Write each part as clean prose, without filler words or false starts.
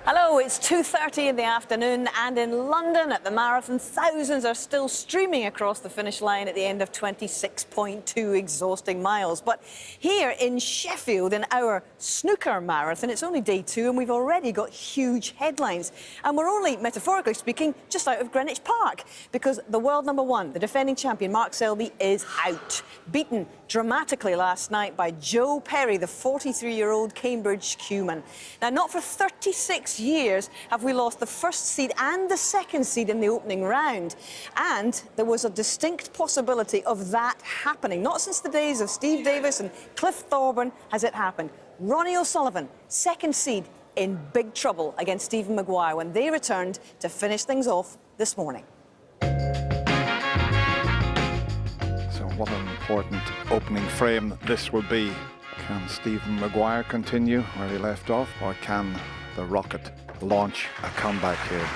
Hello, it's 2:30 in the afternoon, and in London at the marathon, thousands are still streaming across the finish line at the end of 26.2 exhausting miles. But here in Sheffield, in our snooker marathon, it's only day 2 and we've already got huge headlines. And we're only, metaphorically speaking, just out of Greenwich Park, because the world #1, the defending champion, Mark Selby, is out. Beaten dramatically last night by Joe Perry, the 43-year-old Cambridge Cuman. Now, not for 36 years have we lost the first seed and the second seed in the opening round. And there was a distinct possibility of that happening. Not since the days of Steve Davis and Cliff Thorburn has it happened. Ronnie O'Sullivan, second seed, in big trouble against Stephen Maguire when they returned to finish things off this morning. What an important opening frame this will be. Can Stephen Maguire continue where he left off, or can the Rocket launch a comeback here?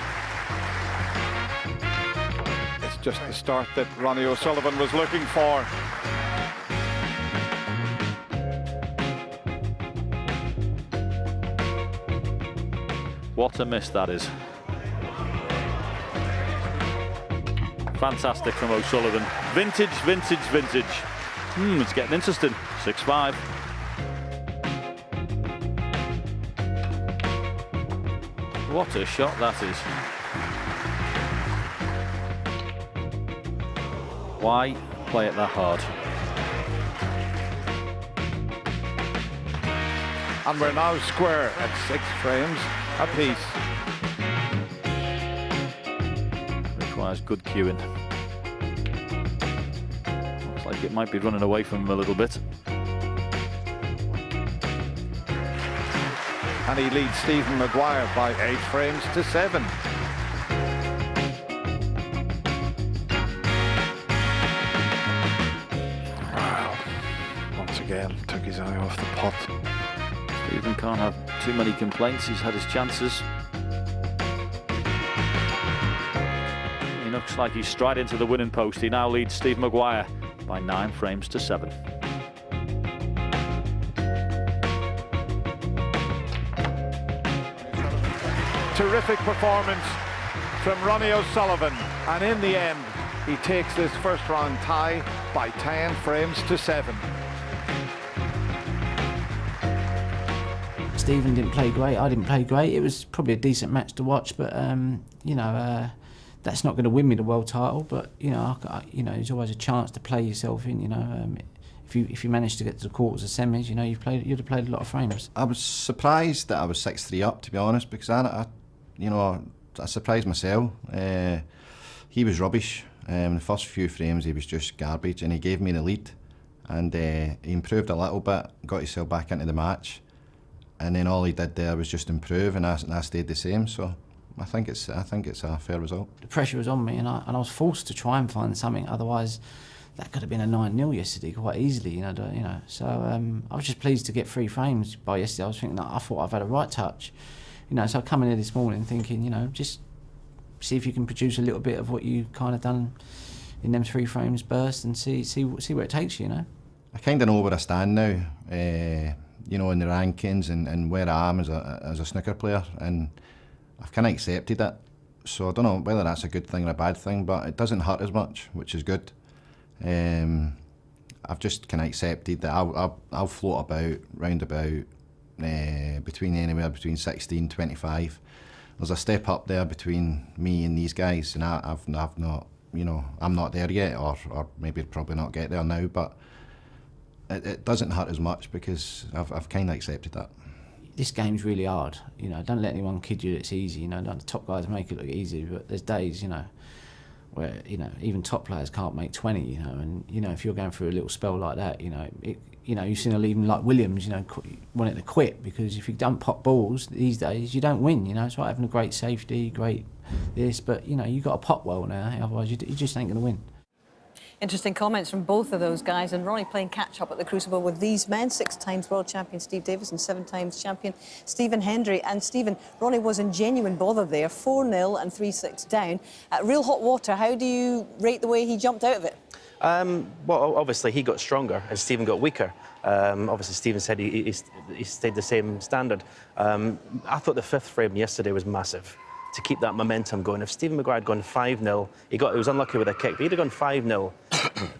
It's just the start that Ronnie O'Sullivan was looking for. What a miss that is. Fantastic from O'Sullivan. Vintage, vintage, vintage. It's getting interesting. 6-5. What a shot that is. Why play it that hard? And we're now square at 6 frames apiece. Requires good cueing. Looks like it might be running away from him a little bit. And he leads Stephen Maguire by 8 frames to 7. Wow. Once again, took his eye off the pot. Stephen can't have too many complaints. He's had his chances. He looks like he's straight into the winning post. He now leads Steve Maguire by 9 frames to 7. Terrific performance from Ronnie O'Sullivan, and in the end he takes this first round tie by 10 frames to 7. Stephen didn't play great, I didn't play great. It was probably a decent match to watch, but you know, that's not going to win me the world title. But you know, there's always a chance to play yourself in. You know, if you manage to get to the quarters or semis, you know, you'd have played a lot of frames. I was surprised that I was 6-3 up, to be honest, because I surprised myself. He was rubbish. The first few frames he was just garbage, and he gave me the lead, and he improved a little bit, got himself back into the match, and then all he did there was just improve, and I stayed the same. So I think it's a fair result. The pressure was on me, and I was forced to try and find something. Otherwise, that could have been a 9-0 yesterday quite easily. You know. So I was just pleased to get 3 frames by yesterday. I was thinking that I thought I've had a right touch. You know, so I come in here this morning thinking, you know, just see if you can produce a little bit of what you kind of done in them 3 frames burst, and see where it takes you. You know. I kind of know where I stand now. You know, in the rankings and where I am as a snooker player, and I've kind of accepted it. So I don't know whether that's a good thing or a bad thing, but it doesn't hurt as much, which is good. I've just kind of accepted that I'll float about, round about, anywhere between 16, 25. There's a step up there between me and these guys, and I've not, you know, I'm not there yet, or maybe probably not get there now, but it doesn't hurt as much because I've kind of accepted that. This game's really hard, you know. Don't let anyone kid you that it's easy. You know, the top guys make it look easy, but there's days, you know, where, you know, even top players can't make 20, you know, and, you know, if you're going through a little spell like that, you know, you've seen even like Williams, you know, wanting to quit, because if you don't pop balls these days, you don't win, you know. It's like having a great safety, great this, but, you know, you've got to pop well now, otherwise you just ain't going to win. Interesting comments from both of those guys. And Ronnie playing catch-up at the Crucible with these men. 6 times world champion Steve Davis and 7 times champion Stephen Hendry. And Stephen, Ronnie was in genuine bother there. 4-0 and 3-6 down. Real hot water. How do you rate the way he jumped out of it? Well, obviously he got stronger and Stephen got weaker. Obviously Stephen said he stayed the same standard. I thought the 5th frame yesterday was massive to keep that momentum going. If Stephen Maguire had gone 5-0, he was unlucky with a kick, but he'd have gone 5-0,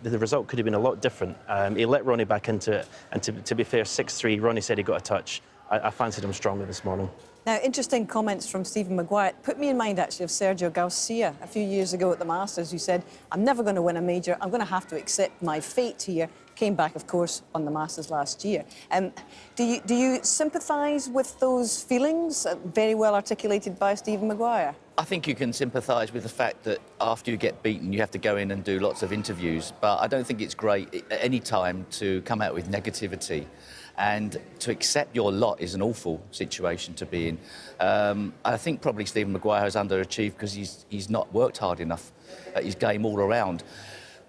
the result could have been a lot different. He let Ronnie back into it, and to be fair, 6-3, Ronnie said he got a touch. I fancied him stronger this morning. Now, interesting comments from Stephen Maguire. It put me in mind, actually, of Sergio Garcia a few years ago at the Masters, who said, I'm never going to win a major. I'm going to have to accept my fate here. Came back, of course, on the Masters last year. Do you sympathise with those feelings, very well articulated by Stephen Maguire? I think you can sympathise with the fact that after you get beaten, you have to go in and do lots of interviews. But I don't think it's great at any time to come out with negativity. And to accept your lot is an awful situation to be in. I think probably Stephen Maguire has underachieved because he's not worked hard enough at his game all around.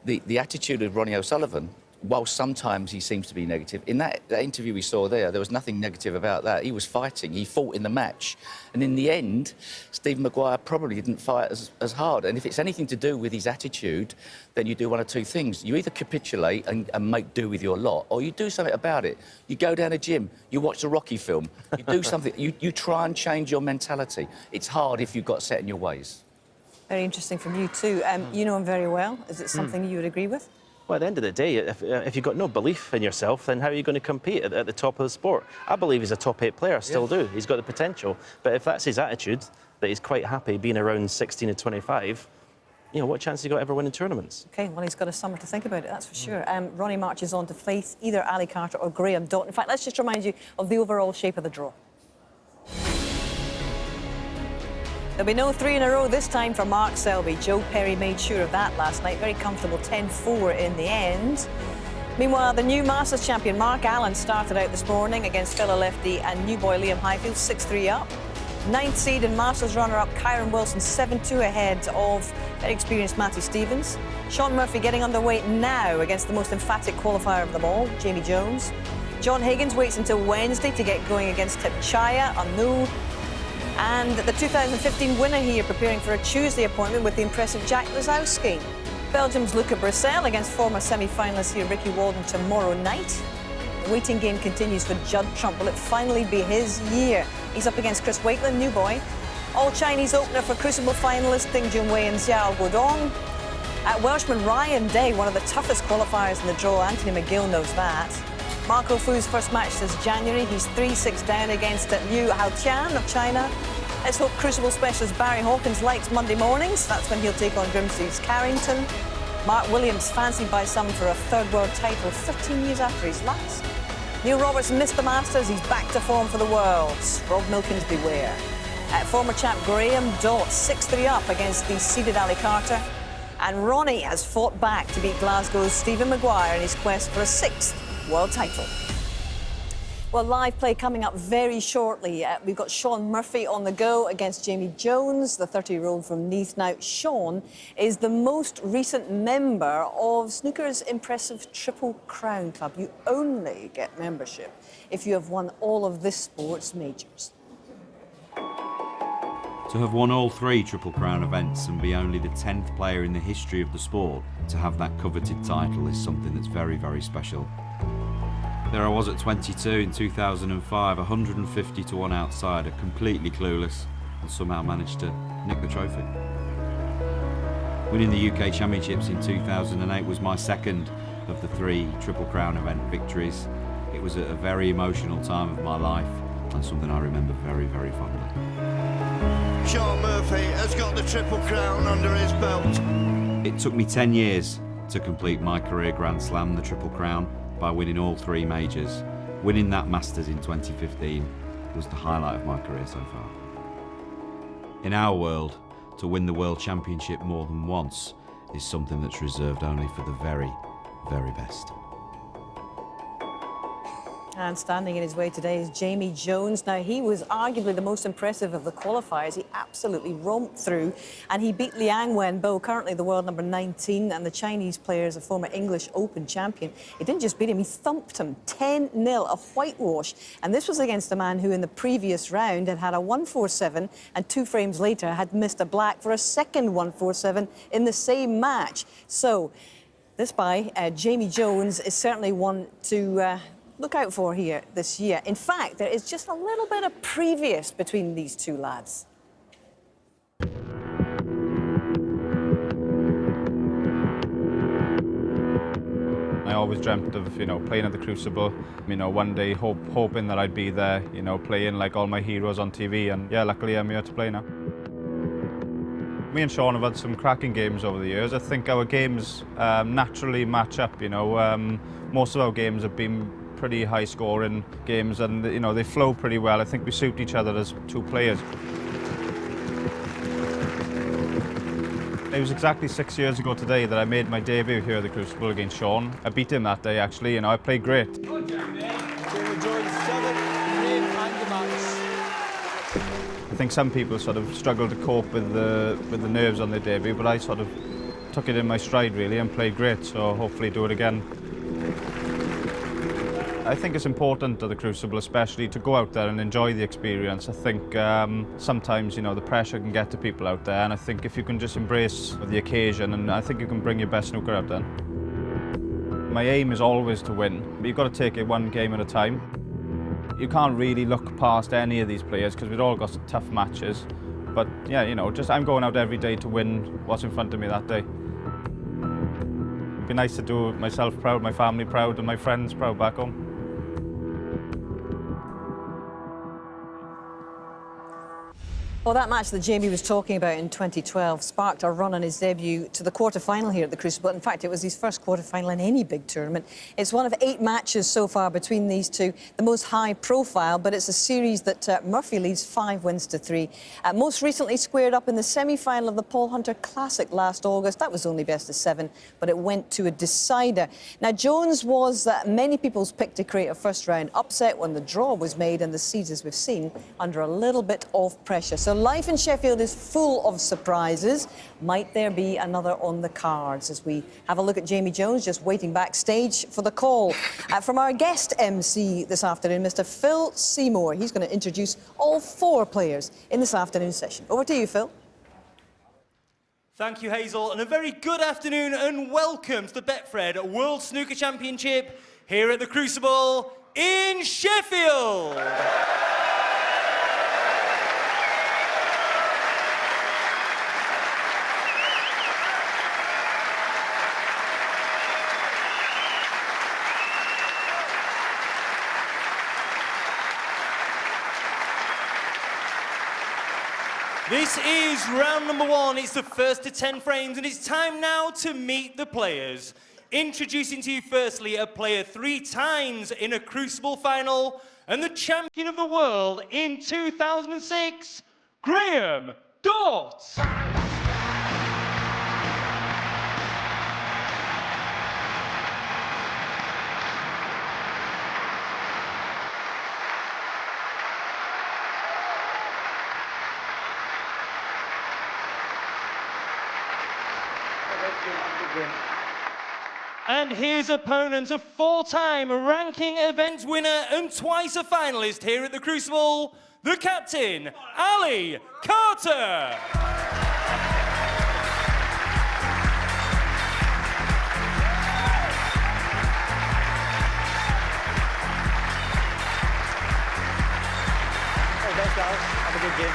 The attitude of Ronnie O'Sullivan, while sometimes he seems to be negative, in that interview we saw there was nothing negative about that. He was fighting, he fought in the match. And in the end, Stephen Maguire probably didn't fight as hard. And if it's anything to do with his attitude, then you do one of two things. You either capitulate and make do with your lot, or you do something about it. You go down a gym, you watch the Rocky film, you do something, you try and change your mentality. It's hard if you've got set in your ways. Very interesting from you too. You know him very well. Is it something you would agree with? Well, at the end of the day, if you've got no belief in yourself, then how are you going to compete at the top of the sport? I believe he's a top 8 player, still do. He's got the potential. But if that's his attitude, that he's quite happy being around 16 and 25, you know, what chance has he got ever winning tournaments? OK, well, he's got a summer to think about it, that's for sure. Ronnie marches on to face either Ali Carter or Graham Dott. In fact, let's just remind you of the overall shape of the draw. There'll be no 3 in a row this time for Mark Selby. Joe Perry made sure of that last night. Very comfortable 10-4 in the end. Meanwhile, the new Masters champion Mark Allen started out this morning against fellow lefty and new boy Liam Highfield, 6-3 up. 9th seed and Masters runner-up Kyron Wilson, 7-2 ahead of very experienced Matthew Stevens. Sean Murphy getting underway now against the most emphatic qualifier of them all, Jamie Jones. John Higgins waits until Wednesday to get going against Tip Chaya, Anu. And the 2015 winner here preparing for a Tuesday appointment with the impressive Jack Lisowski. Belgium's Luca Brissell against former semi-finalist here Ricky Walden tomorrow night. The waiting game continues for Judd Trump. Will it finally be his year? He's up against Chris Wakelin, new boy. All-Chinese opener for Crucible finalists Ding Junhui and Xiao Guodong. Welshman Ryan Day, one of the toughest qualifiers in the draw. Anthony McGill knows that. Marco Fu's first match since January. He's 3-6 down against Liu Haotian of China. Let's hope Crucible specialist Barry Hawkins likes Monday mornings. That's when he'll take on Grimsby's Carrington. Mark Williams fancied by some for a 3rd world title 13 years after his last. Neil Roberts missed the Masters. He's back to form for the Worlds. Rob Milkins beware. Former champ Graham Dott 6-3 up against the seeded Ali Carter. And Ronnie has fought back to beat Glasgow's Stephen Maguire in his quest for a 6th world title. Well, live play coming up very shortly. We've got Sean Murphy on the go against Jamie Jones, the 30-year-old from Neath. Now, Sean is the most recent member of Snooker's impressive Triple Crown Club. You only get membership if you have won all of this sport's majors. To have won all 3 Triple Crown events and be only the 10th player in the history of the sport to have that coveted title is something that's very, very special. There I was at 22 in 2005, 150 to 1 outsider, completely clueless, and somehow managed to nick the trophy. Winning the UK Championships in 2008 was my 2nd of the 3 Triple Crown event victories. It was a very emotional time of my life and something I remember very, very fondly. Sean Murphy has got the Triple Crown under his belt. It took me 10 years to complete my career Grand Slam, the Triple Crown, by winning all 3 majors. Winning that Masters in 2015 was the highlight of my career so far. In our world, to win the World Championship more than once is something that's reserved only for the very, very best. And standing in his way today is Jamie Jones. Now, he was arguably the most impressive of the qualifiers. He absolutely romped through, and he beat Liang Wenbo, currently the world number 19, and the Chinese player is a former English Open champion. He didn't just beat him, he thumped him 10-0, a whitewash. And this was against a man who in the previous round had a 147, and 2 frames later had missed a black for a second 147 in the same match. So this Jamie Jones is certainly one to look out for here this year. In fact, there is just a little bit of previous between these two lads. I always dreamt of, playing at the Crucible. One day hoping that I'd be there, playing like all my heroes on TV. And yeah, luckily I'm here to play now. Me and Sean have had some cracking games over the years. I think our games naturally match up. Most of our games have been pretty high-scoring games, and they flow pretty well. I think we suit each other as 2 players. It was exactly 6 years ago today that I made my debut here at the Crucible against Sean. I beat him that day, actually. I played great. Jamie Jones, 7th frame and the match. I think some people sort of struggle to cope with the nerves on their debut, but I sort of took it in my stride, really, and played great, so hopefully do it again. I think it's important at the Crucible especially to go out there and enjoy the experience. I think sometimes the pressure can get to people out there, and I think if you can just embrace the occasion, and I think you can bring your best snooker out there. My aim is always to win, but you've got to take it one game at a time. You can't really look past any of these players because we've all got some tough matches. But yeah, I'm going out every day to win what's in front of me that day. It'd be nice to do myself proud, my family proud, and my friends proud back home. Well, that match that Jamie was talking about in 2012 sparked a run on his debut to the quarter-final here at the Crucible. In fact, it was his first quarter-final in any big tournament. It's one of 8 matches so far between these two, the most high-profile, but it's a series that Murphy leads 5 wins to 3. Most recently squared up in the semi-final of the Paul Hunter Classic last August. That was only best of 7, but it went to a decider. Now, Jones was many people's pick to create a first-round upset when the draw was made and the seeds, as we've seen, under a little bit of pressure. So life in Sheffield is full of surprises. Might there be another on the cards as we have a look at Jamie Jones just waiting backstage for the call from our guest MC this afternoon, Mr. Phil Seymour. He's going to introduce all 4 players in this afternoon session. Over to you, Phil. Thank you, Hazel, and a very good afternoon and welcome to the Betfred World Snooker Championship here at the Crucible in Sheffield. This is round number 1. It's the first to 10 frames, and it's time now to meet the players. Introducing to you firstly a player 3 times in a Crucible final and the champion of the world in 2006, Graham Dott. And his opponent, a 4-time ranking event winner and twice a finalist here at the Crucible, the captain, Ali Carter. Hey, thanks, guys. Have a good game.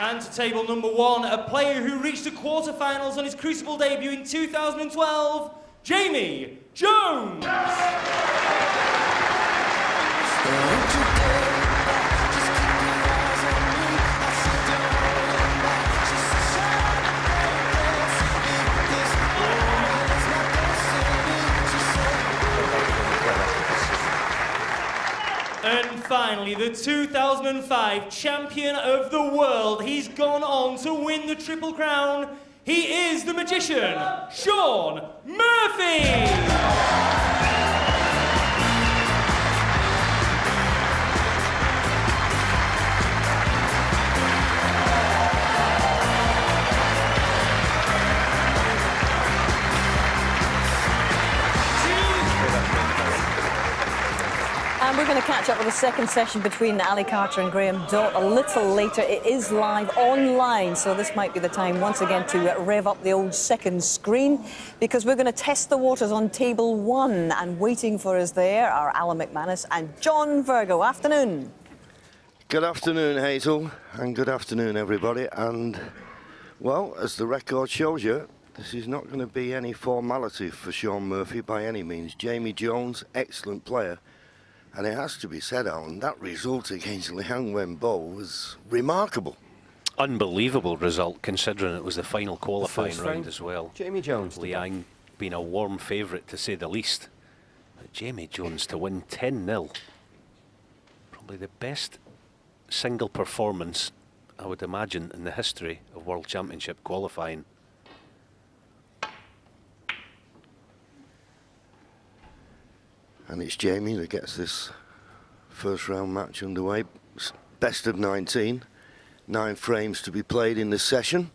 And to table number 1, a player who reached the quarterfinals on his Crucible debut in 2012, Jamie Jones. And finally, the 2005 champion of the world. He's gone on to win the Triple Crown. He is the magician, Shaun Murphy. And we're going to catch up with the second session between Ali Carter and Graham Dott a little later. It is live online, so this might be the time once again to rev up the old second screen, because we're going to test the waters on table one. And waiting for us there are Alan McManus and John Virgo. Afternoon. Good afternoon, Hazel, and good afternoon, everybody. And, well, as the record shows you, this is not going to be any formality for Shaun Murphy by any means. Jamie Jones, excellent player. And it has to be said, Alan, that result against Liang Wenbo was remarkable. Unbelievable result, considering it was the final qualifying round as well. Jamie Jones. Liang being a warm favourite, to say the least. But Jamie Jones to win 10-0. Probably the best single performance, I would imagine, in the history of World Championship qualifying. And it's Jamie that gets this first round match underway. Best of 19, 9 frames to be played in the session.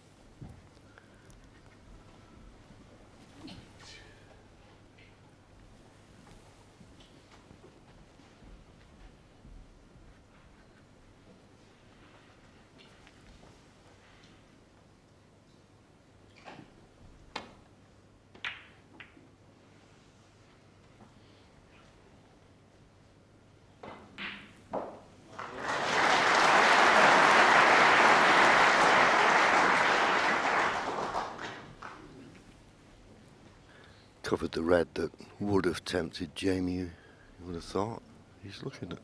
Covered the red that would have tempted Jamie, you would have thought. He's looking at,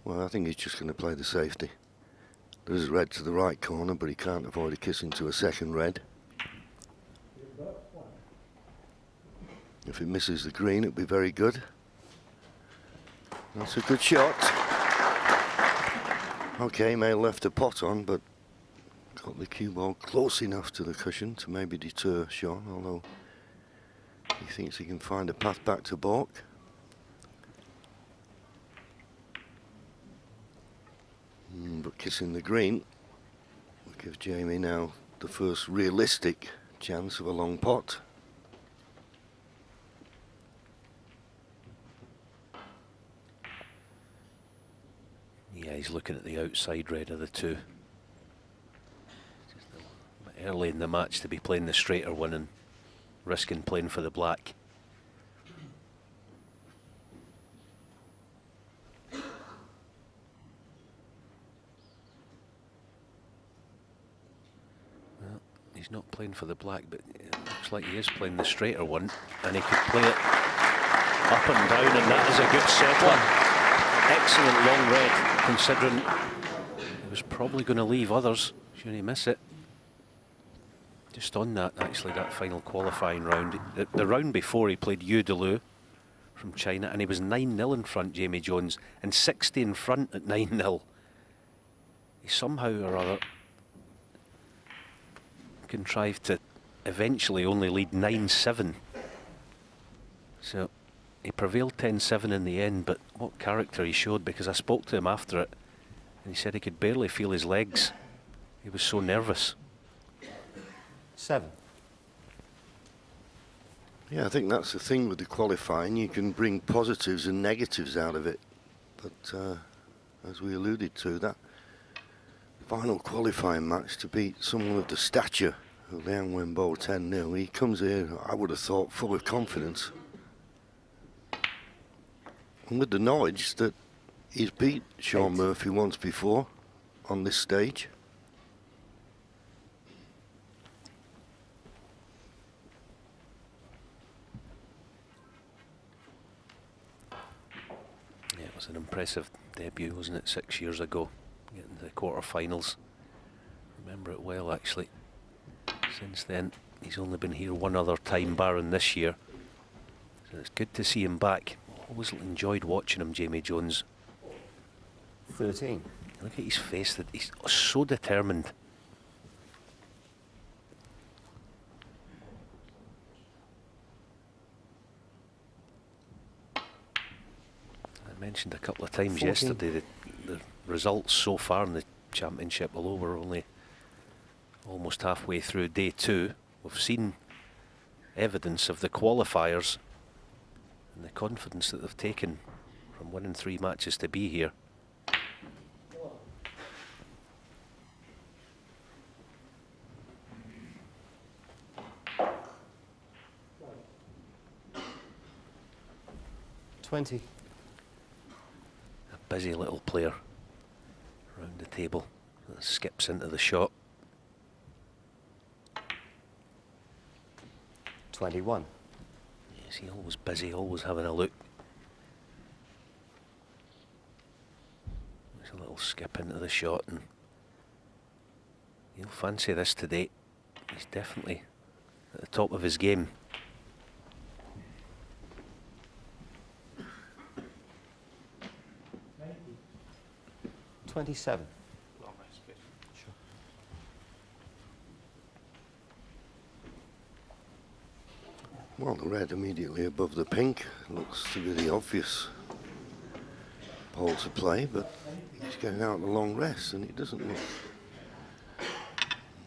well, I think he's just going to play the safety. There's a red to the right corner, but he can't avoid a kiss into a second red. If it misses the green, it'll be very good. That's a good shot. Okay, may have left a pot on, but got the cue ball close enough to the cushion to maybe deter Shaun, although he thinks he can find a path back to balk. But kissing the green will give Jamie now the first realistic chance of a long pot. Yeah, he's looking at the outside red of the two. Just a bit early in the match to be playing the straighter one and risking playing for the black. Well, he's not playing for the black, but it looks like he is playing the straighter one, and he could play it up and down, and that is a good settler. Excellent long red, considering he was probably going to leave others should he miss it. Just on that, actually, that final qualifying round. The round before, he played Yu Delu from China, and he was 9-0 in front, Jamie Jones, and 60 in front at 9-0. He somehow or other contrived to eventually only lead 9-7. So he prevailed 10-7 in the end, but what character he showed, because I spoke to him after it, and he said he could barely feel his legs. He was so nervous. 7. Yeah, I think that's the thing with the qualifying. You can bring positives and negatives out of it. But as we alluded to, that final qualifying match to beat someone of the stature of Liang Wenbo 10-0, he comes here, I would have thought, full of confidence. And with the knowledge that he's beat Shaun Murphy once before on this stage. Yeah, it was an impressive debut, wasn't it, 6 years ago, getting to the quarter-finals. Remember it well, actually. Since then, he's only been here one other time, barring this year. So it's good to see him back. Always enjoyed watching him, Jamie Jones. 13. Look at his face, that he's so determined. I mentioned a couple of times 14. yesterday that the results so far in the championship, although we're only almost halfway through day 2, we've seen evidence of the qualifiers and the confidence that they've taken from winning 3 matches to be here. $20. A busy little player around the table that skips into the shot. 21. Yes, he's always busy, always having a look. There's a little skip into the shot, and he'll fancy this today. He's definitely at the top of his game. 27. Well, the red immediately above the pink looks to be the obvious ball to play, but he's getting out the long rest and it doesn't look...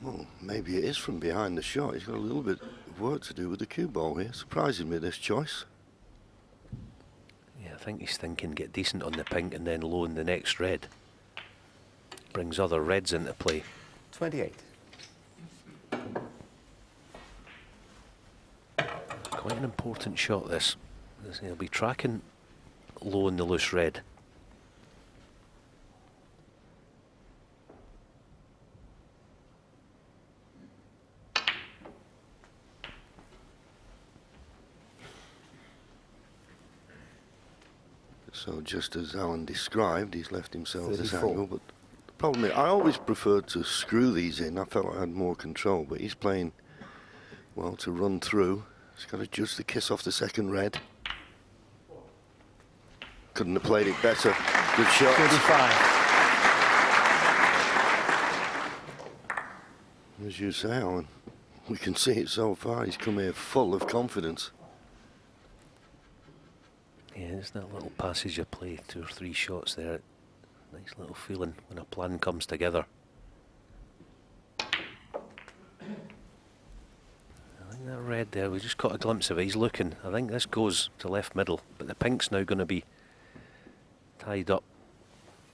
Well, maybe it is from behind the shot. He's got a little bit of work to do with the cue ball here. Surprising me, this choice. Yeah, I think he's thinking get decent on the pink and then low in the next red. Brings other reds into play. 28. Quite an important shot, this. He'll be tracking low in the loose red. So just as Alan described, he's left himself this 34. angle, but the problem is, I always preferred to screw these in. I felt I had more control, but he's playing, well, to run through. He's got to just the kiss off the second red. Couldn't have played it better. Good shot. 35. As you say, Alan, we can see it so far. He's come here full of confidence. Yeah, there's that little passage of play, 2 or 3 shots there. Nice little feeling when a plan comes together. I think that red there, we just caught a glimpse of it. He's looking. I think this goes to left middle, but the pink's now going to be tied up.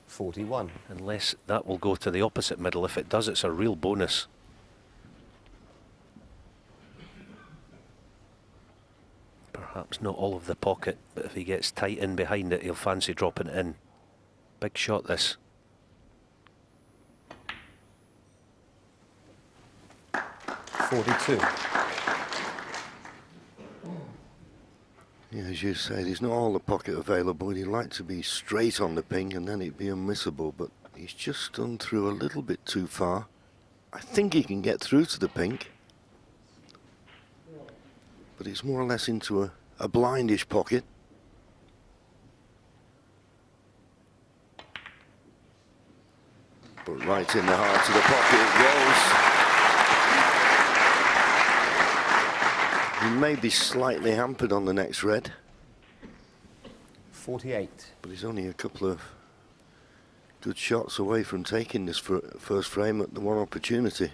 41. Unless that will go to the opposite middle. If it does, it's a real bonus. Perhaps not all of the pocket, but if he gets tight in behind it, he'll fancy dropping it in. Big shot, this. 42. Yeah, as you say, there's not all the pocket available. He'd like to be straight on the pink and then it'd be unmissable, but he's just done through a little bit too far. I think he can get through to the pink, but it's more or less into a blindish pocket. But right in the heart of the pocket it goes. He may be slightly hampered on the next red. 48. But he's only a couple of good shots away from taking this first frame at the one opportunity.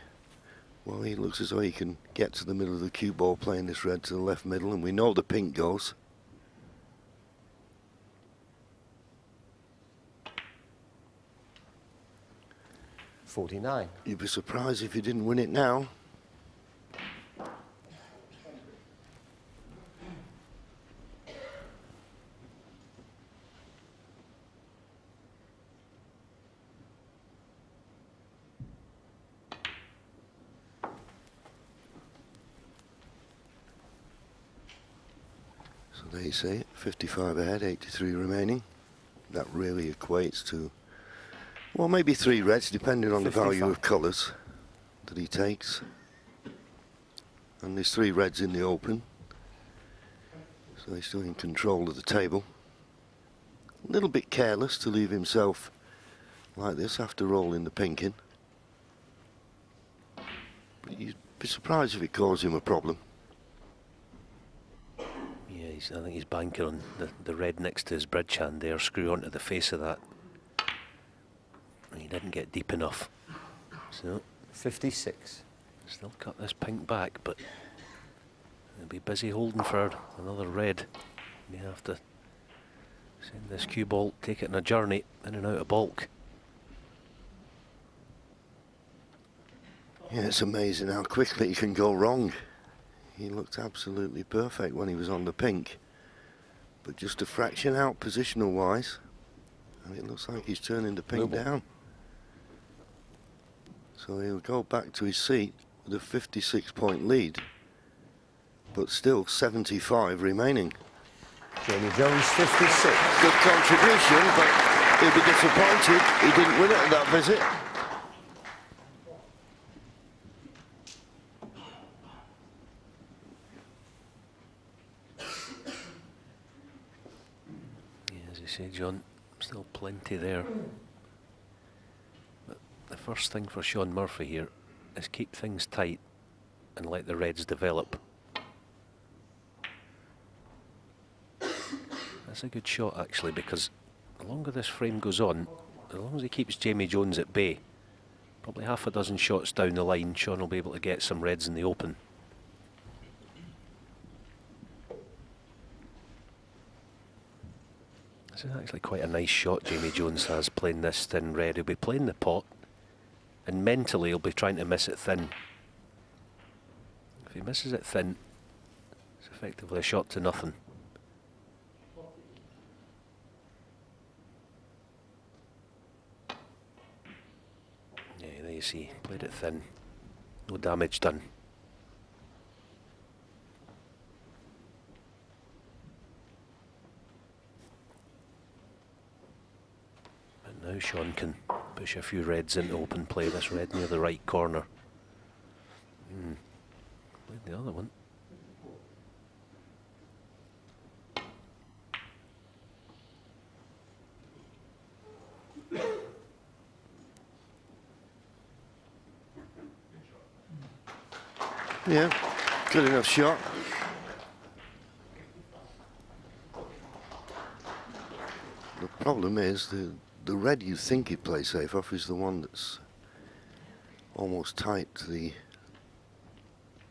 Well, he looks as though he can get to the middle of the cue ball playing this red to the left middle, and we know the pink goes. $49. You'd be surprised if he didn't win it now. So there you see it, 55 ahead, 83 remaining. That really equates to, well, maybe 3 reds, depending on 55. the value of colours that he takes. And there's 3 reds in the open. So he's still in control of the table. A little bit careless to leave himself like this after rolling the pink in. But you'd be surprised if it caused him a problem. Yeah, I think he's banking on the red next to his bridge hand there, screw onto the face of that. And he didn't get deep enough. So 56. Still cut this pink back, but he'll be busy holding for another red. May have to send this cue ball, take it on a journey, in and out of bulk. Yeah, it's amazing how quickly he can go wrong. He looked absolutely perfect when he was on the pink, but just a fraction out positional wise, and it looks like he's turning the pink down. So he'll go back to his seat with a 56-point lead, but still 75 remaining. Jamie Jones, 56. Good contribution, but he'll be disappointed he didn't win it at that visit. Yeah, as you say, John, still plenty there. But the first thing for Shaun Murphy here is keep things tight and let the reds develop. That's a good shot actually, because the longer this frame goes on, as long as he keeps Jamie Jones at bay, probably half a dozen shots down the line, Shaun will be able to get some reds in the open. This is actually quite a nice shot Jamie Jones has, playing this thin red. He'll be playing the pot, and mentally he'll be trying to miss it thin. If he misses it thin, it's effectively a shot to nothing. Yeah, there you see, played it thin. No damage done. But now Shaun can push a few reds into open play. This red near the right corner. Played the other one. Yeah, good enough shot. The problem is the red you think he'd play safe off is the one that's almost tight to the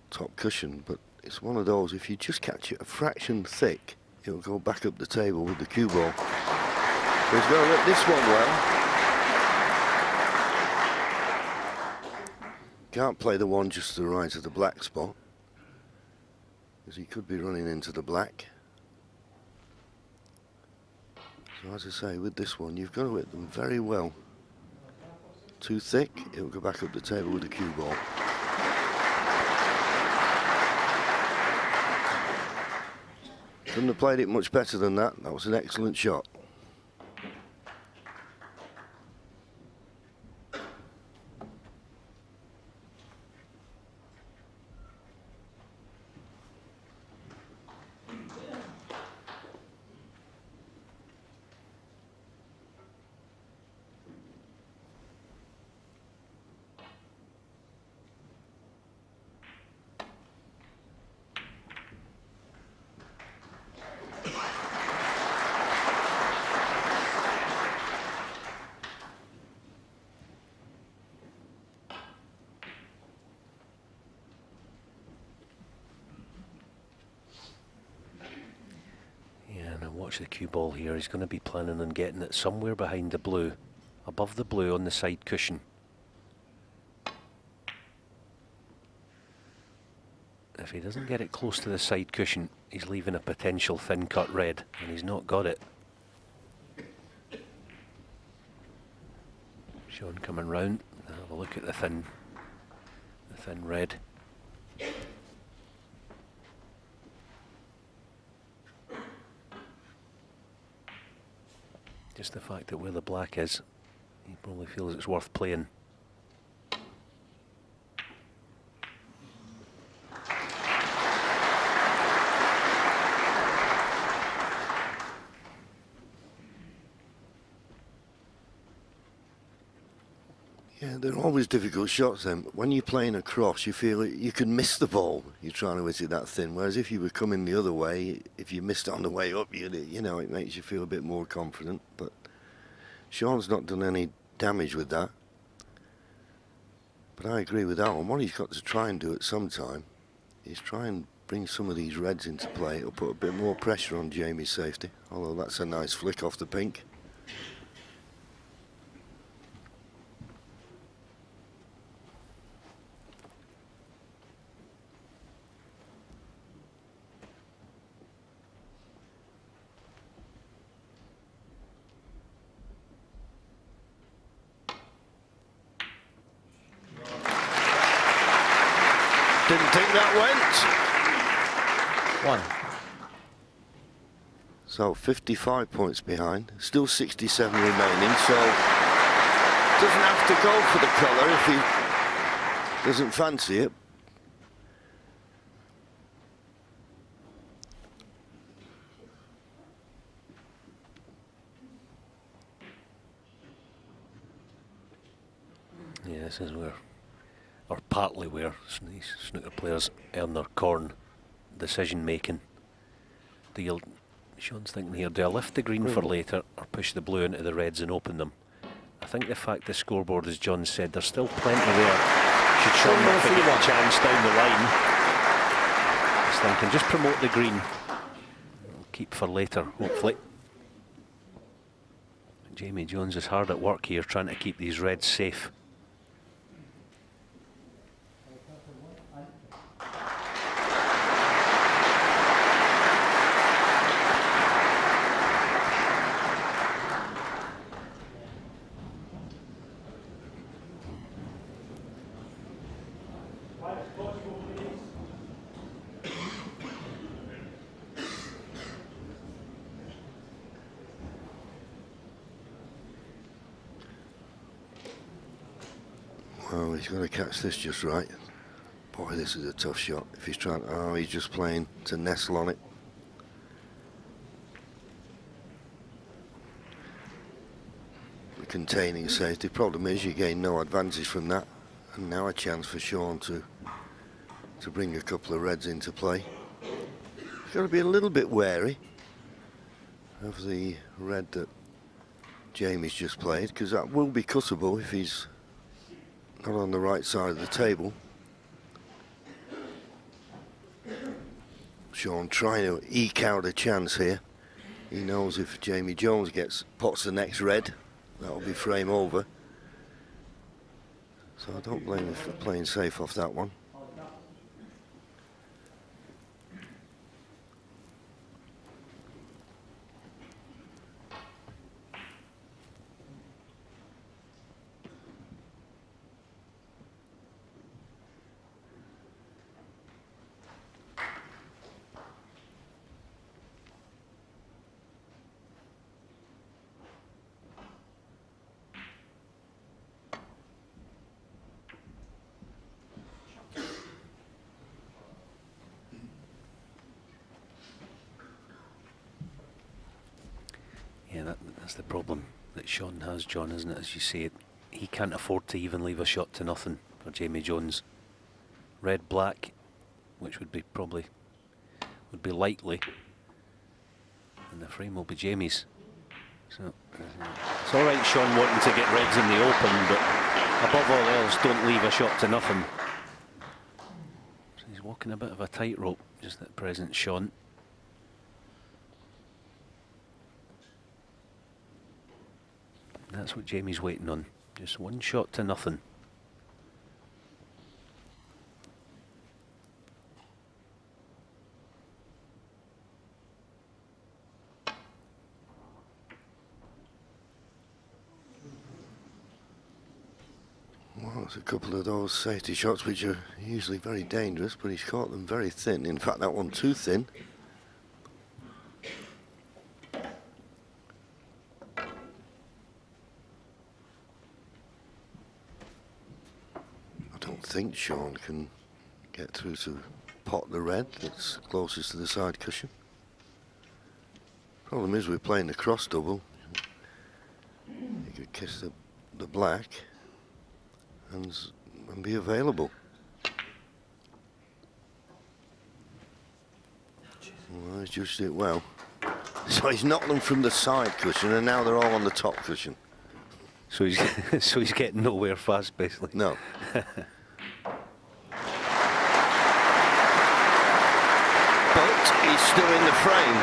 top cushion, but it's one of those, if you just catch it a fraction thick, it'll go back up the table with the cue ball. He's going to let this one well. Can't play the one just to the right of the black spot, because he could be running into the black. So as I say, with this one, you've got to hit them very well. Too thick, it'll go back up the table with the cue ball. Couldn't have played it much better than that. That was an excellent shot. Watch the cue ball here. He's going to be planning on getting it somewhere behind the blue, above the blue on the side cushion. If he doesn't get it close to the side cushion, he's leaving a potential thin cut red, and he's not got it. Shaun coming round, have a look at the thin red. Just the fact that where the black is, he probably feels it's worth playing. they're always difficult shots then. When you're playing across, you feel you can miss the ball. You're trying to hit it that thin. Whereas if you were coming the other way, if you missed it on the way up, you know, it makes you feel a bit more confident. But Sean's not done any damage with that. But I agree with that one. What he's got to try and do at some time is try and bring some of these reds into play. It'll put a bit more pressure on Jamie's safety. Although that's a nice flick off the pink. Didn't think that went. 1. So 55 points behind, still 67 remaining, so doesn't have to go for the colour if he doesn't fancy it. Yeah, this is where, or partly where, these snooker players earn their corn. Decision making. Sean's thinking here, do I lift the green for later or push the blue into the reds and open them? I think the fact the scoreboard, as John said, there's still plenty there. Should Sean Murphy get a chance down the line? Just thinking, just promote the green. Keep for later, hopefully. Jamie Jones is hard at work here, trying to keep these reds safe. Oh, he's got to catch this just right. Boy, this is a tough shot. If he's trying, oh, he's just playing to nestle on it. The containing safety. Problem is, you gain no advantage from that, and now a chance for Sean to bring a couple of reds into play. He's got to be a little bit wary of the red that Jamie's just played, because that will be cuttable if he's not on the right side of the table. Sean trying to eke out a chance here. He knows if Jamie Jones pots the next red, that'll be frame over. So I don't blame him for playing safe off that one. Yeah, that's the problem that Sean has, John, isn't it? As you say, he can't afford to even leave a shot to nothing for Jamie Jones. Red, black, which would be likely, and the frame will be Jamie's. So it's all right, Sean, wanting to get reds in the open, but above all else, don't leave a shot to nothing. So he's walking a bit of a tightrope just at present, Sean. That's what Jamie's waiting on. Just one shot to nothing. Well, there's a couple of those safety shots which are usually very dangerous, but he's caught them very thin. In fact, that one too thin. I think Sean can get through to pot the red that's closest to the side cushion. Problem is, we're playing the cross double. You could kiss the black, and be available. Well, he's judged it well. So he's knocked them from the side cushion, and now they're all on the top cushion. So he's so he's getting nowhere fast, basically. No. But he's still in the frame.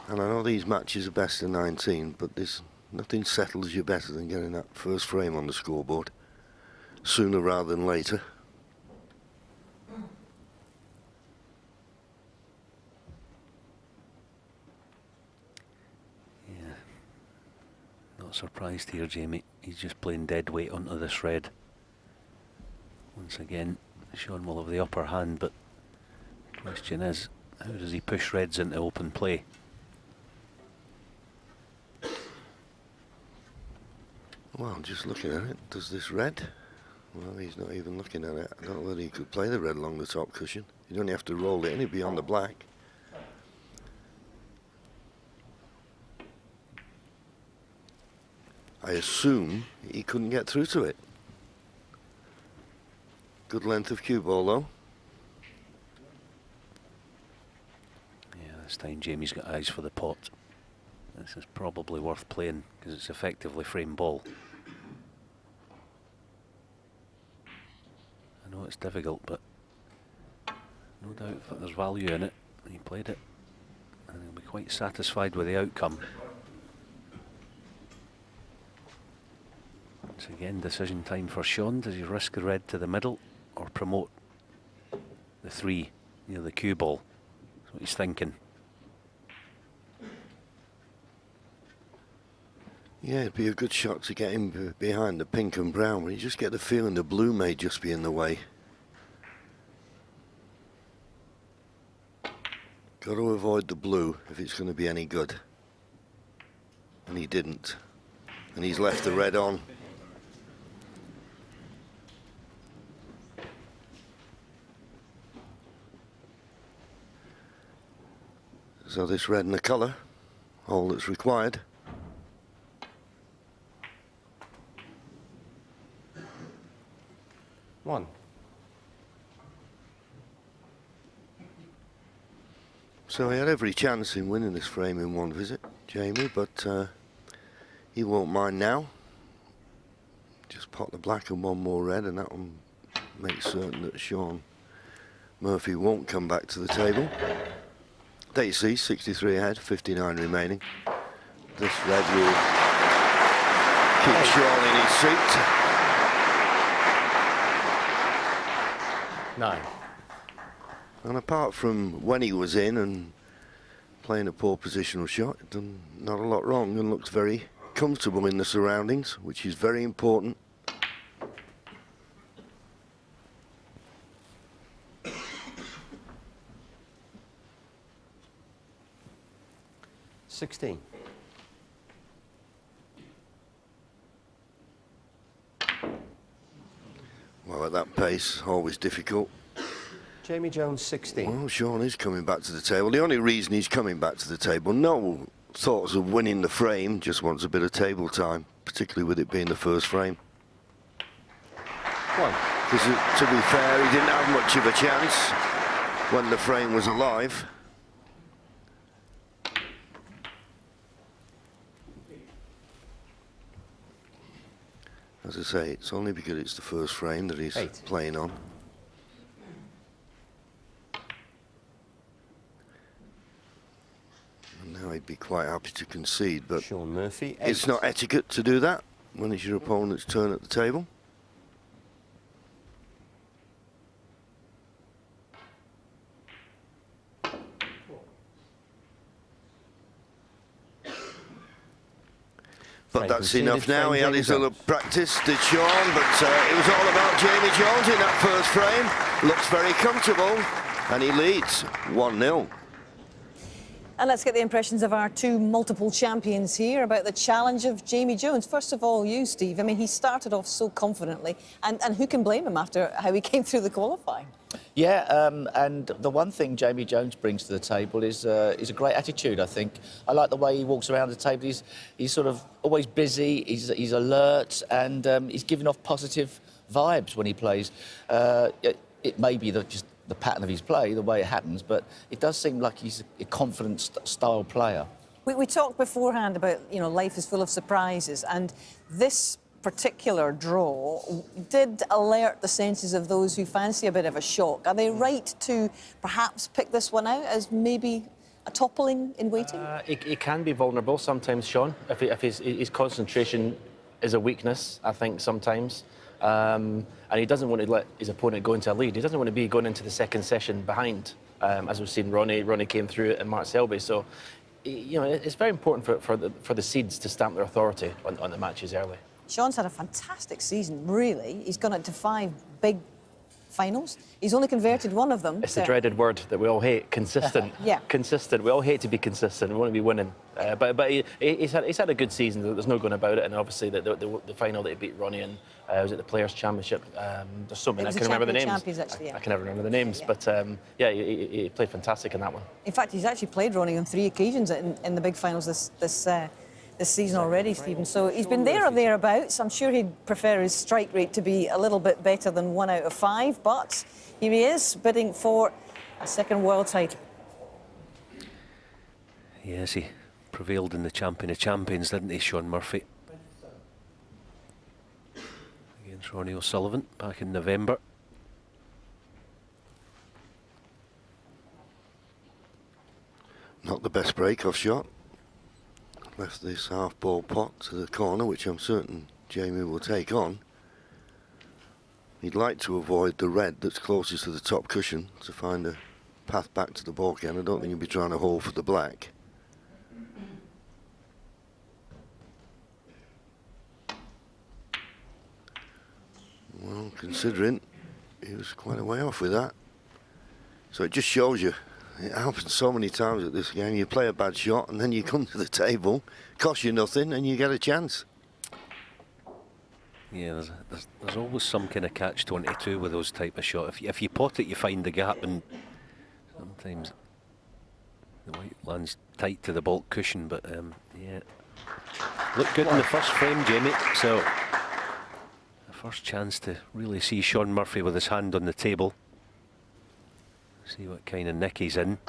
And I know these matches are best of 19, but there's nothing settles you better than getting that first frame on the scoreboard sooner rather than later. Not surprised here, Jamie. He's just playing dead weight onto this red. Once again, Sean will have the upper hand, but the question is, how does he push reds into open play? Well, just looking at it, does this red? Well, he's not even looking at it. I don't know whether he could play the red along the top cushion. You'd only have to roll it in, it'd be on the black. I assume he couldn't get through to it. Good length of cue ball, though. Yeah, this time Jamie's got eyes for the pot. This is probably worth playing because it's effectively frame ball. I know it's difficult, but no doubt that there's value in it. He played it, and he'll be quite satisfied with the outcome. Once again, decision time for Sean. Does he risk a red to the middle or promote the 3 near the cue ball? That's what he's thinking. Yeah, it'd be a good shot to get him behind the pink and brown, but you just get the feeling the blue may just be in the way. Got to avoid the blue if it's going to be any good. And he didn't. And he's left the red on. So this red and the colour, all that's required. One. So he had every chance in winning this frame in one visit, Jamie, but he won't mind now. Just pot the black and one more red, and that will make certain that Sean Murphy won't come back to the table. There you see, 63 ahead, 59 remaining. This red will keep Sean in his seat. 9. And apart from when he was in and playing a poor positional shot, he'd done not a lot wrong and looked very comfortable in the surroundings, which is very important. $16. Well, at that pace, always difficult. Jamie Jones, 16. Well, Sean is coming back to the table. The only reason he's coming back to the table, no thoughts of winning the frame, just wants a bit of table time, particularly with it being the first frame. 1. Because to be fair, he didn't have much of a chance when the frame was alive. As I say, it's only because it's the first frame that he's 8. playing on. And now he'd be quite happy to concede, but Sean Murphy, 8. it's not etiquette to do that when it's your opponent's turn at the table. But that's enough now. He had his little practice, did Sean, but it was all about Jamie Jones in that first frame. Looks very comfortable, and he leads 1-0. And let's get the impressions of our two multiple champions here about the challenge of Jamie Jones. First of all, you, Steve. I mean, he started off so confidently, and who can blame him after how he came through the qualifying? Yeah, and the one thing Jamie Jones brings to the table is a great attitude, I think. I like the way he walks around the table. He's sort of always busy, he's alert, and he's giving off positive vibes when he plays. It may be just the pattern of his play, the way it happens, but it does seem like he's a confident style player. We talked beforehand about, you know, life is full of surprises, and this particular draw did alert the senses of those who fancy a bit of a shock. Are they right to perhaps pick this one out as maybe a toppling in waiting? He can be vulnerable sometimes, Sean, if his concentration is a weakness, I think, sometimes. And he doesn't want to let his opponent go into a lead. He doesn't want to be going into the second session behind, as we've seen Ronnie came through it and Mark Selby. So, you know, it's very important for the seeds to stamp their authority on the matches early. Sean's had a fantastic season, really. He's gone into 5 big finals. He's only converted one of them. It's the dreaded word that we all hate, consistent. Yeah. Consistent. We all hate to be consistent. We want to be winning. But he's had a good season. There's no going about it. And obviously the final that he beat Ronnie in was at the Players' Championship. There's so many. I can remember the names. Actually, yeah. I can never remember the names. Yeah. But yeah, he played fantastic in that one. In fact, he's actually played Ronnie on 3 occasions in the big finals this season already, Stephen. So he's been there or thereabouts. I'm sure he'd prefer his strike rate to be a little bit better than 1 out of 5, but here he is, bidding for a second world title. Yes, he prevailed in the Champion of Champions, didn't he, Sean Murphy? Against Ronnie O'Sullivan back in November. Not the best break-off shot. Left this half-ball pot to the corner, which I'm certain Jamie will take on. He'd like to avoid the red that's closest to the top cushion to find a path back to the ball again. I don't think he'll be trying to hold for the black. Well, considering he was quite a way off with that. So it just shows you. It happens so many times at this game. You play a bad shot and then you come to the table, cost you nothing, and you get a chance. Yeah, there's always some kind of catch-22 with those type of shots. If you pot it, you find the gap, and sometimes the white lands tight to the baulk cushion. But yeah, looked good in the first frame, Jamie. So the first chance to really see Sean Murphy with his hand on the table. See what kind of nick he's in.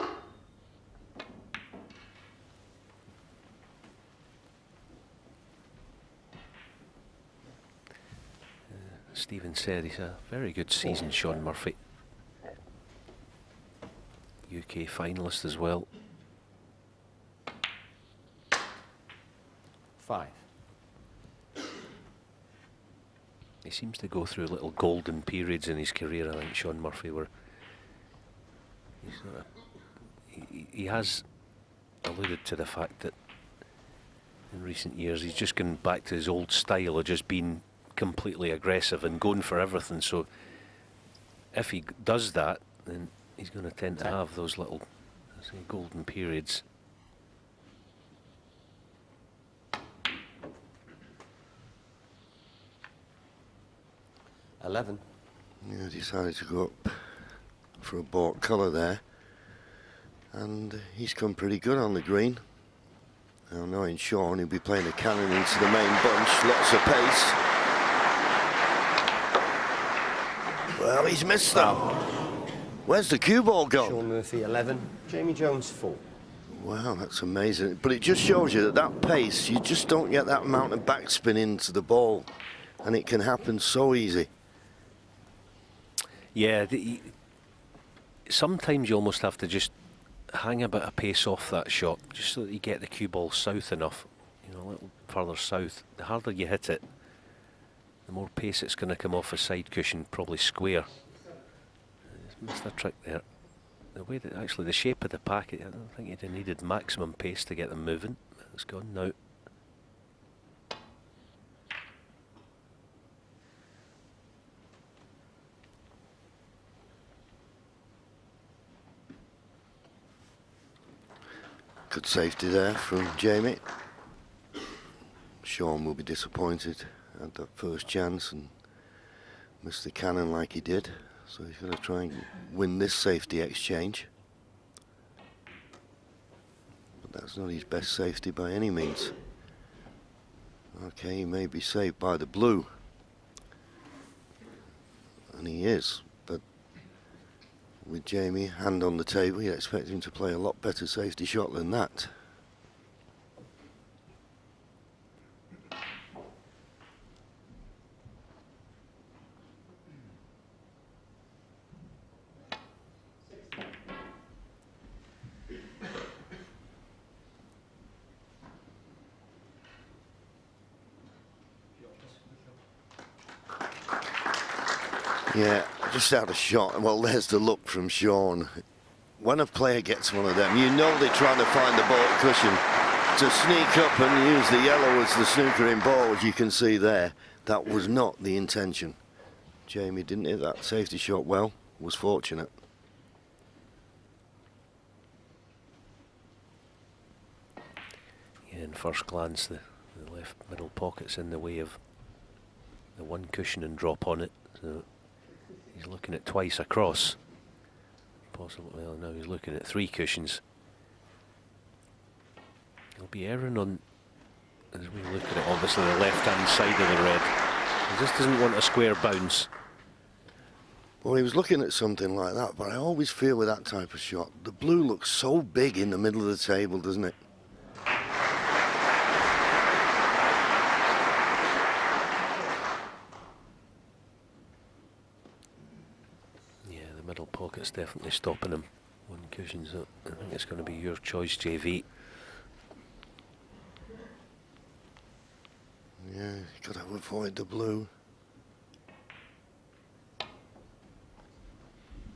Stephen said he's a very good season, Sean Murphy. UK finalist as well. 5. He seems to go through little golden periods in his career, I think, Sean Murphy, where he has alluded to the fact that in recent years he's just gone back to his old style of just being completely aggressive and going for everything. So if he does that, then he's going to tend to have those little, say, golden periods. $11. Yeah, decided to go up for a baulk colour there, and he's come pretty good on the green. Now knowing Sean, he'll be playing a cannon into the main bunch, lots of pace. Well, he's missed them. Where's the cue ball gone? Sean Murphy 11, Jamie Jones 4. Wow, that's amazing. But it just shows you that pace, you just don't get that amount of backspin into the ball, and it can happen so easy. Yeah, sometimes you almost have to just hang a bit of pace off that shot, just so that you get the cue ball south enough, you know, a little further south. The harder you hit it, the more pace it's going to come off a side cushion, probably square. Missed a trick there. The way that actually the shape of the packet, I don't think you'd have needed maximum pace to get them moving. It's gone now. Good safety there from Jamie. Sean will be disappointed at that first chance and missed the cannon like he did. So he's going to try and win this safety exchange. But that's not his best safety by any means. Okay, he may be saved by the blue. And he is, but with Jamie, hand on the table, you expect him to play a lot better safety shot than that. Yeah, just out of shot. Well, there's the look from Sean. When a player gets one of them, you know they're trying to find the ball cushion to sneak up and use the yellow as the snooker in ball, as you can see there. That was not the intention. Jamie didn't hit that safety shot well, was fortunate. Yeah, in first glance, the left middle pocket's in the way of the one cushion and drop on it. So he's looking at twice across. Possibly, well, now he's looking at 3 cushions. He'll be erring on, as we look at it, obviously the left-hand side of the red. He just doesn't want a square bounce. Well, he was looking at something like that, but I always feel with that type of shot, the blue looks so big in the middle of the table, doesn't it? Middle pocket's definitely stopping him. One cushion's up. I think it's going to be your choice, JV. Yeah, you've got to avoid the blue.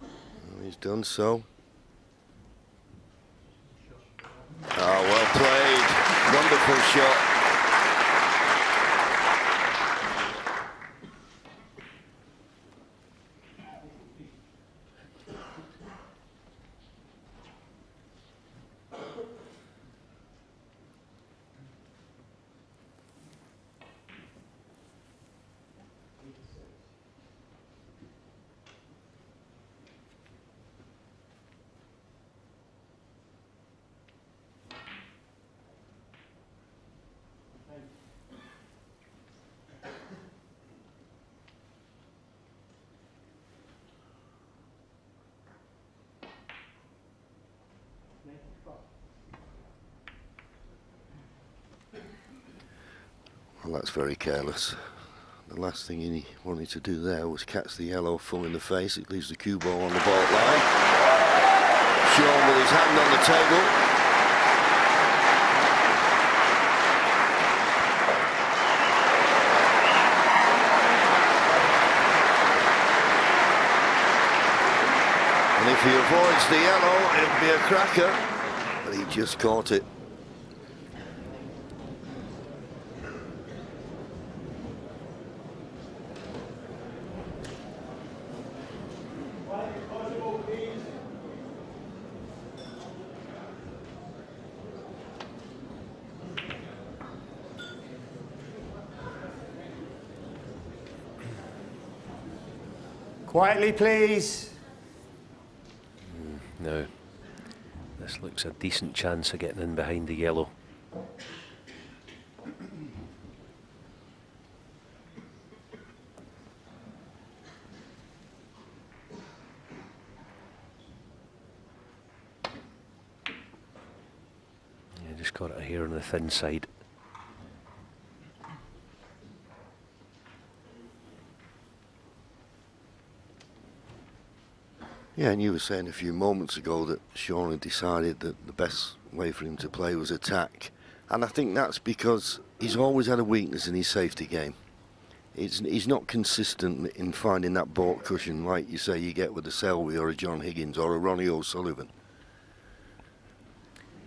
Well, he's done so. Oh, well played. Wonderful shot. Well, that's very careless. The last thing he wanted to do there was catch the yellow full in the face. It leaves the cue ball on the baulk line. Sean with his hand on the table. And if he avoids the yellow, it'll be a cracker. But he just caught it. Quietly, please. No. This looks a decent chance of getting in behind the yellow. Yeah, just got it here on the thin side. Yeah, and you were saying a few moments ago that Sean had decided that the best way for him to play was attack. And I think that's because he's always had a weakness in his safety game. He's not consistent in finding that baulk cushion like you say you get with a Selby or a John Higgins or a Ronnie O'Sullivan.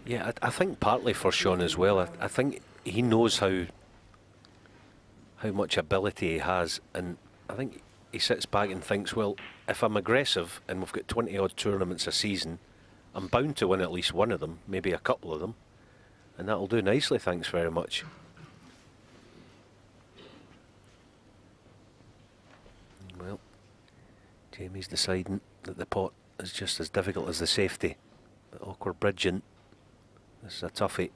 Yeah, I think partly for Sean as well. I think he knows how much ability he has, and I think he sits back and thinks, well, if I'm aggressive and we've got 20 odd tournaments a season, I'm bound to win at least one of them, maybe a couple of them. And that'll do nicely, thanks very much. Well, Jamie's deciding that the pot is just as difficult as the safety. The awkward bridging. This is a toughie.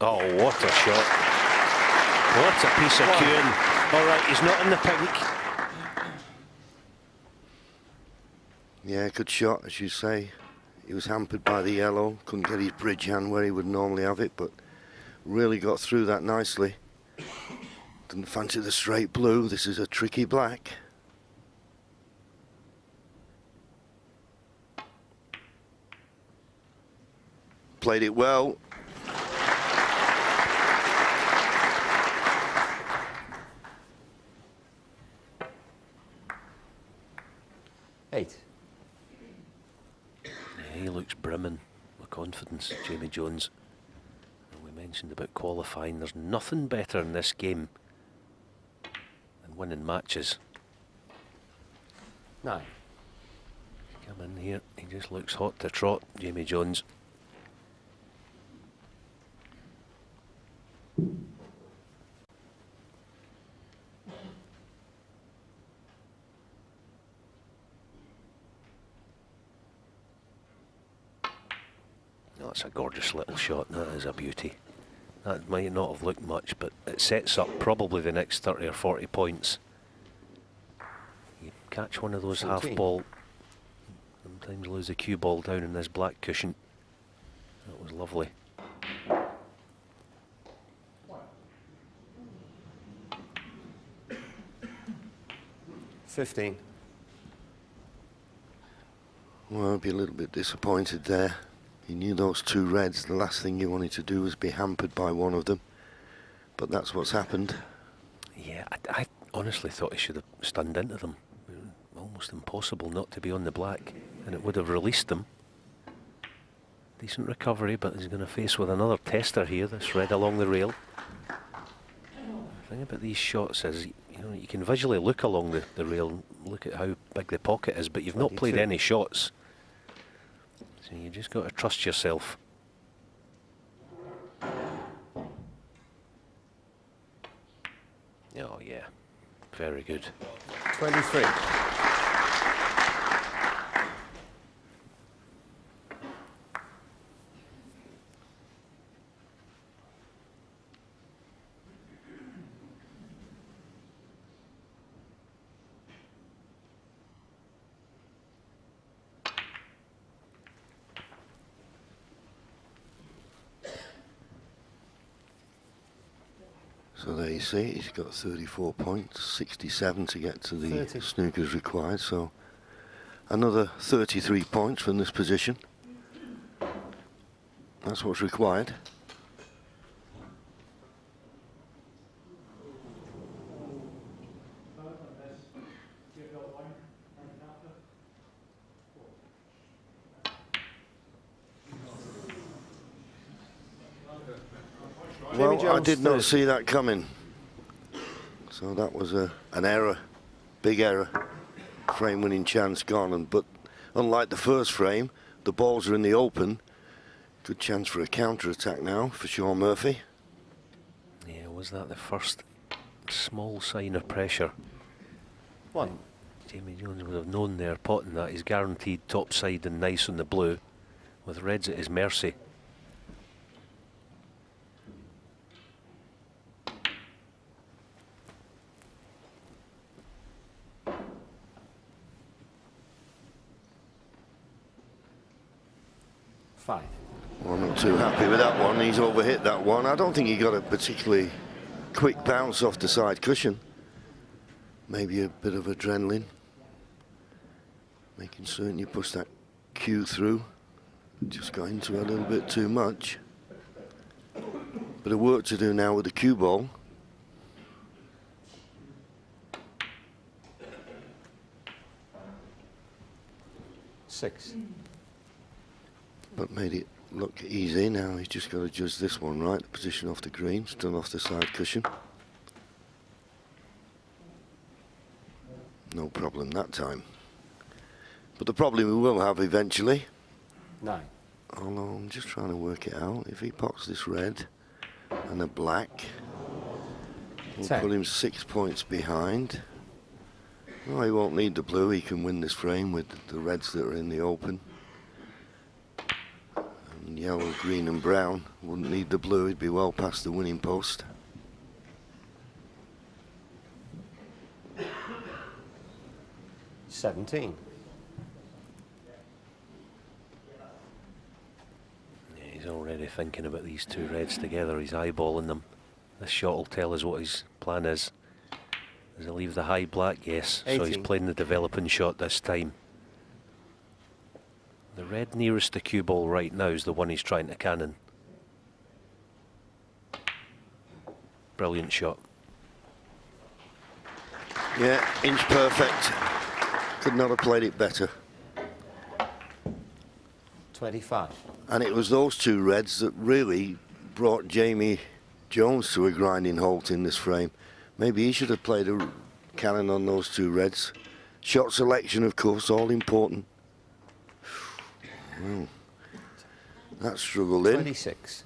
Oh, what a shot. What a piece of cueing. All right, he's not in the pink. Yeah, good shot, as you say. He was hampered by the yellow, couldn't get his bridge hand where he would normally have it, but really got through that nicely. Didn't fancy the straight blue. This is a tricky black. Played it well. Yeah, he looks brimming with confidence, Jamie Jones. And we mentioned about qualifying. There's nothing better in this game than winning matches. 9. Come in here, he just looks hot to trot, Jamie Jones. That's a gorgeous little shot. That is a beauty. That might not have looked much, but it sets up probably the next 30 or 40 points. You catch one of those 14. half ball, sometimes lose the cue ball down in this black cushion. That was lovely. Well, I'd be a little bit disappointed there. He knew those two reds. The last thing you wanted to do was be hampered by one of them. But that's what's happened. Yeah, I honestly thought he should have stunned into them. Almost impossible not to be on the black, and it would have released them. Decent recovery, but he's going to face with another tester here, this red along the rail. The thing about these shots is, you know, you can visually look along the rail, look at how big the pocket is, but you've not played any shots. So you just got to trust yourself. Oh yeah, very good. 23. So there you see, he's got 34 points, 67 to get to the 30. snookers required. So another 33 points from this position. That's what's required. Well, I did not see that coming. So that was an error, big error. Frame winning chance gone. But unlike the first frame, the balls are in the open. Good chance for a counter attack now for Sean Murphy. Yeah, was that the first small sign of pressure? 1. Jamie Jones would have known there, potting that. He's guaranteed top side and nice on the blue, with reds at his mercy. Well, I'm not too happy with that one. He's overhit that one. I don't think he got a particularly quick bounce off the side cushion. Maybe a bit of adrenaline. Making certain you push that cue through. Just got into it a little bit too much. Bit of work to do now with the cue ball. But made it look easy. Now he's just got to judge this one right. The position off the green, still off the side cushion. No problem that time. But the problem we will have eventually 9. Although I'm just trying to work it out. If he pots this red and a black, we'll 10. put him 6 points behind. Well, he won't need the blue. He can win this frame with the reds that are in the open. And yellow, green and brown wouldn't need the blue. He'd be well past the winning post. $17. He's already thinking about these two reds together. He's eyeballing them. This shot will tell us what his plan is. Does he leave the high black? Yes. 18. So he's playing the developing shot this time. The red nearest the cue ball right now is the one he's trying to cannon. Brilliant shot. Yeah, inch perfect. Could not have played it better. 25. And it was those two reds that really brought Jamie Jones to a grinding halt in this frame. Maybe he should have played a cannon on those two reds. Shot selection, of course, all important. Well, that struggled in. 26.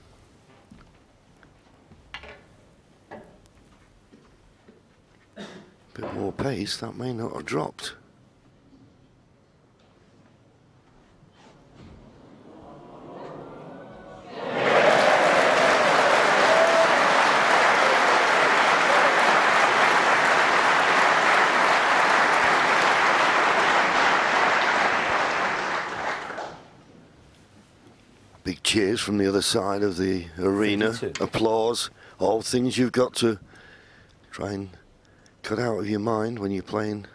Bit more pace, that may not have dropped. Big cheers from the other side of the arena. 52. Applause. All things you've got to try and cut out of your mind when you're playing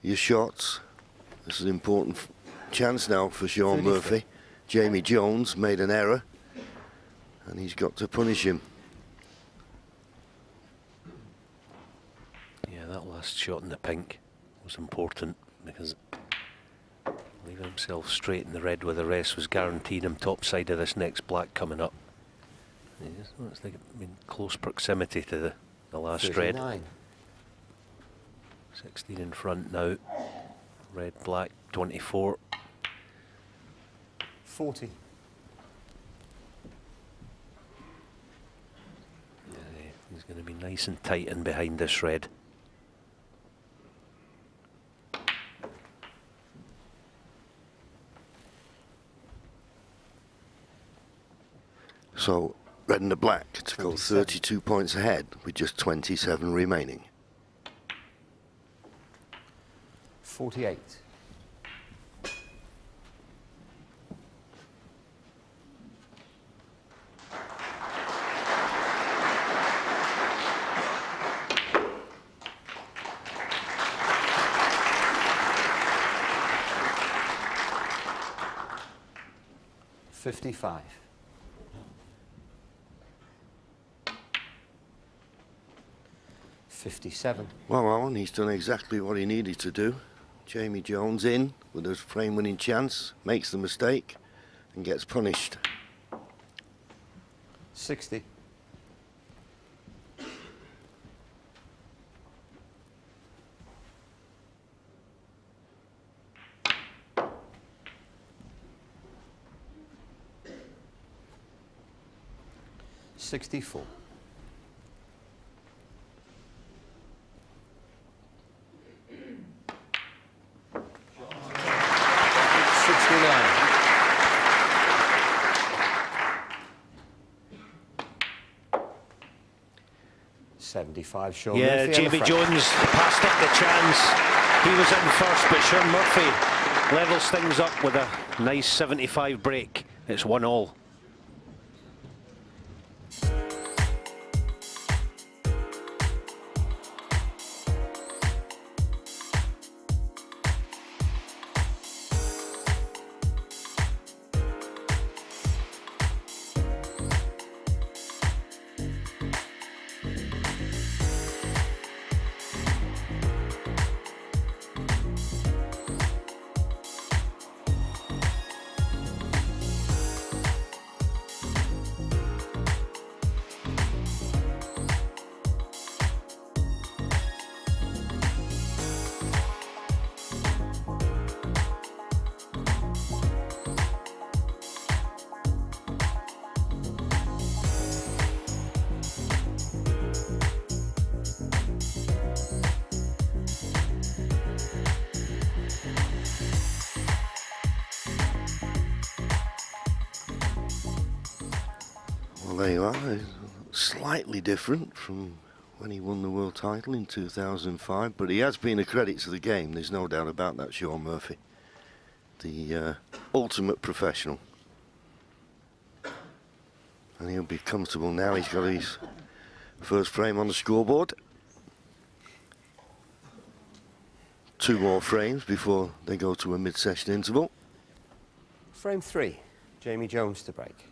your shots. This is an important chance now for Sean 34. Murphy. Jamie Jones made an error and he's got to punish him. Yeah, that last shot in the pink was important because leaving himself straight in the red with the rest was guaranteeing him top side of this next black coming up. It's like in close proximity to the last red. 39. 16 in front now. Red, black, 24. 40. He's going to be nice and tight in behind this red. So red and the black to go 27. 32 points ahead with just 27 remaining. 48. $55. 57. Well, Alan, he's done exactly what he needed to do. Jamie Jones in with a frame-winning chance, makes the mistake and gets punished. 60. $64. 75. Sean Yeah, Murphy on the Jamie front. Jones passed up the chance. He was in first, but Sean Murphy levels things up with a nice 75 break. It's 1-all. Well, there you are. Slightly different from when he won the world title in 2005, but he has been a credit to the game. There's no doubt about that, Sean Murphy. The ultimate professional. And he'll be comfortable now. He's got his first frame on the scoreboard. 2 more frames before they go to a mid-session interval. Frame 3, Jamie Jones to break.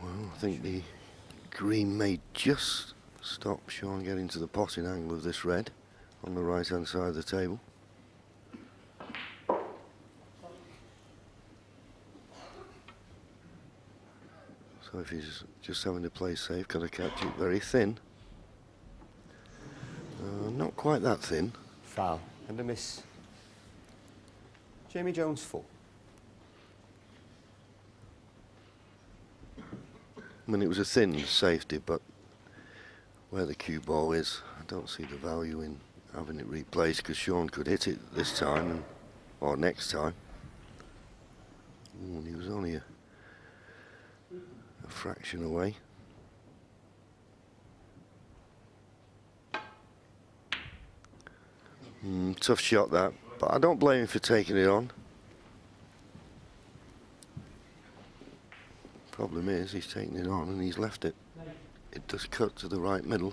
I think the green may just stop Sean getting to the potting angle of this red on the right hand side of the table. So if he's just having to play safe, got to catch it very thin. Not quite that thin. Foul and a miss. Jamie Jones 4. I mean, it was a thin safety, but where the cue ball is, I don't see the value in having it replaced, because Sean could hit it this time or next time. Ooh, and he was only a fraction away. Tough shot that, but I don't blame him for taking it on. Problem is, he's taken it on and he's left it. It does cut to the right middle.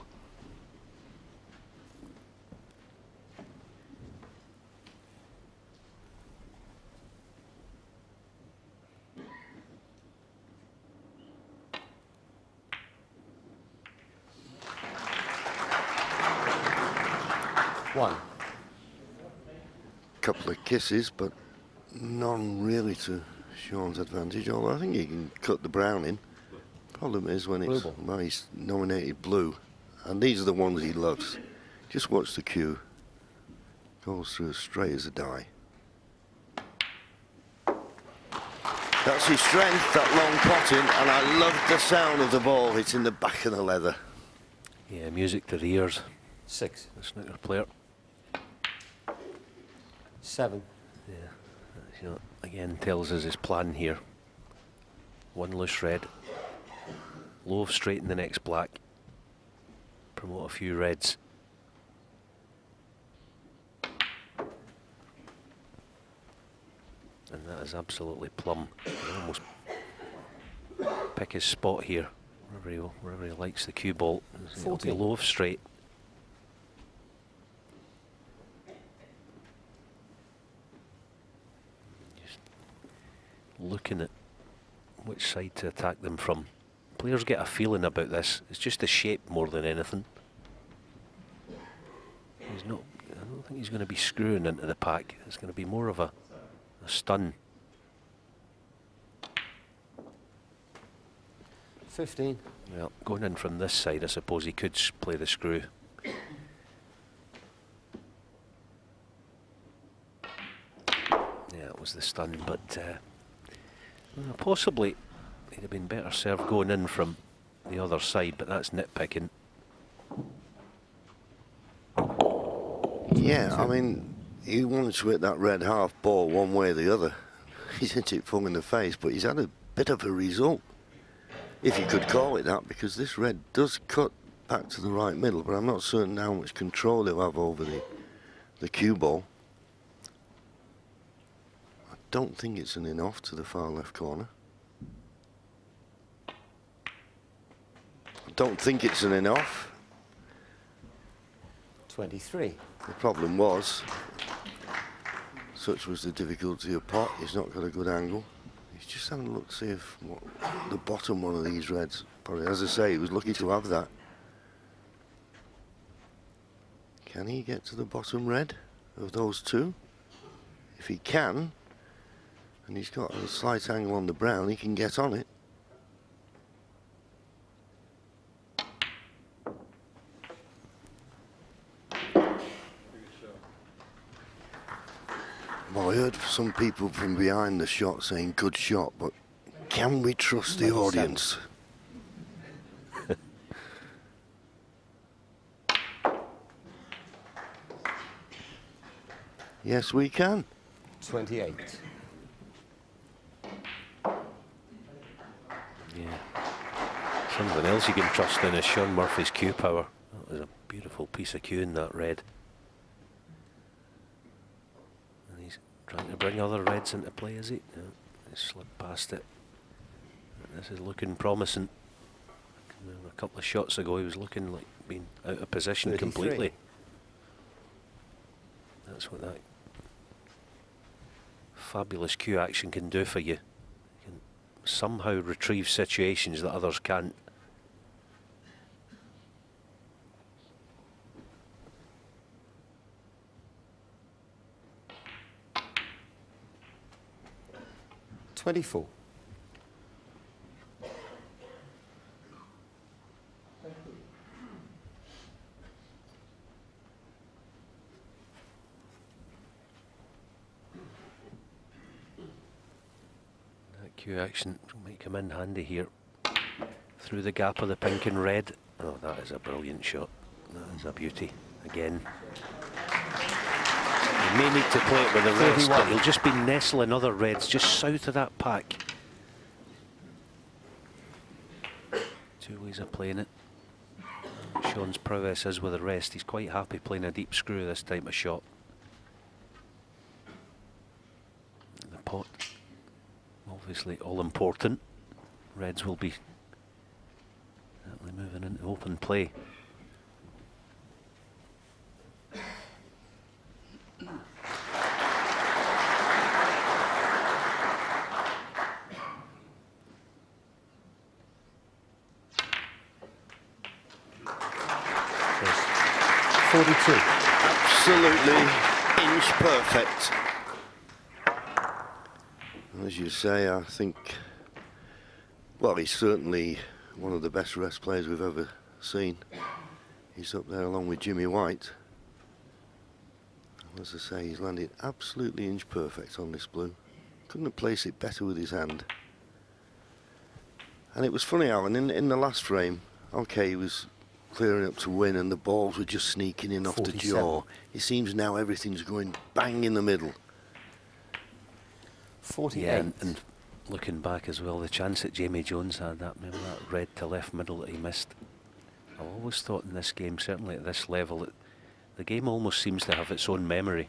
One. Couple of kisses, but none really to Sean's advantage, although I think he can cut the brown in. Problem is when it's, well, he's nominated blue, and these are the ones he loves. Just watch the cue. Goes through as straight as a die. That's his strength, that long potting, and I love the sound of the ball hitting the back of the leather. Yeah, music to the ears. 6. The snooker player. 7. Yeah, you know, again tells us his plan here. 1 loose red, low straight in the next black, promote a few reds. And that is absolutely plumb. He'll almost pick his spot here, wherever he likes the cue ball. It'll be low straight. Looking at which side to attack them from. Players get a feeling about this. It's just the shape more than anything. He's not. I don't think he's going to be screwing into the pack. It's going to be more of a stun. 15. Well, going in from this side, I suppose he could play the screw. Yeah, it was the stun, but possibly he'd have been better served going in from the other side, but that's nitpicking. Yeah, I mean, he wanted to hit that red half ball one way or the other. He's hit it full in the face, but he's had a bit of a result, if you could call it that, because this red does cut back to the right middle, but I'm not certain how much control he'll have over the cue ball. I don't think it's an in-off to the far left corner. I don't think it's an in-off. 23. The problem was, such was the difficulty of pot, he's not got a good angle. He's just having a look to see if the bottom one of these reds, probably, as I say, he was lucky to have that. Can he get to the bottom red of those two? If he can, and he's got a slight angle on the brown, he can get on it. Well, I heard some people from behind the shot saying good shot, but can we trust the audience? Yes, we can. 28. Yeah. Something else you can trust in is Sean Murphy's cue power. That was a beautiful piece of cueing, that red. And he's trying to bring other reds into play, is he? No, he slipped past it. This is looking promising. A couple of shots ago he was looking like being out of position 33. completely. That's what that fabulous cue action can do for you. You can somehow retrieve situations that others can't. $24. That cue action might come in handy here. Through the gap of the pink and red. Oh, that is a brilliant shot. That is a beauty. Again. You may need to play it with the rest, but he'll just be nestling other reds just south of that pack. Two ways of playing it. Sean's prowess is with the rest. He's quite happy playing a deep screw this type of shot. The pot, obviously all important. Reds will be certainly moving into open play. Absolutely inch perfect. As you say, I think, well, he's certainly one of the best rest players we've ever seen. He's up there along with Jimmy White. As I say, he's landed absolutely inch perfect on this blue. Couldn't have placed it better with his hand. And it was funny, Alan, in the last frame, okay, he was clearing up to win and the balls were just sneaking in off 47. the jaw. It seems now everything's going bang in the middle. 48. Yeah, and looking back as well, the chance that Jamie Jones had, remember that red to left middle that he missed? I've always thought in this game, certainly at this level, that the game almost seems to have its own memory.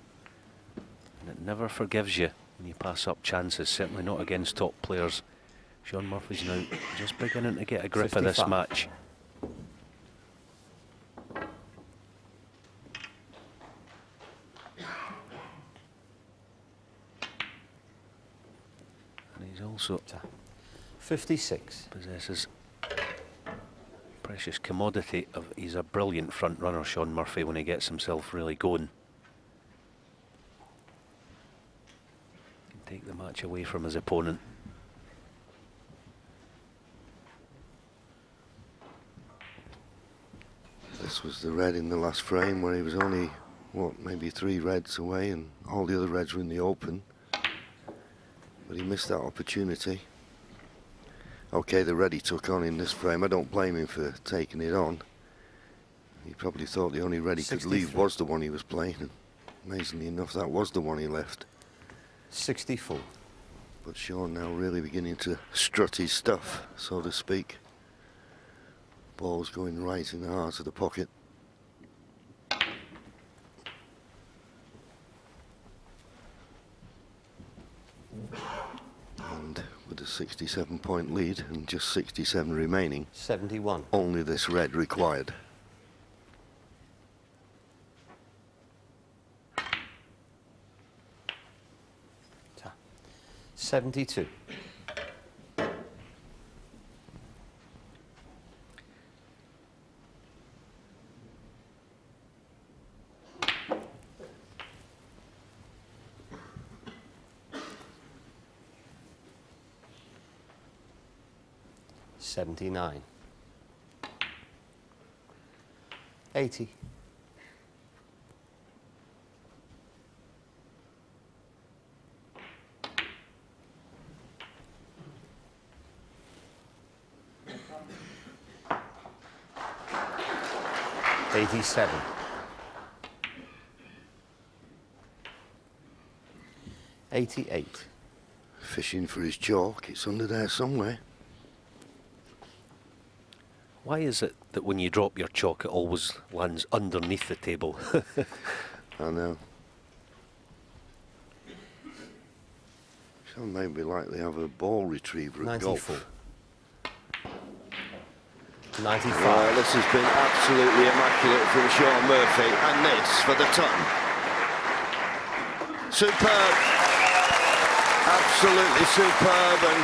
And it never forgives you when you pass up chances, certainly not against top players. Sean Murphy's now just beginning to get a grip 55. of this match. And he's also 56. possesses precious commodity of he's a brilliant front runner, Sean Murphy, when he gets himself really going. Can take the match away from his opponent. This was the red in the last frame where he was only, what, maybe 3 reds away and all the other reds were in the open. But he missed that opportunity. Okay, the red he took on in this frame, I don't blame him for taking it on. He probably thought the only red he could leave was the one he was playing. And amazingly enough, that was the one he left. 64. But Sean now really beginning to strut his stuff, so to speak. Ball's going right in the heart of the pocket. And with a 67-point lead and just 67 remaining, 71. only this red required. Ta. 72. $79. 80. $87. 88. Fishing for his chalk, it's under there somewhere. Why is it that when you drop your chalk, it always lands underneath the table? I know. Some maybe like they have a ball retriever at 94. golf. 95. Well, this has been absolutely immaculate from Sean Murphy, and this for the ton. Superb. Absolutely superb, and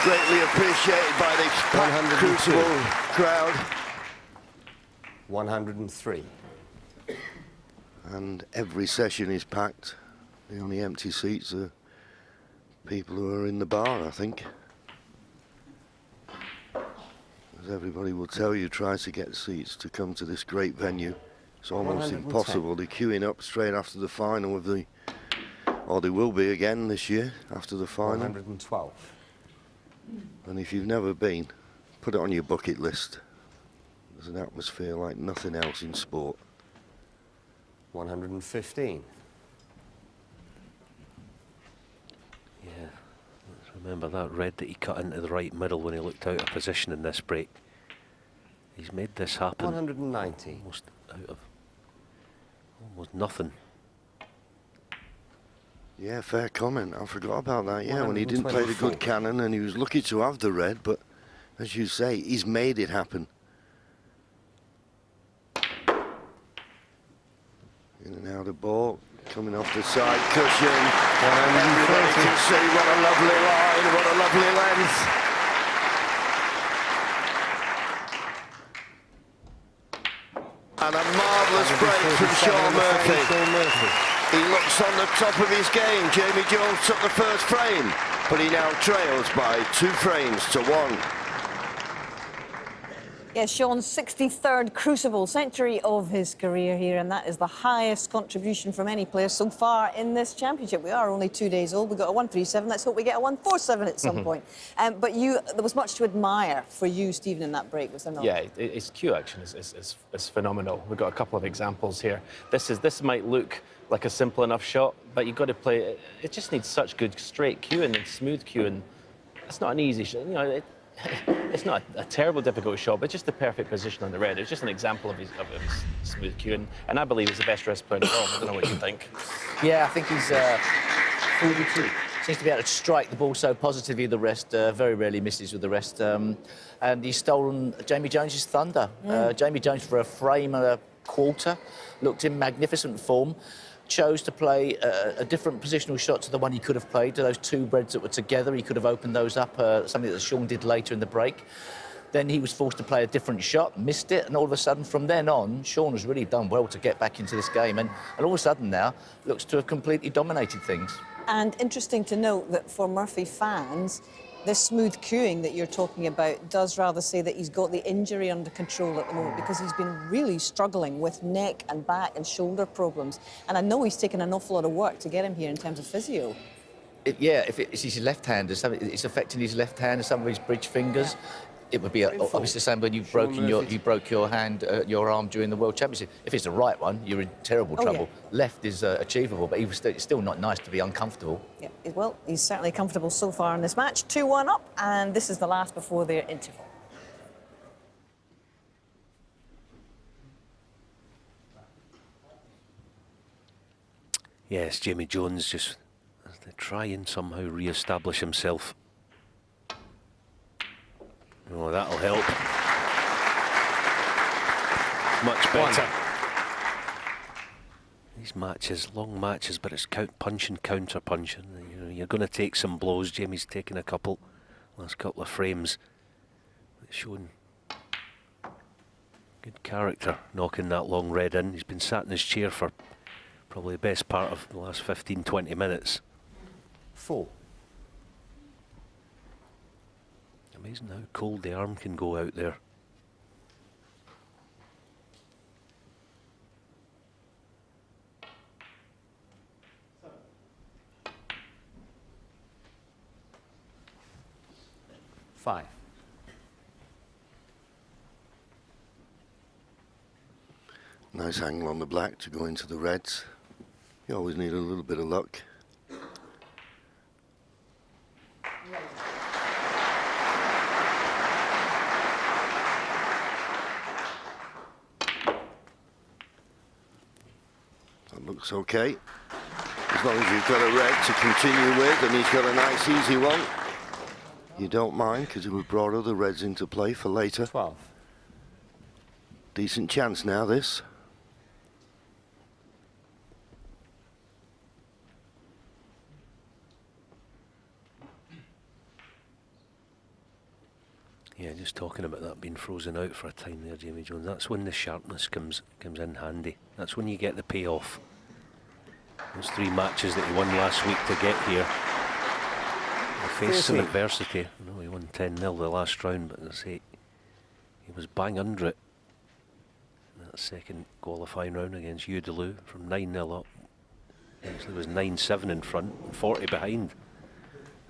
greatly appreciated by the packed Crucible crowd. 103. And every session is packed. The only empty seats are people who are in the bar, I think. As everybody will tell you, tries to get seats to come to this great venue. It's almost 110. impossible. They're queuing up straight after the final of the, or they will be again this year after the final. 112. And if you've never been, put it on your bucket list. There's an atmosphere like nothing else in sport. 115. Yeah, let's remember that red that he cut into the right middle when he looked out of position in this break. He's made this happen. 190. Almost out of almost nothing. Yeah, fair comment. I forgot about that. Yeah, when he didn't play the good cannon, and he was lucky to have the red, but as you say, he's made it happen. In and out of ball, coming off the side cushion. Everybody can see what a lovely line, what a lovely length. And a marvellous break from Sean Murphy. He looks on the top of his game. Jamie Jones took the first frame, but he now trails by 2 frames to 1. Yeah, Sean's 63rd Crucible century of his career here, and that is the highest contribution from any player so far in this championship. We are only 2 days old. We got a 137. Let's hope we get a 147 at some point. But there was much to admire for you, Stephen, in that break, was there not? Yeah, his cue action is phenomenal. We've got a couple of examples here. This might look like a simple enough shot, but you've got to play it. It just needs such good straight cueing and smooth cueing. It's not an easy shot. You know, it's not a terrible, difficult shot, but just the perfect position on the red. It's just an example of his smooth cueing, and I believe he's the best wrist player in the world. I don't know what you think. Yeah, I think he's seems to be able to strike the ball so positively with the wrist. Very rarely misses with the wrist, and he's stolen Jamie Jones's thunder. Jamie Jones, for a frame and a quarter, looked in magnificent form. Chose to play a different positional shot to the one he could have played, to those 2 reds that were together. He could have opened those up, something that Sean did later in the break. Then he was forced to play a different shot, missed it, and all of a sudden, from then on, Sean has really done well to get back into this game, and all of a sudden now, looks to have completely dominated things. And interesting to note that for Murphy fans, this smooth cueing that you're talking about does rather say that he's got the injury under control at the moment, because he's been really struggling with neck and back and shoulder problems. And I know he's taken an awful lot of work to get him here in terms of physio. Yeah, if it's his left hand, it's affecting his left hand and some of his bridge fingers. It would be obviously the same when you broke your hand, your arm during the World Championship. If it's the right one, you're in terrible trouble. Yeah. Left is achievable, but it's still not nice to be uncomfortable. Yeah, well, he's certainly comfortable so far in this match. 2-1 up, and this is the last before their interval. Yes, Jamie Jones just to try and somehow re-establish himself. Oh, that'll help. Much better. These matches, long matches, but it's punch and counter punching. You know, you're going to take some blows. Jamie's taken a couple, last couple of frames. It's shown good character, knocking that long red in. He's been sat in his chair for probably the best part of the last 15-20 minutes. 4. Amazing how cold the arm can go out there. Five. Nice angle on the black to go into the reds. You always need a little bit of luck. That looks okay. As long as you've got a red to continue with, and he's got a nice easy one. You don't mind, because we've brought other reds into play for later. 12. Decent chance now, this. Yeah, just talking about that being frozen out for a time there, Jamie Jones. That's when the sharpness comes in handy. That's when you get the payoff. Those 3 matches that he won last week to get here. He faced some adversity. I know he won 10-0 the last round, but as I say, he was bang under it. That second qualifying round against Udaloo from 9-0 up. Actually was 9-7 in front and 40 behind.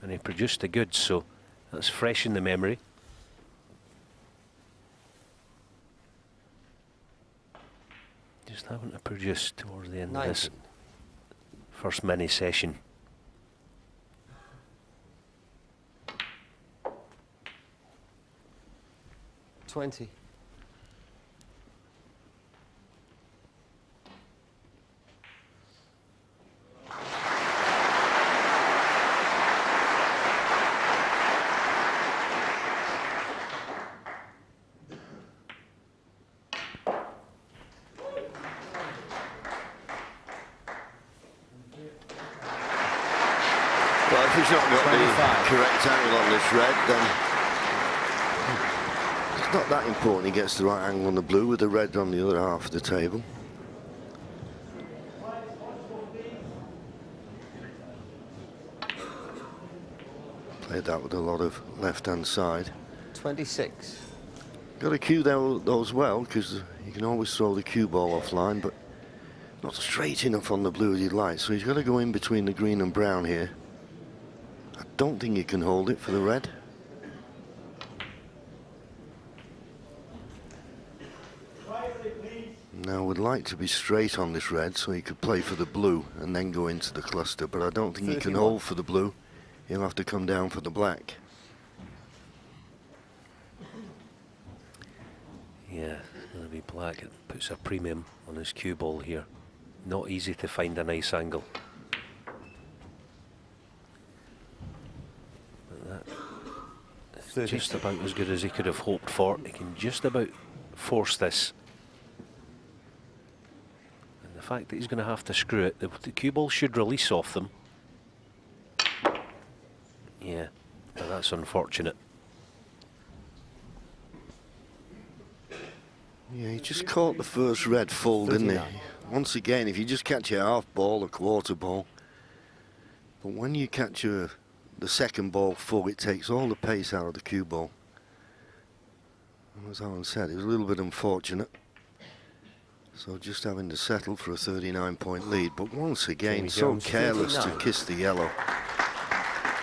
And he produced the goods, so that's fresh in the memory. Just having to produce towards the end of this first mini session. $20. Well, if he's not got the correct angle on this red, then it's not that important. He gets the right angle on the blue with the red on the other half of the table. Played that with a lot of left-hand side. 26. Got to cue those well, because you can always throw the cue ball offline, but not straight enough on the blue as you'd like. So he's got to go in between the green and brown here. I don't think he can hold it for the red. Now, would like to be straight on this red so he could play for the blue and then go into the cluster, but I don't think he can hold for the blue. He'll have to come down for the black. Yeah, it's going to be black. It puts a premium on his cue ball here. Not easy to find a nice angle. But that's just about as good as he could have hoped for. He can just about force this. And the fact that he's going to have to screw it, the cue ball should release off them. Yeah, but that's unfortunate. Yeah, he just caught the first red full, didn't he? Once again, if you just catch a half ball, a quarter ball, but when you catch the second ball full, it takes all the pace out of the cue ball. And as Alan said, it was a little bit unfortunate. So just having to settle for a 39-point lead, but once again, so careless to kiss the yellow.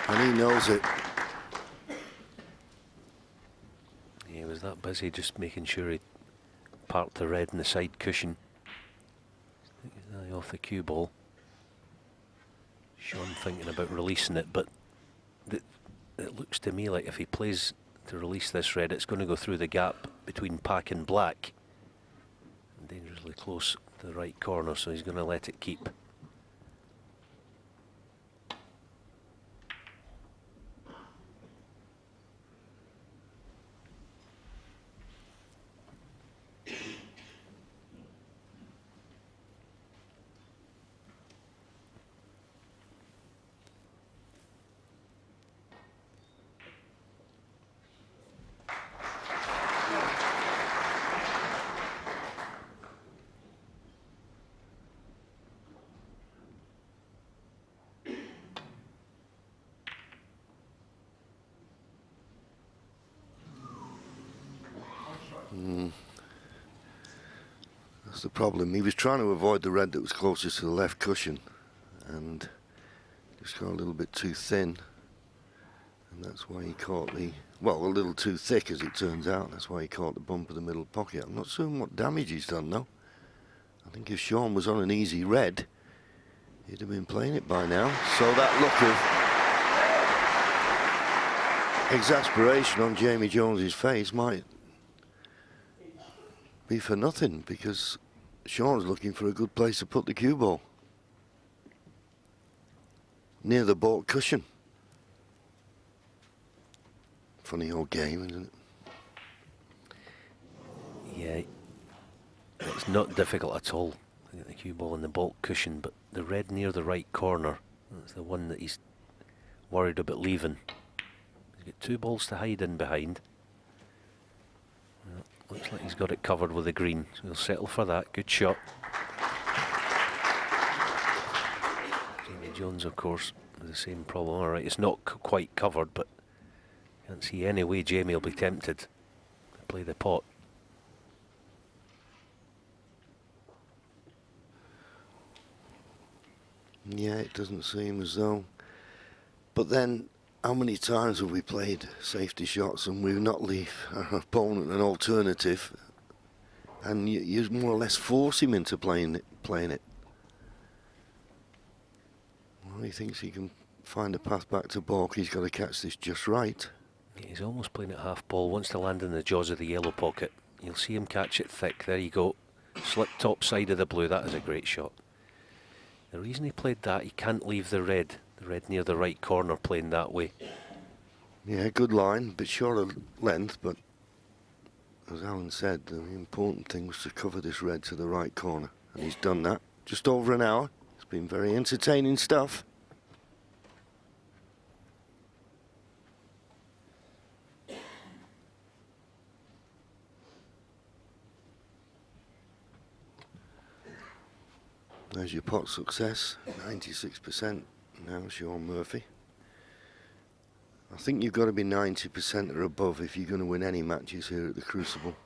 And he knows it. He was that busy just making sure he parked the red in the side cushion. Off the cue ball. Sean thinking about releasing it, but it looks to me like if he plays to release this red, it's going to go through the gap between pack and black. And dangerously close to the right corner, so he's going to let it keep. That's the problem. He was trying to avoid the red that was closest to the left cushion and just got a little bit too thin, and that's why he caught the, well, a little too thick as it turns out. That's why he caught the bump of the middle pocket. I'm not certain what damage he's done though. I think if Sean was on an easy red, he'd have been playing it by now. So that look of exasperation on Jamie Jones's face might be for nothing, because Sean's looking for a good place to put the cue ball. Near the baulk cushion. Funny old game, isn't it? Yeah, it's not difficult at all to get the cue ball in the baulk cushion, but the red near the right corner, that's the one that he's worried about leaving. He's got 2 balls to hide in behind. Well, looks like he's got it covered with the green, so he'll settle for that. Good shot. Jamie Jones, of course, with the same problem. All right, it's not quite covered, but can't see any way Jamie will be tempted to play the pot. Yeah, it doesn't seem as though. But then, how many times have we played safety shots and we've not leave our opponent an alternative, and you more or less force him into playing it. Well, he thinks he can find a path back to baulk. He's got to catch this just right. Yeah, he's almost playing it half ball. Wants to land in the jaws of the yellow pocket. You'll see him catch it thick. There you go. Slip top side of the blue. That is a great shot. The reason he played that, he can't leave the red near the right corner playing that way. Yeah, good line, bit short of length, but as Alan said, the important thing was to cover this red to the right corner, and he's done that. Just over an hour. It's been very entertaining stuff. There's your pot success, 96% now, Sean Murphy. I think you've got to be 90% or above if you're going to win any matches here at the Crucible.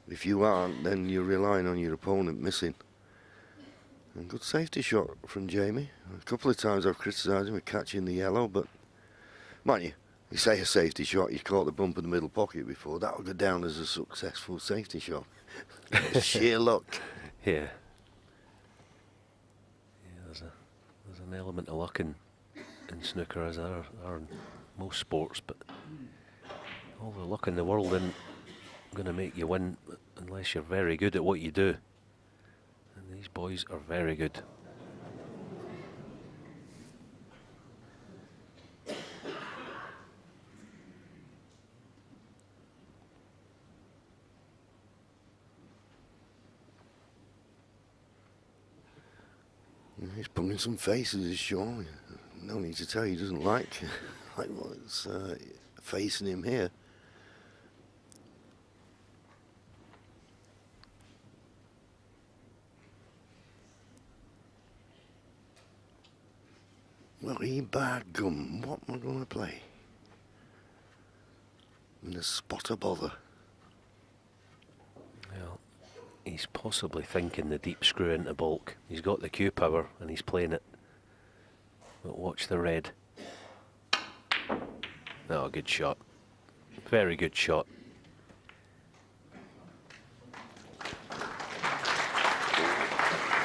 If you aren't, then you're relying on your opponent missing. And good safety shot from Jamie. A couple of times I've criticised him for catching the yellow, but mind you say a safety shot, you caught the bump in the middle pocket before, that would go down as a successful safety shot. Sheer luck. Yeah. There's an element of luck in snooker, as there are in most sports, but all the luck in the world isn't going to make you win unless you're very good at what you do. And these boys are very good. He's pulling some faces, is Sean. No need to tell you, he doesn't like what's facing him here. Well, he bad gum. What am I going to play? In a spot of bother. Well, he's possibly thinking the deep screw into baulk. He's got the cue power and he's playing it. But watch the red. Oh, good shot. Very good shot.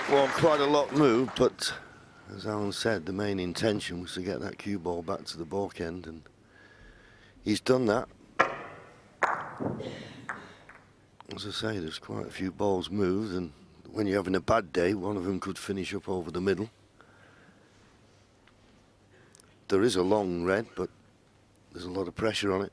Well, quite a lot moved, but as Alan said, the main intention was to get that cue ball back to the baulk end, and he's done that. As I say, there's quite a few balls moved, and when you're having a bad day, one of them could finish up over the middle. There is a long red, but there's a lot of pressure on it.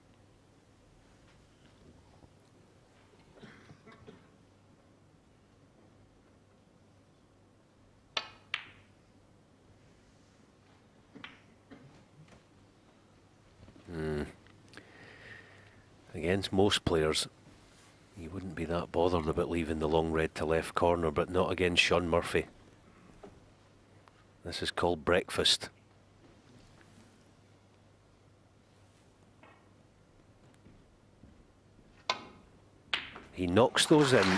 Against most players, you wouldn't be that bothered about leaving the long red to left corner, but not against Sean Murphy. This is called breakfast. He knocks those in with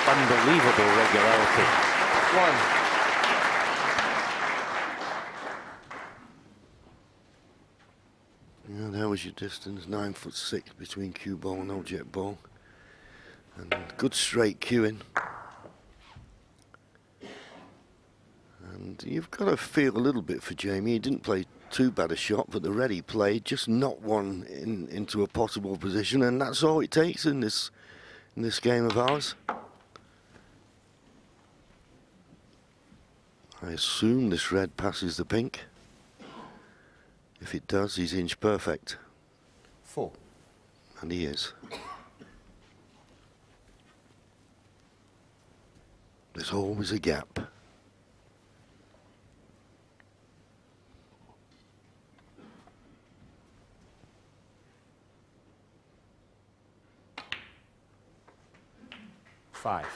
unbelievable regularity. One. Yeah, there was your distance, 9'6" between cue ball and object ball. And good straight cueing. And you've got to feel a little bit for Jamie. He didn't play too bad a shot, but the red he played just knocked one into a possible position, and that's all it takes in this in this game of ours. I assume this red passes the pink. If it does, he's inch perfect. 4. And he is. There's always a gap. Five.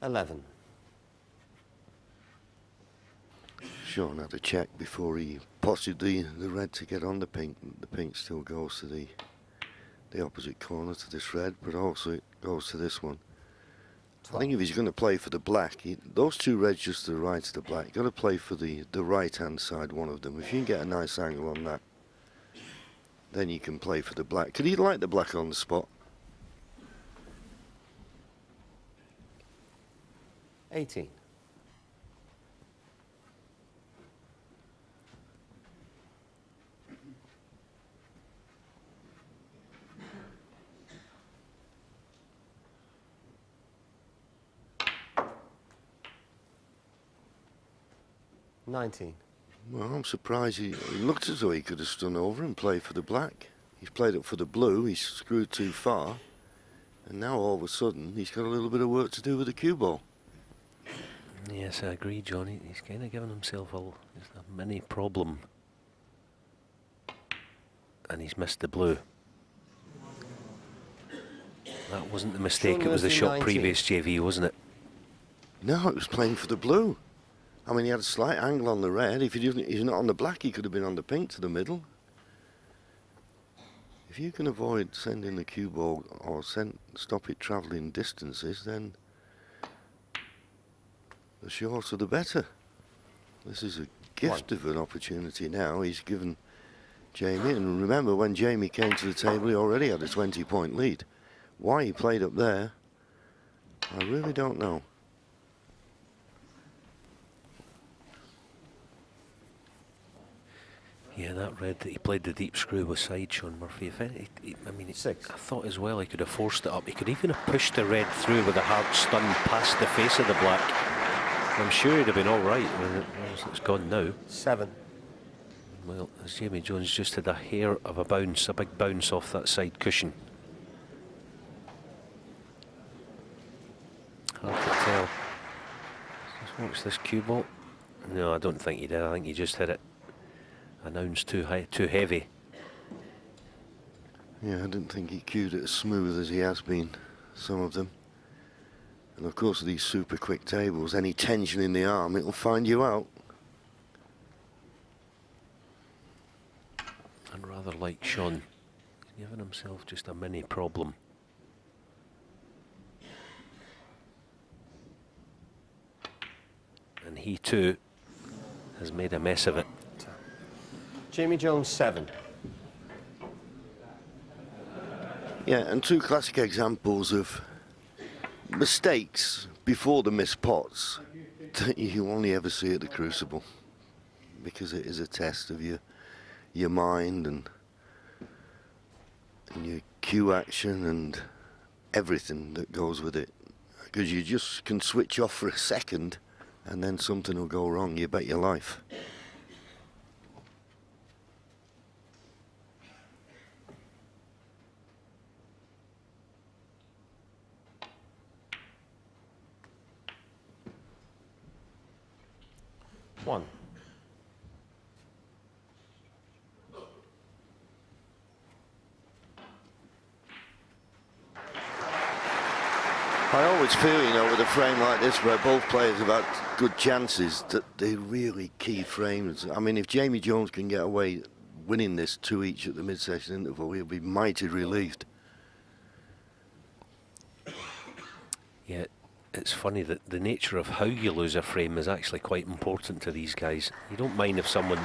$11. Sean had a check before he potted the red to get on the pink. The pink still goes to the opposite corner to this red, but also it goes to this one. I think if he's going to play for the black, those two reds just to the right of the black, got to play for the right-hand side, one of them. If you can get a nice angle on that, then you can play for the black. Could he like the black on the spot? 18. $19. Well, I'm surprised he looked as though he could have stood over and played for the black. He's played up for the blue, he's screwed too far, and now all of a sudden he's got a little bit of work to do with the cue ball. Yes, I agree, John. He's kind of given himself a mini problem. And he's missed the blue. That wasn't the mistake, it was the shot 19. previous, JV, wasn't it? No, it was playing for the blue. I mean, he had a slight angle on the red. If he's not on the black, he could have been on the pink to the middle. If you can avoid sending the cue ball or stop it travelling distances, then the shorter the better. This is a gift of an opportunity now. He's given Jamie, and remember when Jamie came to the table, he already had a 20-point lead. Why he played up there, I really don't know. Yeah, that red that he played the deep screw was side, Sean Murphy. If any, I mean, 6. I thought as well he could have forced it up. He could even have pushed the red through with a hard stun past the face of the black. I'm sure he'd have been all right. It's gone now. 7. Well, as Jamie Jones just had a hair of a bounce, a big bounce off that side cushion. Hard to tell. Just watch this cue ball. No, I don't think he did. I think he just hit it an ounce too high, too heavy. Yeah, I didn't think he cued it as smooth as he has been, some of them. And of course, these super quick tables, any tension in the arm, it'll find you out. And rather like Sean, he's given himself just a mini problem. And he too has made a mess of it. Jamie Jones, 7. Yeah, and two classic examples of mistakes before the missed pots that you only ever see at the Crucible, because it is a test of your mind and your cue action and everything that goes with it. Because you just can switch off for a second and then something will go wrong, you bet your life. One. I always feel, you know, with a frame like this where both players have had good chances, that they're really key frames. I mean, if Jamie Jones can get away winning this 2 each at the mid-session interval, he'll be mighty relieved. Yeah, it's funny that the nature of how you lose a frame is actually quite important to these guys. You don't mind if someone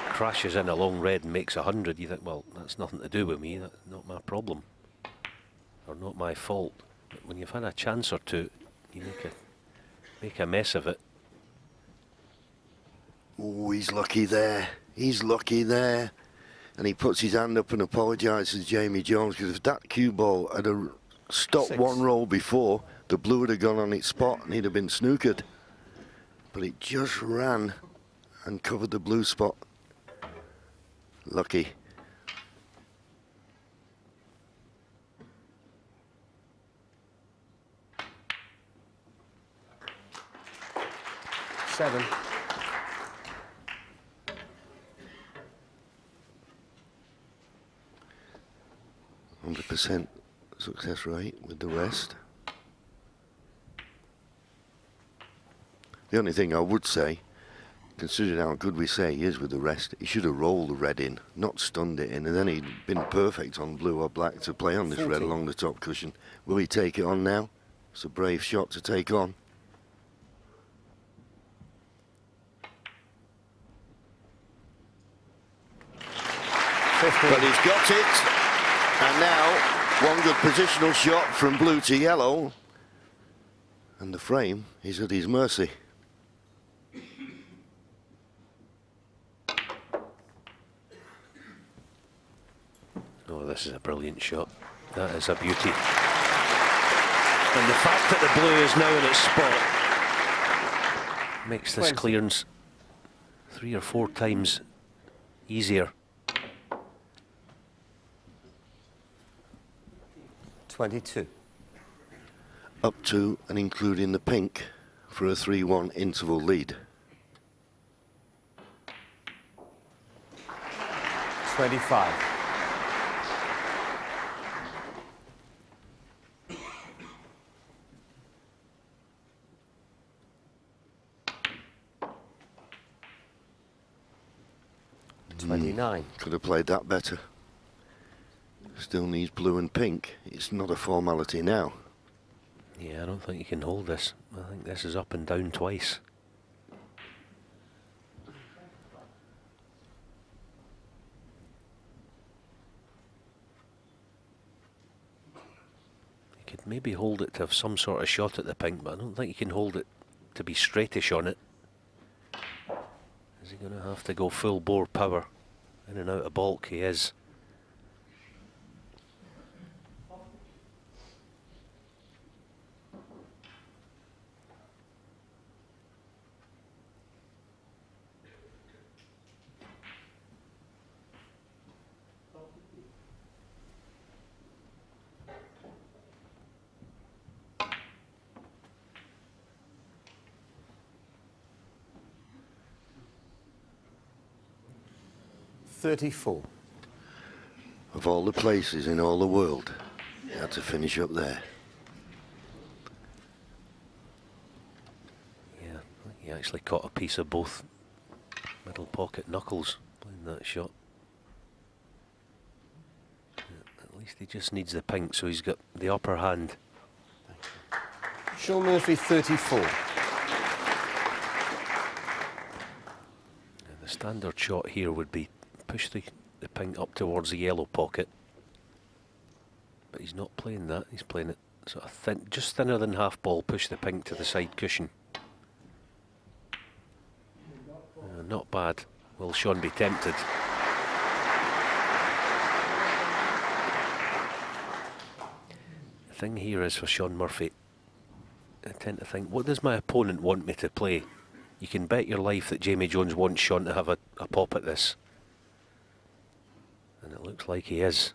crashes in a long red and makes 100. You think, well, that's nothing to do with me, that's not my problem, or not my fault. But when you've had a chance or two, you make a mess of it. Oh, he's lucky there. He's lucky there. And he puts his hand up and apologises to Jamie Jones, because if that cue ball had stopped 6. one roll before, the blue would have gone on its spot and he'd have been snookered. But it just ran and covered the blue spot. Lucky. Seven. 100% success rate with the rest. The only thing I would say, considering how good we say he is with the rest, he should have rolled the red in, not stunned it in, and then he'd been perfect on blue or black to play on this 14. red along the top cushion. Will he take it on now? It's a brave shot to take on. But he's got it. And now, one good positional shot from blue to yellow. And the frame is at his mercy. Oh, this is a brilliant shot. That is a beauty. And the fact that the blue is now in its spot makes this 20. clearance 3 or 4 times easier. 22. Up to and including the pink for a 3-1 interval lead. 25. Could have played that better. Still needs blue and pink. It's not a formality now. Yeah, I don't think you can hold this. I think this is up and down twice. You could maybe hold it to have some sort of shot at the pink, but I don't think you can hold it to be straightish on it. Is he going to have to go full bore power? In and out of balk, he is. $34. Of all the places in all the world, he had to finish up there. Yeah, he actually caught a piece of both middle pocket knuckles playing that shot. At least he just needs the pink, so he's got the upper hand. Sean Murphy, 34. The standard shot here would be push the pink up towards the yellow pocket, but he's not playing that. He's playing it sort of thin, just thinner than half ball. Push the pink to the side cushion. Not bad. Will Sean be tempted? The thing here is for Sean Murphy, I tend to think, what does my opponent want me to play? You can bet your life that Jamie Jones wants Sean to have a pop at this. And it looks like he is.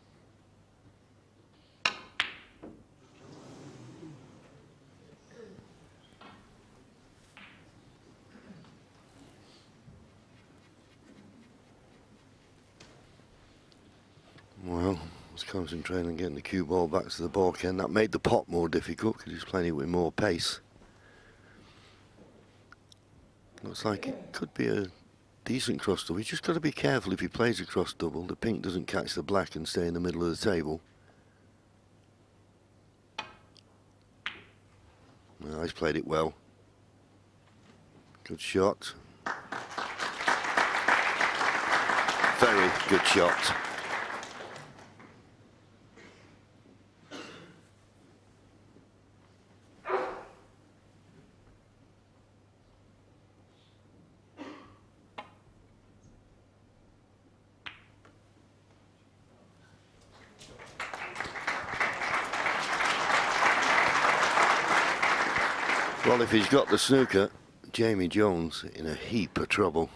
Well, was concentrating on getting the cue ball back to the ball can. That made the pot more difficult because he's playing it with more pace. Looks like it could be a decent cross double. He's just got to be careful if he plays a cross double. The pink doesn't catch the black and stay in the middle of the table. No, he's played it well. Good shot. Very good shot. Well, if he's got the snooker, Jamie Jones in a heap of trouble.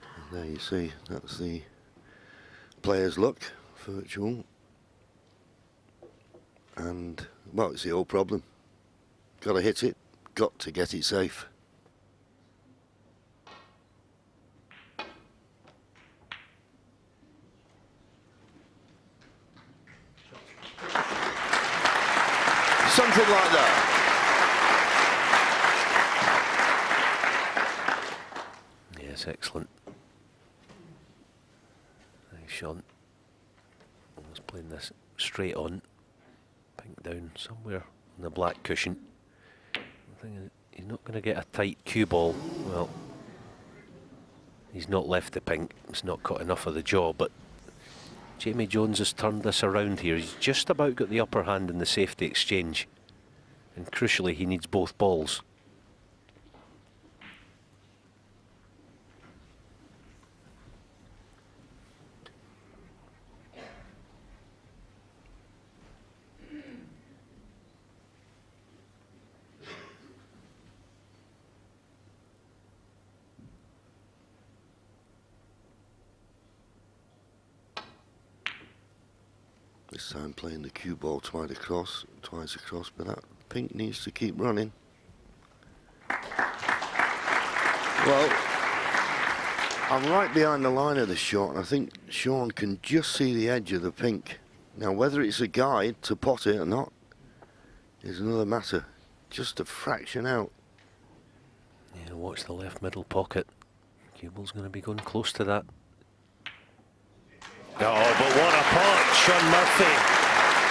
And there you see, that's the player's luck, virtual. And, well, it's the old problem. Got to hit it, got to get it safe. Something like that. Yes, excellent. Nice shot. Almost playing this straight on. Pink down somewhere on the black cushion. The thing is, he's not going to get a tight cue ball. Well, he's not left the pink. It's not caught enough of the jaw, but Jamie Jones has turned this around here. He's just about got the upper hand in the safety exchange. And crucially, he needs both balls. This time playing the cue ball twice across, but that pink needs to keep running. Well, I'm right behind the line of the shot, and I think Sean can just see the edge of the pink. Now, whether it's a guide to pot it or not is another matter. Just a fraction out. Yeah, watch the left middle pocket. Cue ball's going to be going close to that. Oh, but what a pot, Sean Murphy.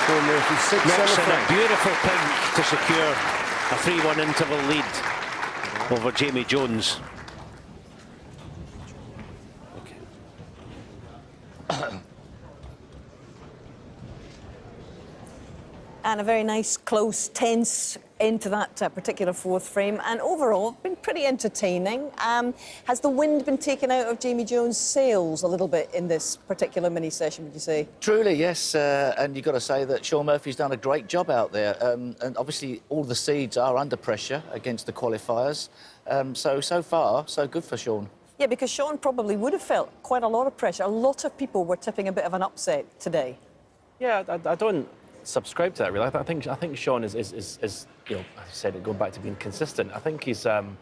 Sean Murphy, 6 Knocks in center a frame. beautiful pink to secure a 3-1 interval lead over Jamie Jones. And a very nice, close, tense into that particular fourth frame. And overall, been pretty entertaining. Has the wind been taken out of Jamie Jones' sails a little bit in this particular mini session, would you say? Truly, yes. And you've got to say that Sean Murphy's done a great job out there. And obviously, all the seeds are under pressure against the qualifiers. So far, so good for Sean. Yeah, because Sean probably would have felt quite a lot of pressure. A lot of people were tipping a bit of an upset today. Yeah, I don't subscribe to that really. I think Sean is you know, as I said, going back to being consistent. I think he's on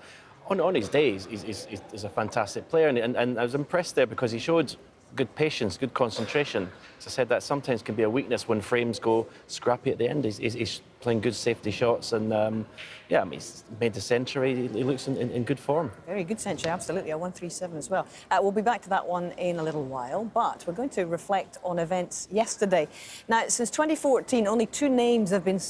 his days he's a fantastic player, and I was impressed there because he showed good patience, good concentration. As I said, that sometimes can be a weakness when frames go scrappy at the end. He's playing good safety shots, and yeah, I mean, he's made the century. He looks in good form. Very good century, absolutely. A 137 as well. We'll be back to that one in a little while, but we're going to reflect on events yesterday. Now, since 2014, only 2 names have been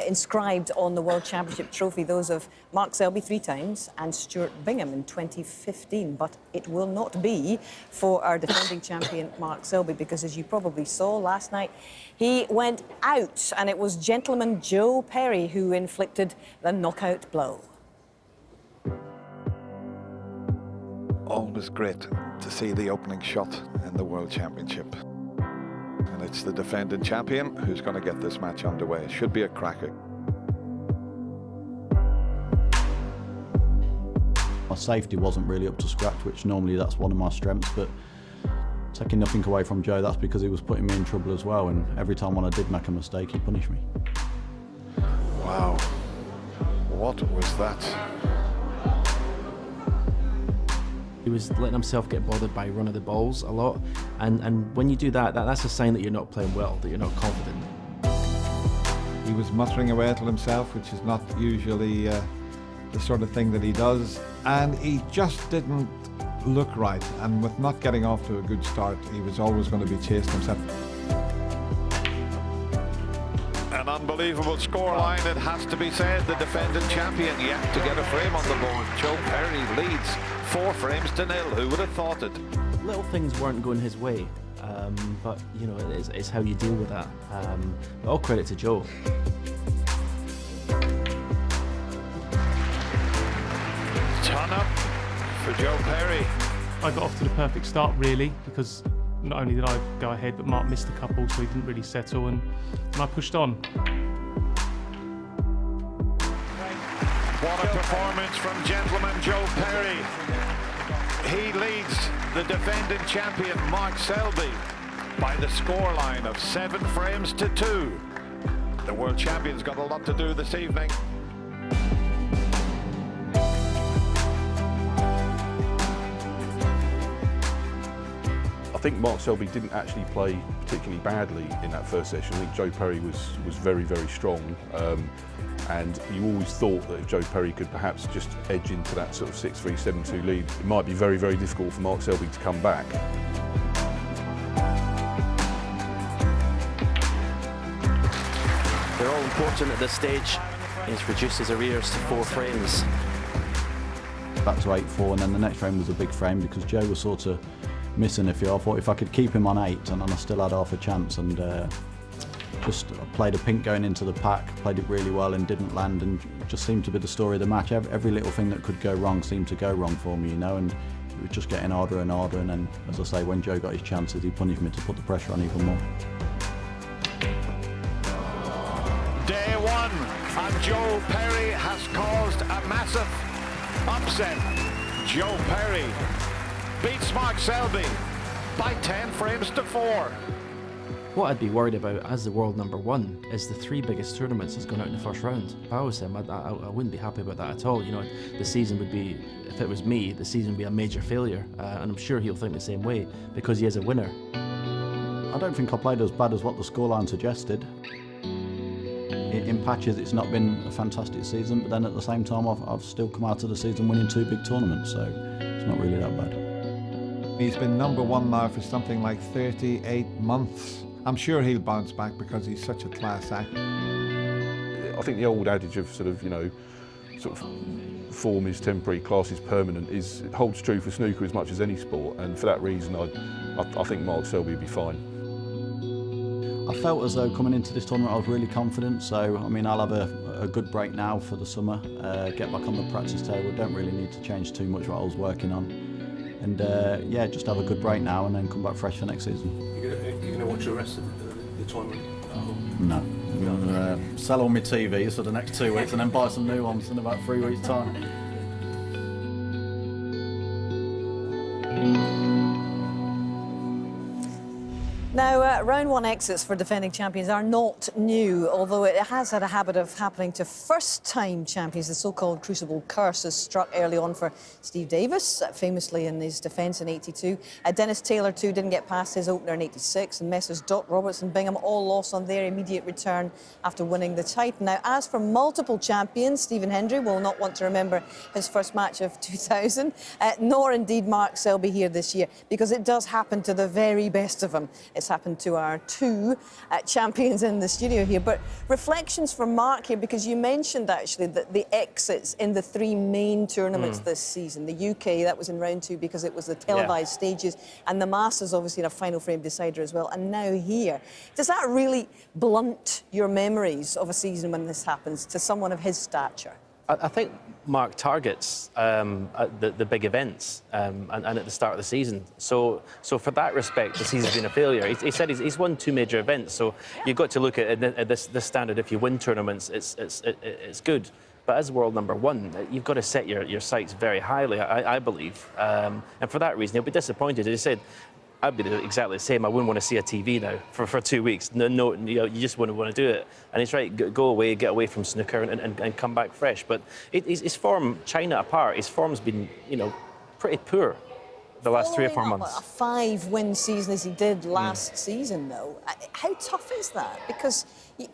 inscribed on the World Championship trophy, those of Mark Selby 3 times and Stuart Bingham in 2015. But it will not be for our defending champion, Mark Selby, because as you probably saw last night, he went out, and it was gentleman Joe Perry who inflicted the knockout blow. Always great to see the opening shot in the World Championship. And it's the defending champion who's going to get this match underway. It should be a cracker. My safety wasn't really up to scratch, which normally that's one of my strengths, but taking nothing away from Joe, that's because he was putting me in trouble as well, and every time when I did make a mistake, he punished me. Wow, what was that? He was letting himself get bothered by run of the balls a lot, and when you do that, that's a sign that you're not playing well, that you're not confident. He was muttering away to himself, which is not usually the sort of thing that he does, and he just didn't look right, and with not getting off to a good start, he was always going to be chasing himself. unbelievable scoreline, it has to be said. The defending champion yet to get a frame on the board. Joe Perry leads 4 frames to 0. Who would have thought it? Little things weren't going his way, but you know, it's how you deal with that. But all credit to Joe. Ton up for Joe Perry. I got off to the perfect start, really, because not only did I go ahead, but Mark missed a couple, so he didn't really settle, and I pushed on. What a performance from gentleman Joe Perry. He leads the defending champion Mark Selby by the scoreline of 7 frames to 2. The world champion's got a lot to do this evening. I think Mark Selby didn't actually play particularly badly in that first session. I think Joe Perry was very, very strong. And you always thought that if Joe Perry could perhaps just edge into that sort of 6-3, 7-2 lead, it might be very, very difficult for Mark Selby to come back. They're all important at this stage. He's reduced his arrears to 4 frames. Back to 8-4, and then the next frame was a big frame because Joe was sort of missing a few. I thought if I could keep him on 8, and then I still had half a chance, and just played a pink going into the pack, played it really well and didn't land, and just seemed to be the story of the match. Every little thing that could go wrong seemed to go wrong for me, you know, and it was just getting harder and harder, and then, as I say, when Joe got his chances, he punished me to put the pressure on even more. Day 1, and Joe Perry has caused a massive upset. Joe Perry beats Mark Selby by 10 frames to 4. What I'd be worried about as the world #1 is the 3 biggest tournaments has gone out in the first round. If I was him, I wouldn't be happy about that at all. You know, the season would be, if it was me, the season would be a major failure, and I'm sure he'll think the same way because he is a winner. I don't think I played as bad as what the scoreline suggested. In patches, it's not been a fantastic season, but then at the same time, I've still come out of the season winning 2 big tournaments, so it's not really that bad. He's been #1 now for something like 38 months. I'm sure he'll bounce back because he's such a class act. I think the old adage of sort of, you know, sort of form is temporary, class is permanent, it holds true for snooker as much as any sport, and for that reason I think Mark Selby will be fine. I felt as though coming into this tournament I was really confident, so I mean I'll have a good break now for the summer, get back on the practice table, don't really need to change too much what I was working on, and yeah, just have a good break now and then come back fresh for next season. You're going to watch the rest of the tournament? No. I'm going to sell all my TVs for the next 2 weeks and then buy some new ones in about 3 weeks' time. Now, round 1 exits for defending champions are not new, although it has had a habit of happening to first-time champions. The so-called Crucible curse has struck early on for Steve Davis, famously in his defence in '82. Dennis Taylor, too, didn't get past his opener in '86, and Messrs Dott, Roberts and Bingham all lost on their immediate return after winning the title. Now, as for multiple champions, Stephen Hendry will not want to remember his first match of 2000, nor indeed Mark Selby here this year, because it does happen to the very best of them. It's happened to our 2 champions in the studio here. But reflections from Mark here, because you mentioned actually that the exits in the 3 main tournaments this season. The UK, that was in round 2 because it was the televised stages, and the Masters obviously in a final frame decider as well, and now here. Does that really blunt your memories of a season when this happens to someone of his stature? I think Mark targets the big events and at the start of the season. So for that respect, the season's been a failure. He said he's won 2 major events, so you've got to look at this standard. If you win tournaments, it's good. But as world #1, you've got to set your sights very highly, I believe. And for that reason, he'll be disappointed. He said, I'd be exactly the same. I wouldn't want to see a TV now for 2 weeks. No, you just wouldn't want to do it. And he's right, go away, get away from snooker and come back fresh. But his form, China apart, his form's been, you know, pretty poor the last 3 or 4 months. A 5-win season as he did last season, though. How tough is that? Because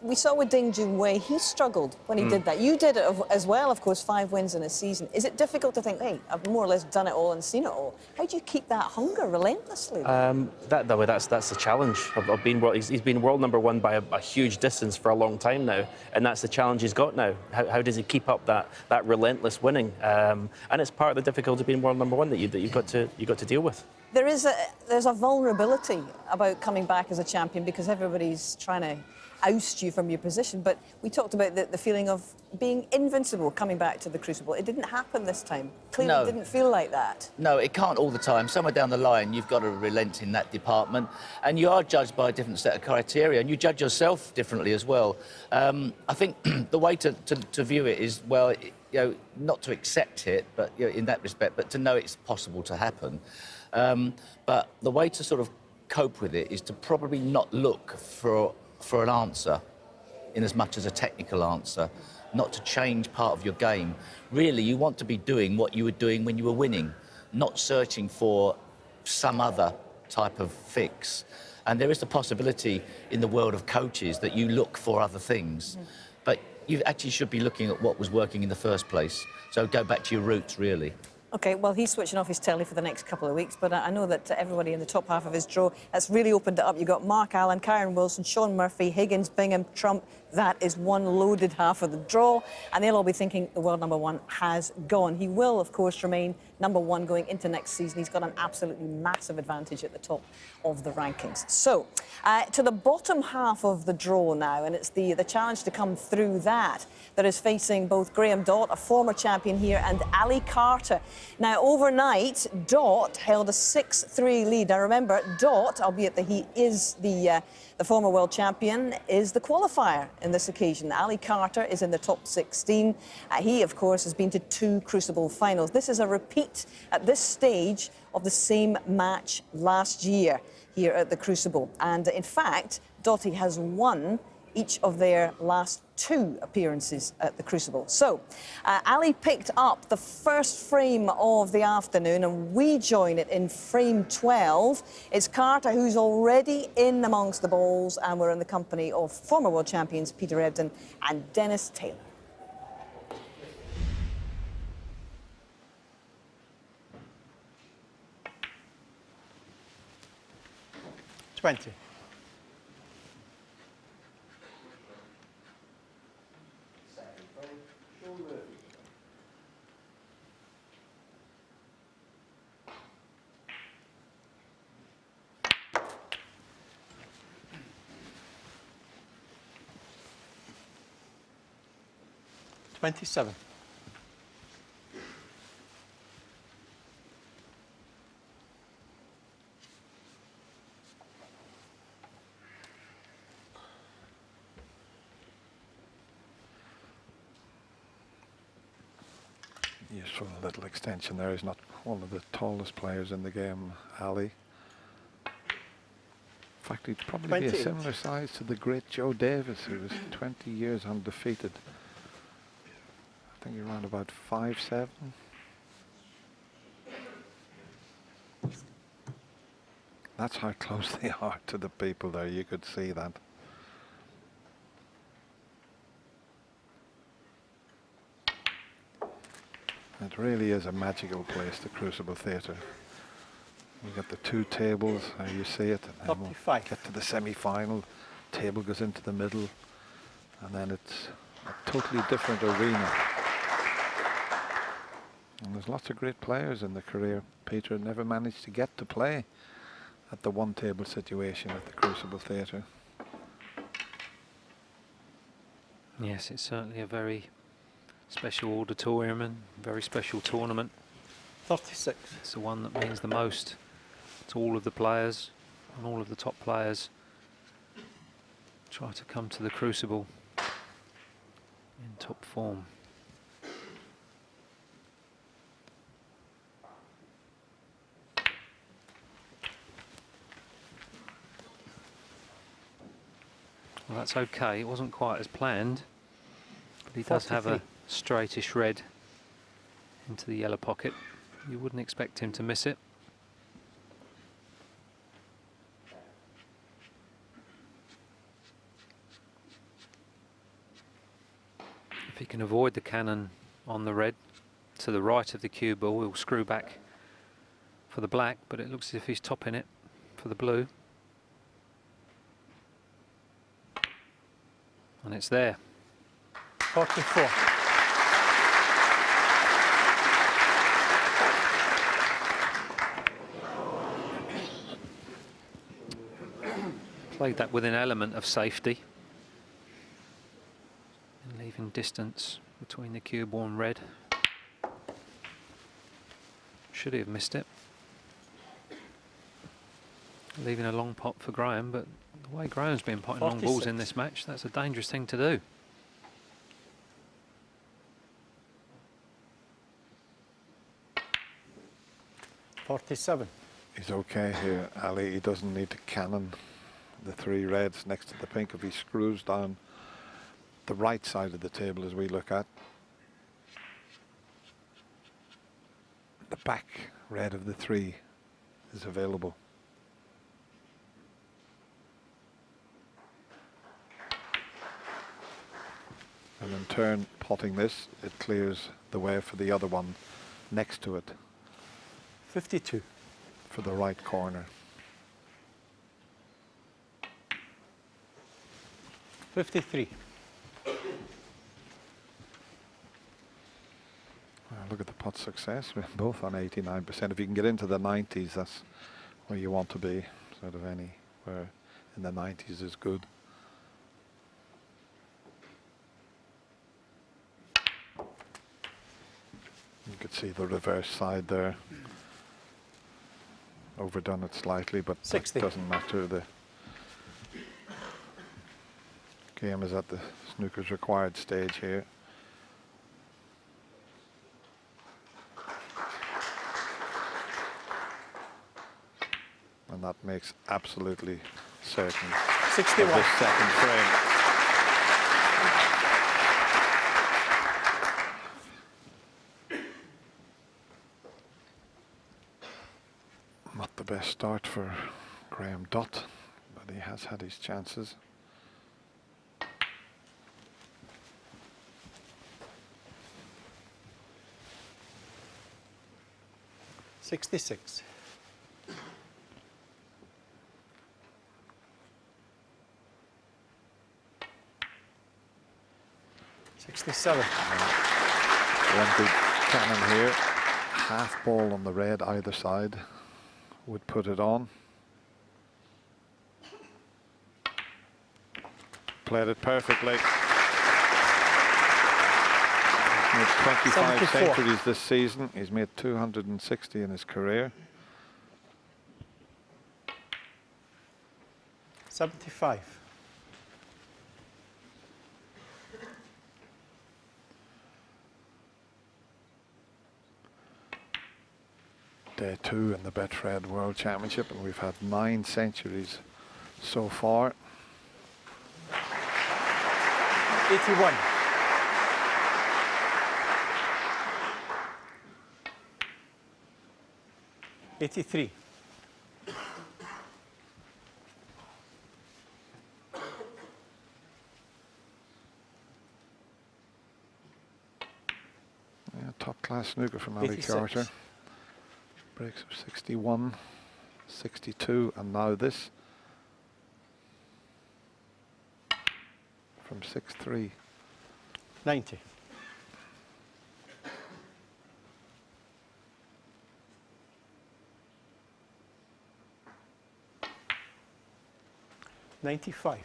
We saw with Ding Junhui, he struggled when he did that. You did it as well, of course, 5 wins in a season. Is it difficult to think, hey, I've more or less done it all and seen it all? How do you keep that hunger relentlessly? That's the challenge of being world. He's been world #1 by a huge distance for a long time now, and that's the challenge he's got now. How does he keep up that relentless winning? And it's part of the difficulty of being world #1 that you've got to deal with. There's a vulnerability about coming back as a champion because everybody's trying to oust you from your position. But we talked about the feeling of being invincible coming back to the Crucible. It didn't happen this time. Clearly, No. it didn't feel like that. No, it can't all the time. Somewhere down the line, you've got to relent in that department. And you are judged by a different set of criteria, and you judge yourself differently as well. I think the way to view it is, well, not to accept it, but in that respect, but to know it's possible to happen. But the way to sort of cope with it is to probably not look for an answer in as much as a technical answer, not to change part of your game. Really, you want to be doing what you were doing when you were winning, not searching for some other type of fix. And there is the possibility in the world of coaches that you look for other things, but you actually should be looking at what was working in the first place. So go back to your roots, really. OK, well, he's switching off his telly for the next couple of weeks, but I know that everybody in the top half of his draw has really opened it up. You've got Mark Allen, Kyron Wilson, Sean Murphy, Higgins, Bingham, Trump. That is one loaded half of the draw, and they'll all be thinking the world #1 has gone. He will, of course, remain #1 going into next season. He's got an absolutely massive advantage at the top of the rankings. So, to the bottom half of the draw now, and it's the challenge to come through that is facing both Graham Dott, a former champion here, and Ali Carter. Now, overnight, Dott held a 6-3 lead. Now, remember, Dott, albeit that he is the former world champion, is the qualifier in this occasion. Ali Carter is in the top 16. He, of course, has been to 2 Crucible finals. This is a repeat at this stage of the same match last year here at the Crucible. And in fact, Dotty has won each of their last 2 appearances at the Crucible. So, Ali picked up the first frame of the afternoon, and we join it in frame 12. It's Carter who's already in amongst the balls, and we're in the company of former world champions Peter Ebdon and Dennis Taylor. '20. '27. Useful little extension there. He's not one of the tallest players in the game, Ali. In fact, he'd probably be a similar size to the great Joe Davis, who was 20 years undefeated. I think around about 5'7". That's how close they are to the people there. You could see that. It really is a magical place, the Crucible Theatre. You've got the 2 tables, how you see it, and then we'll get to the semi-final. Table goes into the middle, and then it's a totally different arena. And there's lots of great players in the career. Peter never managed to get to play at the 1-table situation at the Crucible Theatre. Yes, it's certainly a very special auditorium and very special tournament. 36. It's the one that means the most to all of the players, and all of the top players try to come to the Crucible in top form. Well, that's okay. It wasn't quite as planned, but he does have a straightish red into the yellow pocket. You wouldn't expect him to miss it. he can avoid the cannon on the red to the right of the cue ball, he'll screw back for the black, but it looks as if he's topping it for the blue. And it's there. 44. Played that with an element of safety. And leaving distance between the cue ball and red. Should he have missed it? Leaving a long pot for Graham, but the way Graham's been potting long balls in this match, that's a dangerous thing to do. .47. He's okay here, Ali. He doesn't need to cannon the 3 reds next to the pink. If he screws down the right side of the table as we look at, the back red of the 3 is available. And in turn, potting this, it clears the way for the other one next to it. 52. For the right corner. 53. Look at the pot success. We're both on 89%. If you can get into the 90s, that's where you want to be. Sort of anywhere in the 90s is good. You could see the reverse side there. Overdone it slightly, but 60. That doesn't matter. The game is at the snooker's required stage here. And that makes absolutely certain 61. Of this second frame. Not the best start for Graham Dott, but he has had his chances. .66. .67. One big cannon here. Half ball on the red either side would put it on. Played it perfectly. He's made 25 centuries this season. He's made 260 in his career. 75. Day 2 in the Betfred World Championship, and we've had 9 centuries so far. 81. .83. Yeah, top class snooker from Ali Carter. Breaks of 61, 62, and now this from 6-3. 90. .95.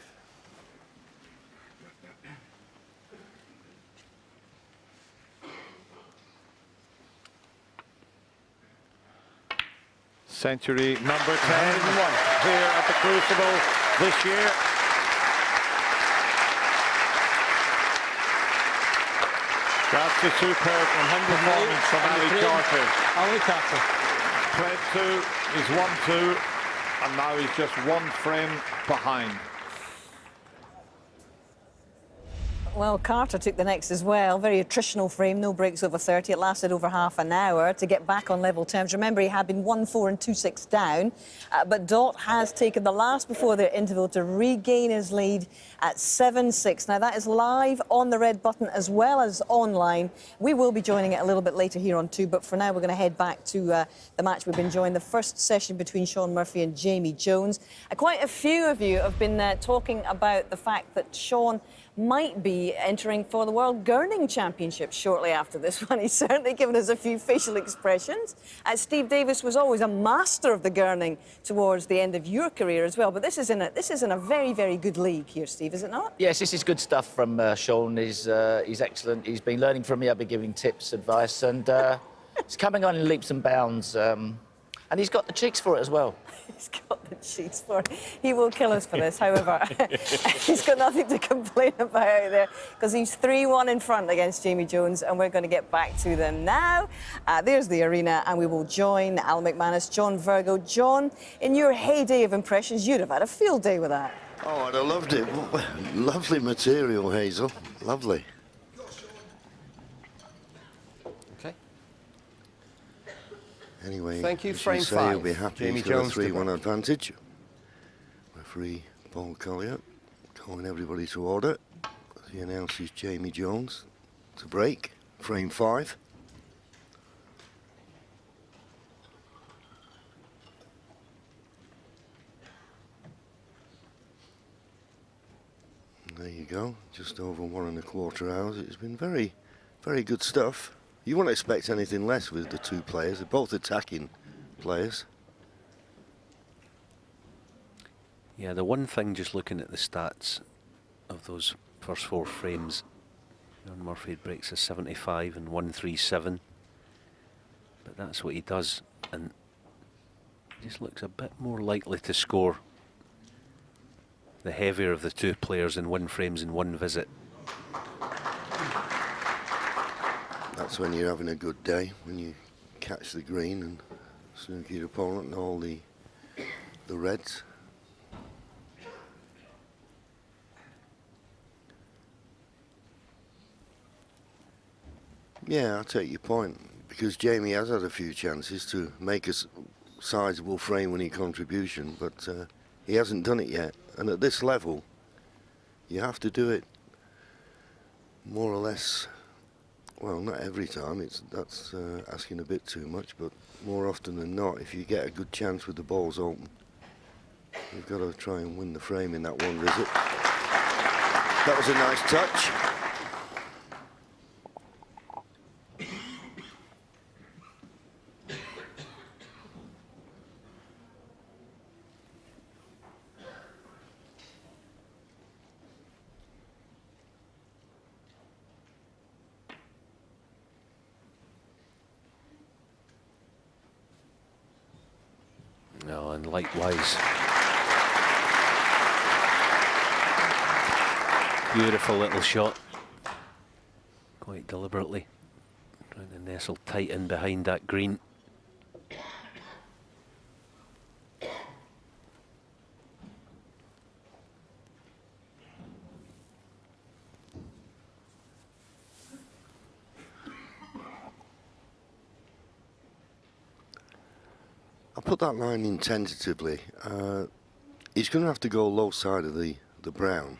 Century number 10 here at the Crucible this year. That's a superb performance from Ali Carter. Ali Carter. Played 2, he's 1-2, and now he's just 1 frame behind. Well, Carter took the next as well. Very attritional frame, no breaks over 30. It lasted over half an hour to get back on level terms. Remember, he had been 1-4 and 2-6 down, but Dott has taken the last before their interval to regain his lead at 7-6. Now, that is live on the red button as well as online. We will be joining it a little bit later here on 2, but for now, we're going to head back to the match we've been enjoying, the first session between Shaun Murphy and Jamie Jones. Quite a few of you have been talking about the fact that Shaun might be entering for the World Gurning Championship shortly after this one. He's certainly given us a few facial expressions. Steve Davis was always a master of the gurning towards the end of your career as well. But this is in a very, very good league here, Steve, is it not? Yes, this is good stuff from Shaun. He's excellent. He's been learning from me. I've been giving tips, advice, and he's coming on in leaps and bounds. And he's got the cheeks for it as well. He's got the cheeks for it. He will kill us for this, however. He's got nothing to complain about out there because he's 3-1 in front against Jamie Jones, and we're going to get back to them now. There's the arena, and we will join Al McManus, John Virgo. John, in your heyday of impressions, you'd have had a field day with that. Oh, I'd have loved it. Lovely material, Hazel. Lovely. Anyway, thank you. as Frame you say, 5. You'll be happy Jamie he's got Jones a 3-1 advantage. Referee Paul Collier calling everybody to order. He announces Jamie Jones to break. Frame 5. There you go. Just over 1¼ hours. It's been very, very good stuff. You wouldn't expect anything less with the two players. They're both attacking players. Yeah, the one thing, just looking at the stats of those first 4 frames, Shaun Murphy breaks a 75 and 137. But that's what he does, and he just looks a bit more likely to score the heavier of the two players in 1 frames in 1 visit. That's when you're having a good day, when you catch the green and snooker your opponent and all the reds. Yeah, I take your point, because Jamie has had a few chances to make a sizable frame-winning contribution, but he hasn't done it yet. And at this level, you have to do it more or less. Well, not every time, that's asking a bit too much, but more often than not, if you get a good chance with the balls open, you've got to try and win the frame in that one visit. That was a nice touch. No, and likewise. Beautiful little shot. Quite deliberately. Trying to nestle tight in behind that green. I'll put that line in tentatively. He's going to have to go low side of the brown,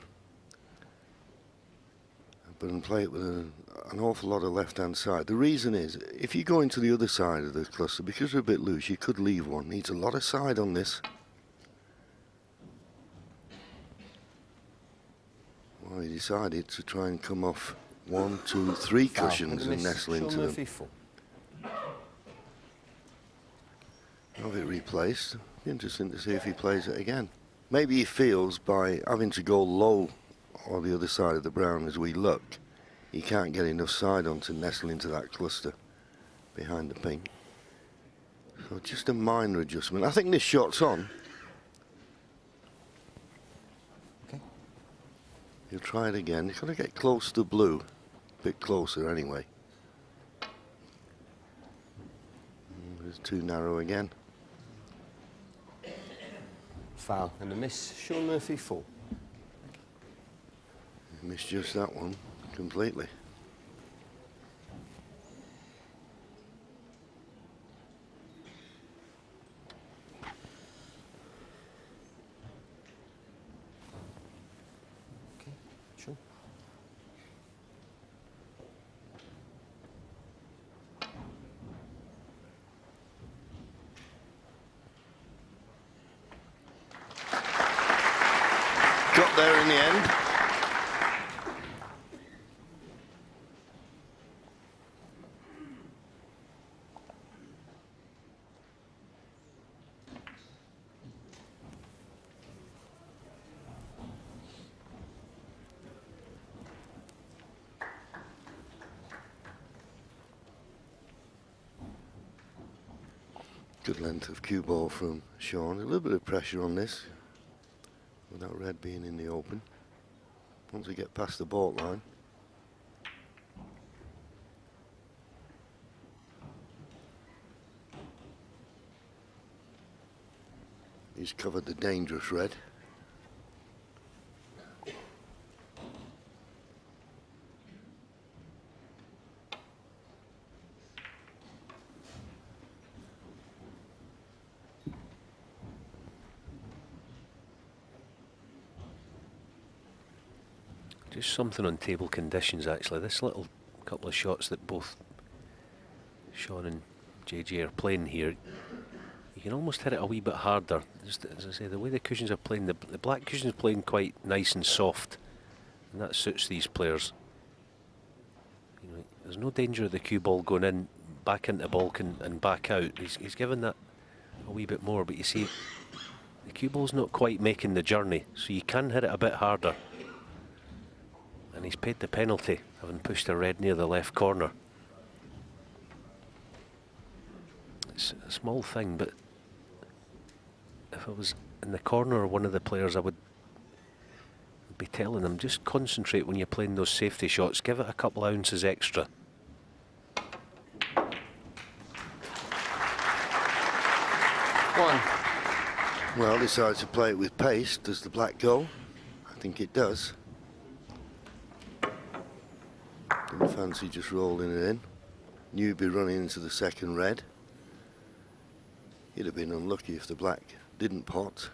but play it with an awful lot of left-hand side. The reason is, if you go into the other side of the cluster, because we're a bit loose, you could leave one. Needs a lot of side on this. Well, he decided to try and come off 1, 2, 3 cushions and nestle into them. Have it replaced. Interesting to see if he plays it again. Maybe he feels by having to go low on the other side of the brown as we look, he can't get enough side on to nestle into that cluster behind the pink. So just a minor adjustment. I think this shot's on. Okay. He'll try it again. He's got to get close to blue. A bit closer anyway. It's too narrow again. Foul and a miss. Shaun Murphy 4. Missed just that one. completely. Sure. Got there in the end. Good length of cue ball from Sean. A little bit of pressure on this, with that red being in the open. Once we get past the baulk line. He's covered the dangerous red. Just something on table conditions actually. This little couple of shots that both Sean and JJ are playing here, you can almost hit it a wee bit harder. Just as I say, the way the cushions are playing, the black cushions playing quite nice and soft, and that suits these players. You know, there's no danger of the cue ball going in, back into baulk and back out. He's given that a wee bit more, but you see, the cue ball's not quite making the journey, so you can hit it a bit harder. And he's paid the penalty, having pushed a red near the left corner. It's a small thing, but if I was in the corner of one of the players, I would be telling them, just concentrate when you're playing those safety shots, give it a couple of ounces extra. One. Well, decides to play it with pace. Does the black go? I think it does. Didn't fancy just rolling it in. Knew he'd be running into the second red. He'd have been unlucky if the black didn't pot.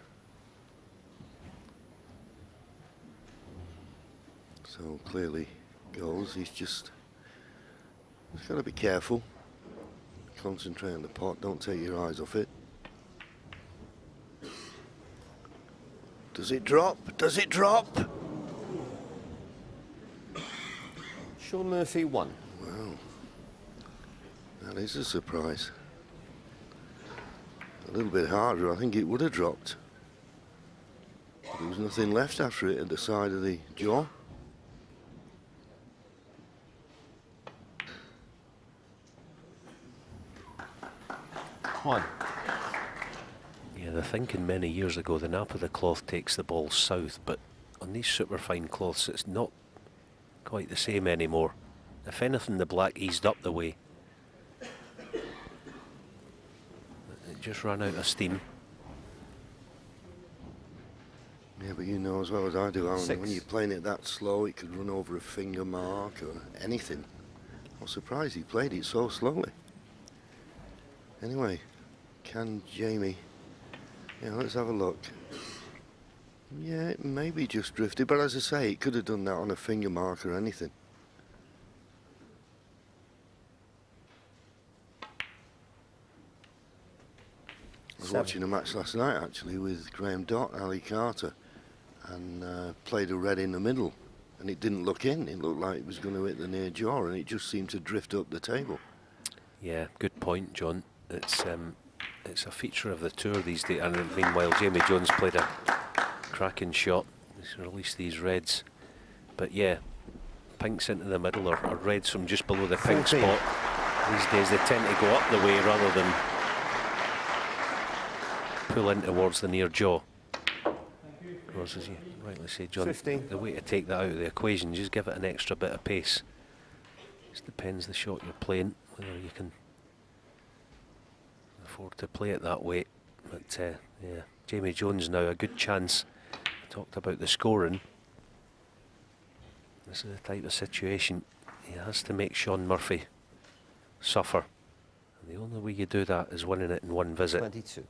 So clearly goes. He's got to be careful. Concentrate on the pot. Don't take your eyes off it. Does it drop? Does it drop? Sean Murphy 1. Wow. That is a surprise. A little bit harder, I think it would have dropped. There was nothing left after it at the side of the jaw. One. Yeah, they're thinking many years ago the nap of the cloth takes the ball south, but on these superfine cloths it's not quite the same anymore. If anything, the black eased up the way. It just ran out of steam. Yeah, but you know as well as I do, Alan, when you're playing it that slow, it could run over a finger mark or anything. I was surprised he played it so slowly. Anyway, can Jamie... Yeah, let's have a look. Yeah, it maybe just drifted, but as I say, it could have done that on a finger mark or anything. I was watching a match last night, actually, with Graham Dott, Ali Carter, and played a red in the middle, and it didn't look in. It looked like it was going to hit the near jaw, and it just seemed to drift up the table. Yeah, good point, John. It's a feature of the tour these days, and meanwhile Jamie Jones played a cracking shot. He's released these reds, but yeah, pinks into the middle or reds from just below the pink 14. spot. These days they tend to go up the way rather than pull in towards the near jaw. Of course, as you rightly say, John, 15. the way to take that out of the equation, just give it an extra bit of pace. Just depends the shot you're playing, whether you can afford to play it that way. But yeah, Jamie Jones now a good chance. I talked about the scoring. This is the type of situation he has to make Sean Murphy suffer. And the only way you do that is winning it in one visit. 22.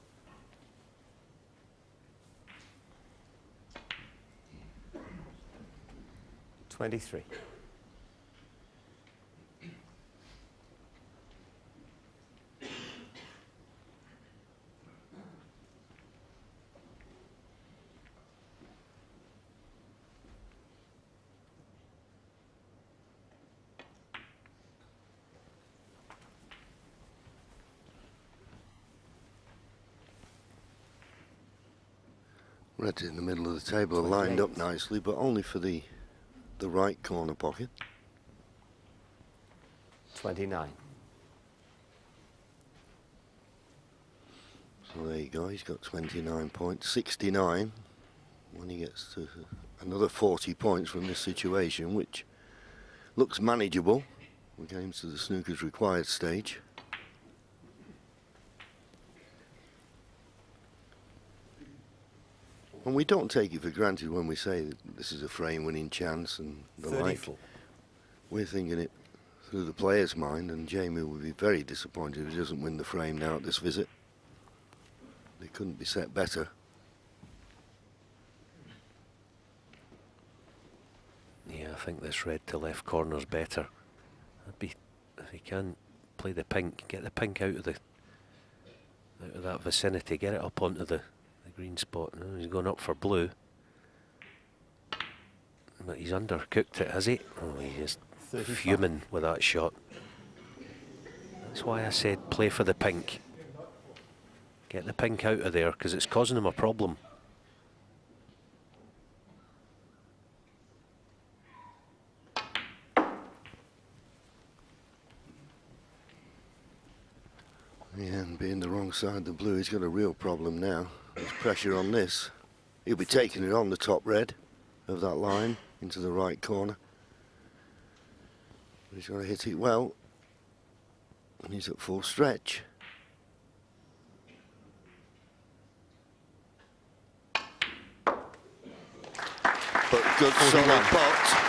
$23. Reds in the middle of the table are lined up nicely, but only for the right corner pocket. 29. So there you go, he's got 29 points, 69 when he gets to another 40 points from this situation, which looks manageable. We're getting to the snooker's required stage. And we don't take it for granted when we say that this is a frame-winning chance and the 34. like. We're thinking it through the player's mind, and Jamie will be very disappointed if he doesn't win the frame now at this visit. They couldn't be set better. Yeah, I think this red to left corner's better. That'd be, if he can play the pink, get the pink out of that vicinity, get it up onto the green spot. Oh, he's going up for blue. But he's undercooked it, has he? Oh, he's just 35. fuming with that shot. That's why I said play for the pink. Get the pink out of there, because it's causing him a problem. Yeah, and being the wrong side of the blue, he's got a real problem now. There's pressure on this. He'll be taking it on the top red of that line into the right corner. But he's got to hit it well. And he's at full stretch. But good solid pot.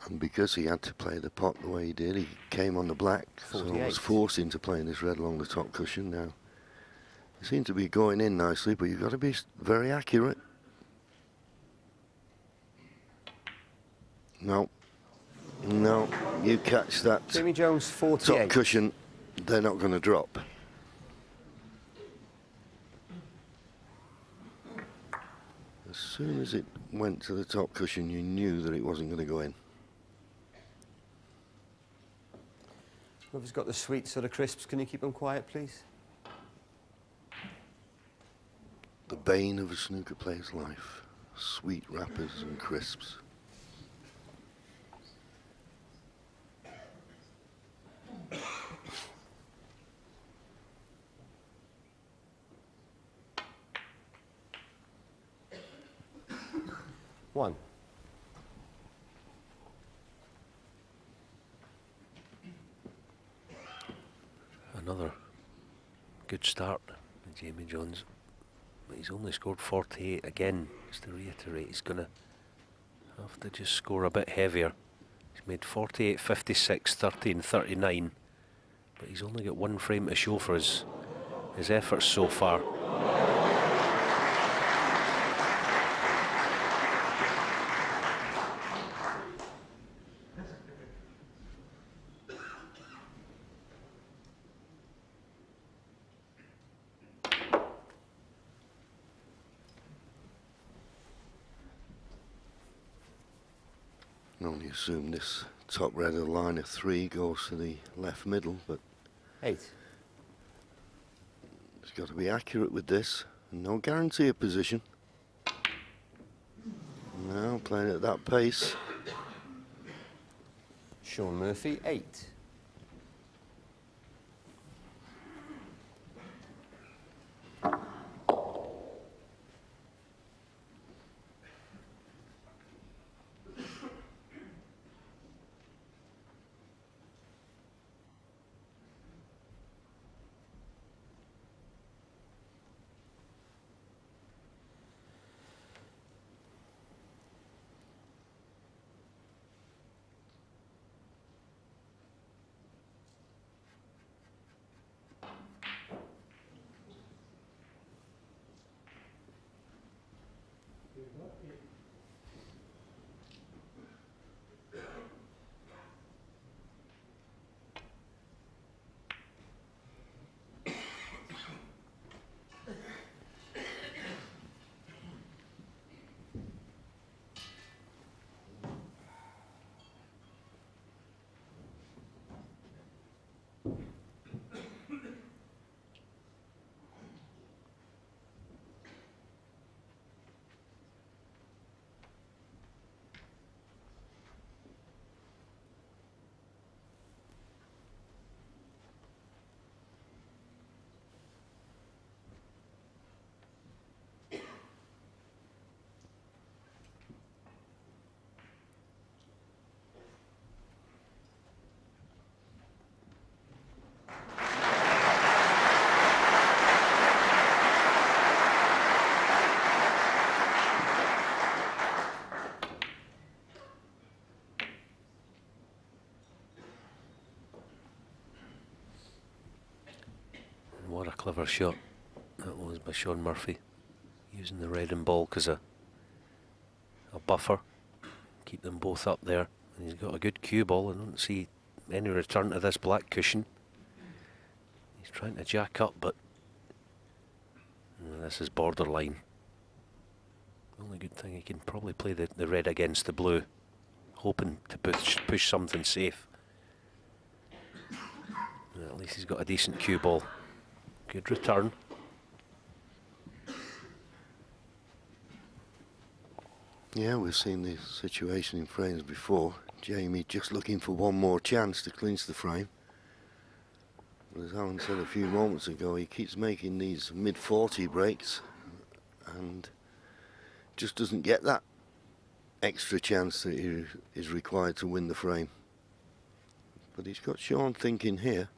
And because he had to play the pot the way he did, he came on the black, so I was forced into playing this red along the top cushion now. It seemed to be going in nicely, but you've got to be very accurate. No, no, you catch that Jamie Jones, 48. top cushion, they're not going to drop. As soon as it went to the top cushion, you knew that it wasn't going to go in. Whoever's got the sweet sort of crisps, can you keep them quiet, please? The bane of a snooker player's life. Sweet wrappers and crisps. One. Another good start with Jamie Jones. But he's only scored 48 again. Just to reiterate, he's going to have to just score a bit heavier. He's made 48, 56, 13, 39. But he's only got one frame to show for his efforts so far. I only assume this top red of the line of 3 goes to the left middle, but 8. It's got to be accurate with this. No guarantee of position. Now playing at that pace. Sean Murphy, 8. What a clever shot that was by Sean Murphy, using the red and ball as a buffer, keep them both up there. And he's got a good cue ball. I don't see any return to this black cushion. He's trying to jack up, but this is borderline. The only good thing, he can probably play the red against the blue, hoping to push something safe. And at least he's got a decent cue ball. Good return. Yeah, we've seen this situation in frames before. Jamie just looking for one more chance to clinch the frame. But as Alan said a few moments ago, he keeps making these mid-40 breaks and just doesn't get that extra chance that is required to win the frame. But he's got Sean thinking here.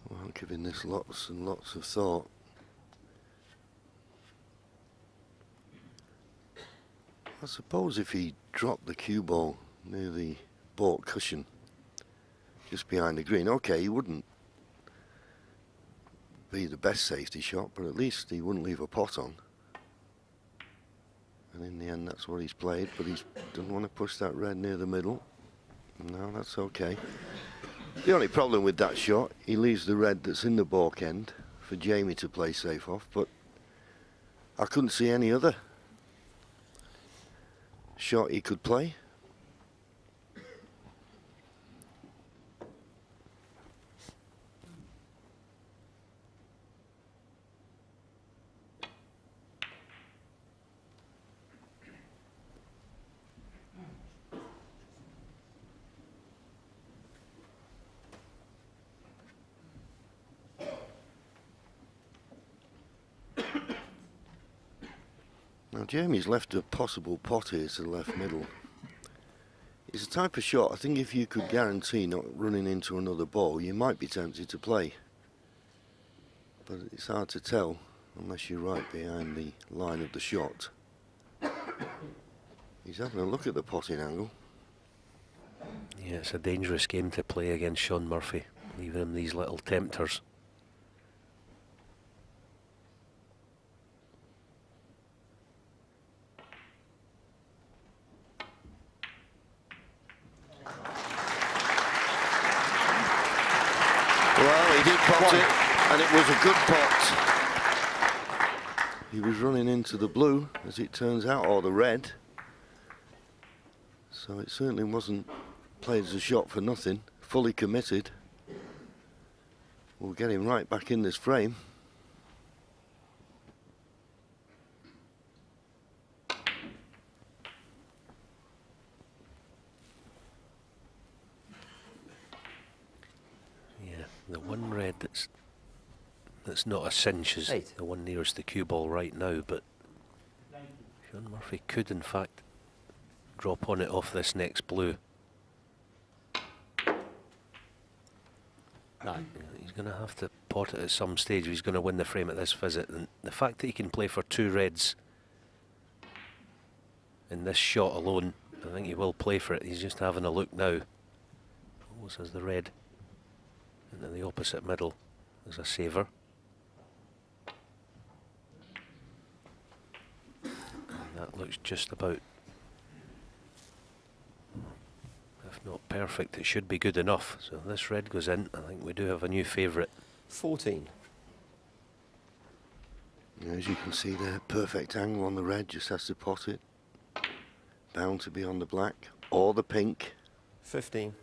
Well, giving this lots and lots of thought. I suppose if he dropped the cue ball near the baulk cushion, just behind the green, okay, he wouldn't be the best safety shot, but at least he wouldn't leave a pot on. And in the end, that's what he's played, but he doesn't want to push that red near the middle. No, that's okay. The only problem with that shot, he leaves the red that's in the baulk end for Jamie to play safe off, but I couldn't see any other shot he could play. Now Jamie's left a possible pot here to the left middle. It's a type of shot, I think if you could guarantee not running into another ball, you might be tempted to play. But it's hard to tell unless you're right behind the line of the shot. He's having a look at the potting angle. Yeah, it's a dangerous game to play against Sean Murphy, leaving him these little tempters. Well, he did pot it, and it was a good pot. He was running into the blue, as it turns out, or the red. So it certainly wasn't played as a shot for nothing, fully committed. We'll get him right back in this frame. The one red that's not a cinch is the one nearest the cue ball right now, but Sean Murphy could in fact drop on it off this next blue. He's going to have to pot it at some stage if he's going to win the frame at this visit. And the fact that he can play for 2 reds in this shot alone, I think he will play for it. He's just having a look now. Almost as the red into the opposite middle as a saver. And that looks just about, if not perfect, it should be good enough. So this red goes in. I think we do have a new favourite. 14. As you can see, the perfect angle on the red, just has to pot it. Bound to be on the black or the pink. 15.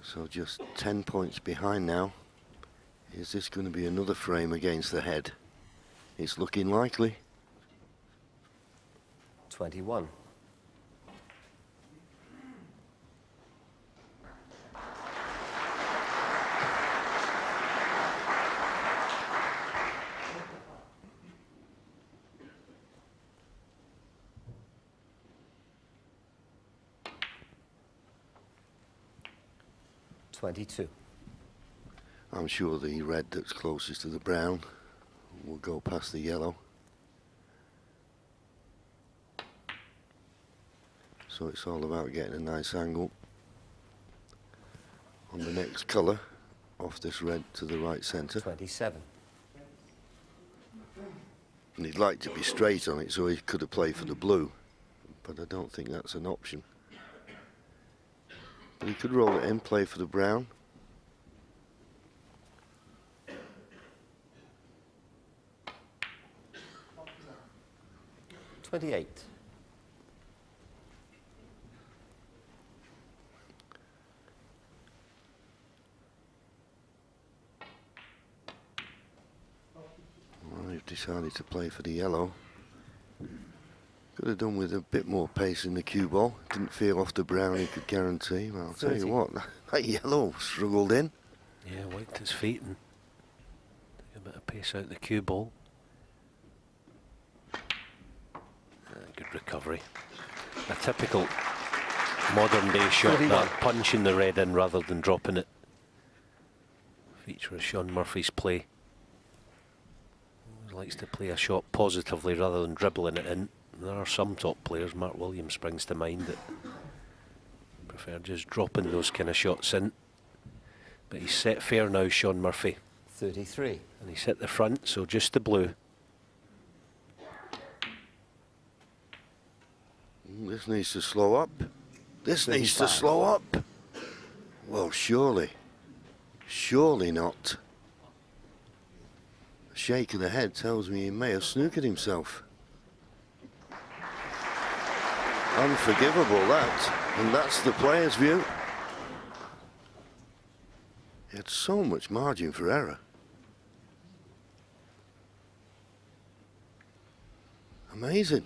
So just 10 points behind now. Is this going to be another frame against the head? It's looking likely. 21. I'm sure the red that's closest to the brown will go past the yellow. So it's all about getting a nice angle on the next colour off this red to the right centre. 27. And he'd like to be straight on it, so he could have played for the blue, but I don't think that's an option. But he could roll it in, play for the brown. $28. Well, he's decided to play for the yellow. Could have done with a bit more pace in the cue ball. Didn't feel off the brown, he could guarantee. Well, I'll tell you what, that yellow struggled in. Yeah, wiped his feet and took a bit of pace out the cue ball. Good recovery. A typical modern day shot, that punching the red in rather than dropping it. Feature of Sean Murphy's play. Always likes to play a shot positively rather than dribbling it in. There are some top players, Mark Williams springs to mind, that prefer just dropping those kind of shots in. But he's set fair now, Sean Murphy. 33. And he's hit the front, so just the blue. This needs to slow up. This needs to slow up. Well, surely. Surely not. A shake of the head tells me he may have snookered himself. Unforgivable, that. And that's the player's view. He had so much margin for error. Amazing.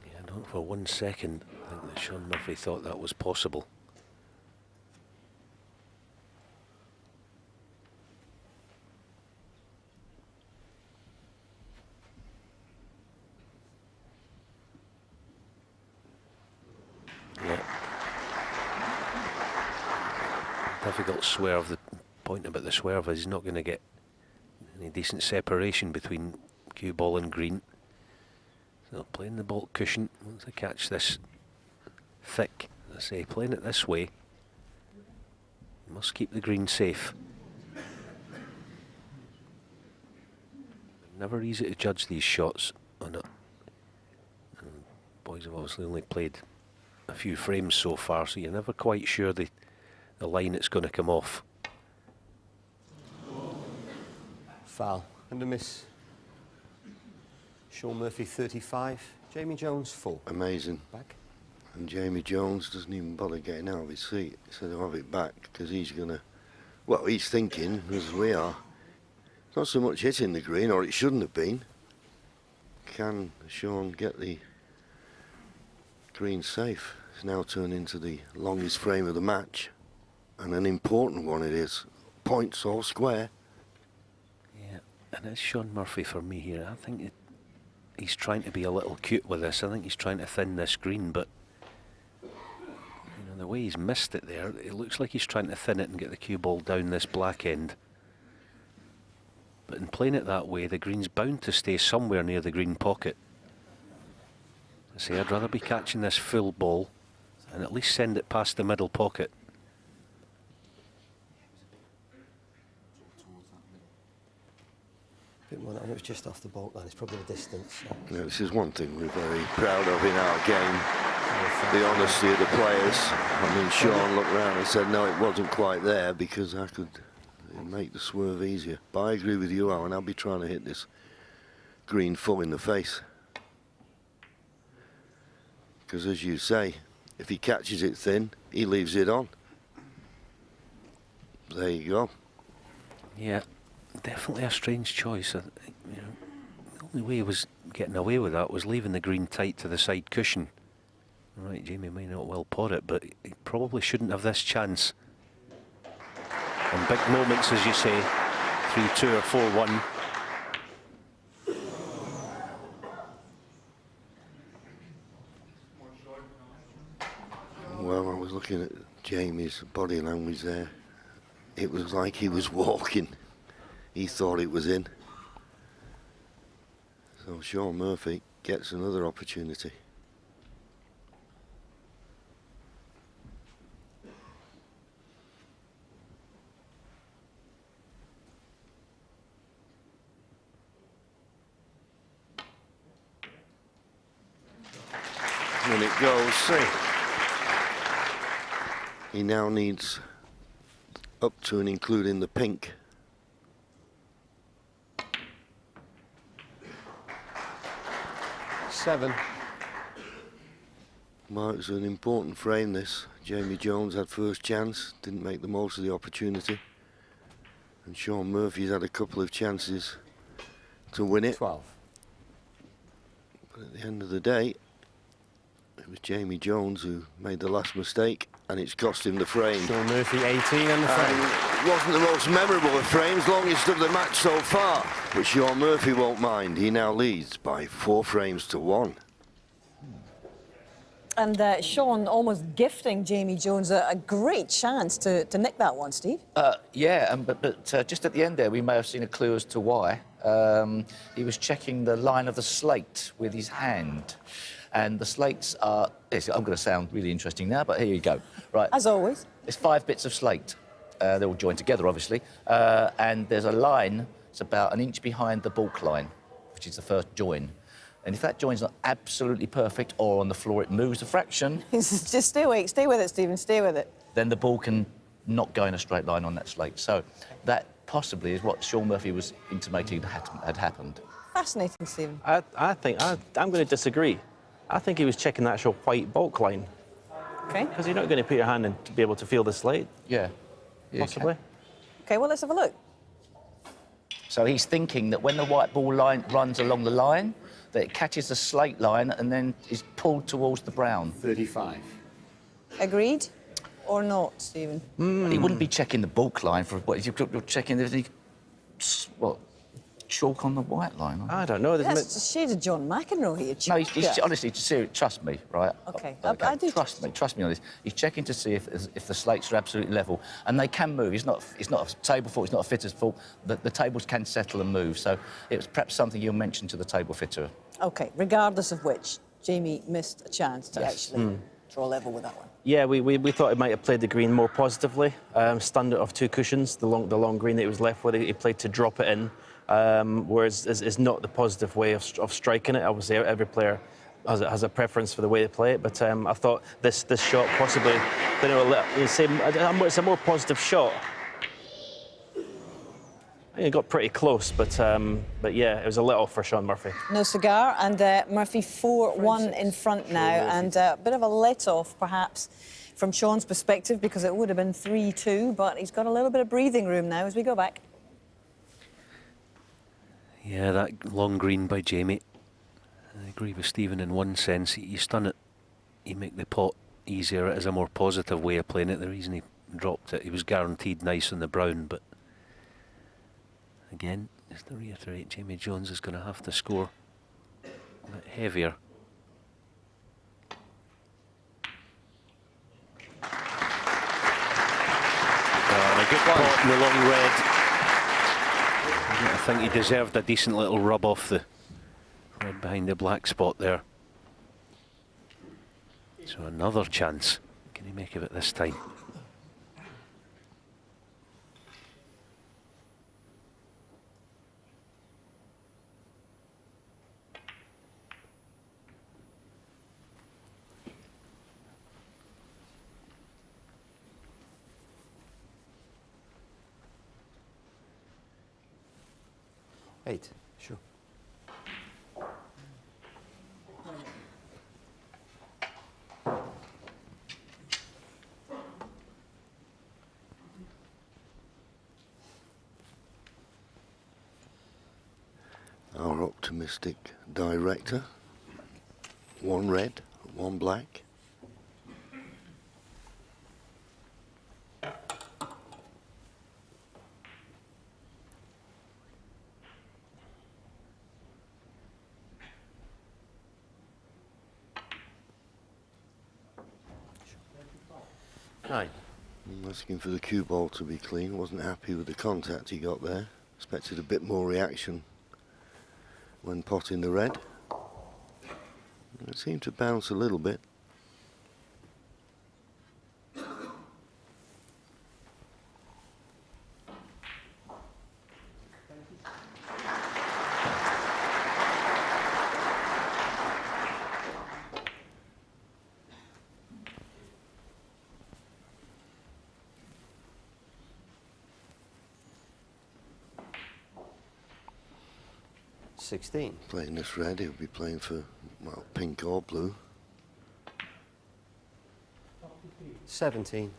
Yeah, not for 1 second I think that Sean Murphy thought that was possible. Difficult swerve. The point about the swerve is he's not going to get any decent separation between cue ball and green. So playing the ball cushion, once I catch this thick, as I say, playing it this way, must keep the green safe. Never easy to judge these shots on it. And boys have obviously only played a few frames so far, so you're never quite sure the line it's going to come off. Foul and a miss. Sean Murphy 35, Jamie Jones 4. Amazing. Back. And Jamie Jones doesn't even bother getting out of his seat instead of have it back, because he's going to, well, he's thinking, as we are, not so much hitting the green, or it shouldn't have been. can Sean get the green safe? It's now turned into the longest frame of the match, and an important one it is. Points all square. Yeah, and it's Sean Murphy for me here. I think he's trying to be a little cute with this. I think he's trying to thin this green, but you know, the way he's missed it there, it looks like he's trying to thin it and get the cue ball down this black end. But in playing it that way, the green's bound to stay somewhere near the green pocket. I say I'd rather be catching this full ball and at least send it past the middle pocket. Bit more, and it was just off the baulk line. It's probably the distance. You know, this is one thing we're very proud of in our game, the honesty of the players. I mean, Sean looked round and said, no, it wasn't quite there because I could make the swerve easier. But I agree with you, Alan. I'll be trying to hit this green full in the face. Because as you say, if he catches it thin, he leaves it on. There you go. Yeah, definitely a strange choice. You know, the only way he was getting away with that was leaving the green tight to the side cushion. Right, Jamie may not well pot it, but he probably shouldn't have this chance. And big moments, as you say, 3-2 or 4-1. Well, I was looking at Jamie's body language there. It was like he was walking. He thought it was in. So Sean Murphy gets another opportunity. And it goes 3. He now needs up to and including the pink. Seven. Well, it was an important frame, this. Jamie Jones had first chance, didn't make the most of the opportunity. And Sean Murphy's had a couple of chances to win it. 12. But at the end of the day, it was Jamie Jones who made the last mistake, and it's cost him the frame. Sean Murphy 18 on the frame. It wasn't the most memorable of frames, longest of the match so far. But Sean Murphy won't mind. He now leads by 4 frames to 1. And Sean almost gifting Jamie Jones a great chance to nick that one, Steve. Yeah, but just at the end there, we may have seen a clue as to why. He was checking the line of the slate with his hand. And the slates are, I'm going to sound really interesting now, but here you go. Right. As always. It's 5 bits of slate. They're all joined together, obviously. And there's a line, it's about an inch behind the baulk line, which is the first join. And if that join's not absolutely perfect, or on the floor it moves a fraction... Just stay awake, stay with it, Stephen, stay with it. Then the ball can not go in a straight line on that slate. So that possibly is what Sean Murphy was intimating had happened. Fascinating, Stephen. I think I'm going to disagree. I think he was checking the actual white baulk line. Okay. Because you're not going to put your hand in to be able to feel the slate. Yeah. Possibly. Okay, well, let's have a look. So he's thinking that when the white ball line runs along the line, that it catches the slate line and then is pulled towards the brown. 35. Agreed or not, Stephen? He wouldn't be checking the baulk line for what you're checking. What? Chalk on the white line? I don't know. That's a shade of John McEnroe here. No, he's honestly, serious, trust me, right? Okay, okay. I do Trust me on this. He's checking to see if the slates are absolutely level, and they can move. It's not a table fault. It's not a fitter's fault. The tables can settle and move. So it was perhaps something you'll mention to the table fitter. Okay, regardless of which, Jamie missed a chance to actually draw level with that one. Yeah, we thought he might have played the green more positively. Stunned it off 2 cushions. The long green that he was left with, he played to drop it in. Whereas it's not the positive way of striking it. Obviously, every player has a preference for the way they play it. But I thought this shot possibly, it's a more positive shot. I think it got pretty close, but yeah, it was a little for Sean Murphy. No cigar, and Murphy 4-1 in front now, and a bit of a let-off, perhaps, from Sean's perspective, because it would have been 3-2, but he's got a little bit of breathing room now as we go back. Yeah, that long green by Jamie. agree with Stephen in one sense. You stun it, you make the pot easier. It is a more positive way of playing it. The reason he dropped it, he was guaranteed nice on the brown, but again, just to reiterate, Jamie Jones is going to have to score a bit heavier. And a good pot in the long red. I think he deserved a decent little rub off the red behind the black spot there. So another chance. Can he make of it this time? Eight, sure. Our optimistic director. One red, one black. Nine. Asking for the cue ball to be clean. Wasn't happy with the contact he got there. Expected a bit more reaction when potting the red. It seemed to bounce a little bit. Playing this red, he'll be playing for, well, pink or blue. 17.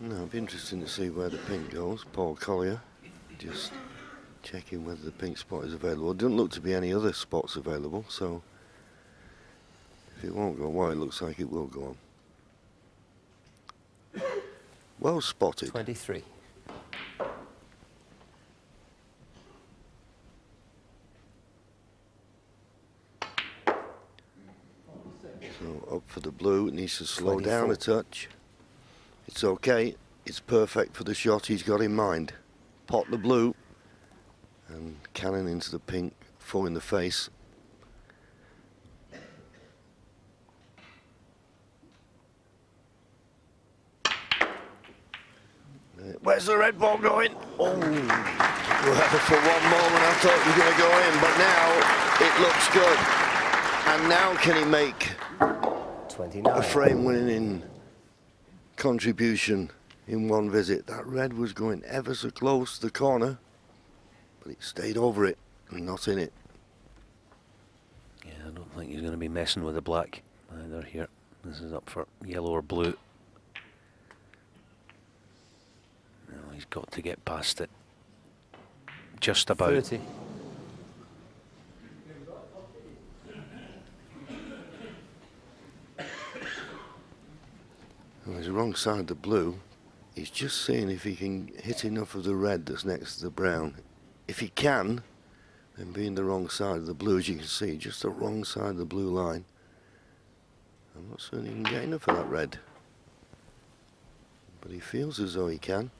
No, it'll be interesting to see where the pink goes. Paul Collier just checking whether the pink spot is available. Doesn't look to be any other spots available, so if it won't go on, well, it looks like it will go on. Well spotted. 23. So up for the blue, it needs to slow 24. down a touch. It's okay, it's perfect for the shot he's got in mind. Pot the blue and cannon into the pink, full in the face. Where's the red ball going? Oh, well, for one moment I thought it was going to go in, but now it looks good. And now can he make 29. A frame-winning contribution in one visit? That red was going ever so close to the corner, but it stayed over it and not in it. Yeah, I don't think he's going to be messing with the black either here. This is up for yellow or blue. No, he's got to get past it. Just about. 30. Well, he's wrong side of the blue. He's just seeing if he can hit enough of the red that's next to the brown. If he can, then being the wrong side of the blue, as you can see, just the wrong side of the blue line. I'm not certain he can get enough of that red. But he feels as though he can.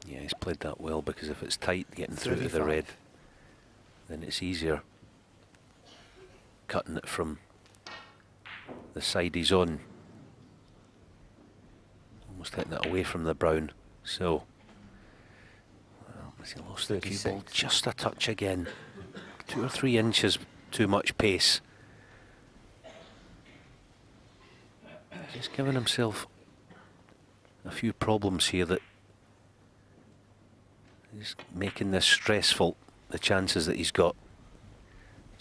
Yeah, he's played that well, because if it's tight getting through to the red, then it's easier cutting it from the side he's on. Almost hitting it away from the brown. So, well, has he lost the cue ball just a touch again? 2 or 3 inches too much pace. Just giving himself a few problems here that he's making this stressful, the chances that he's got.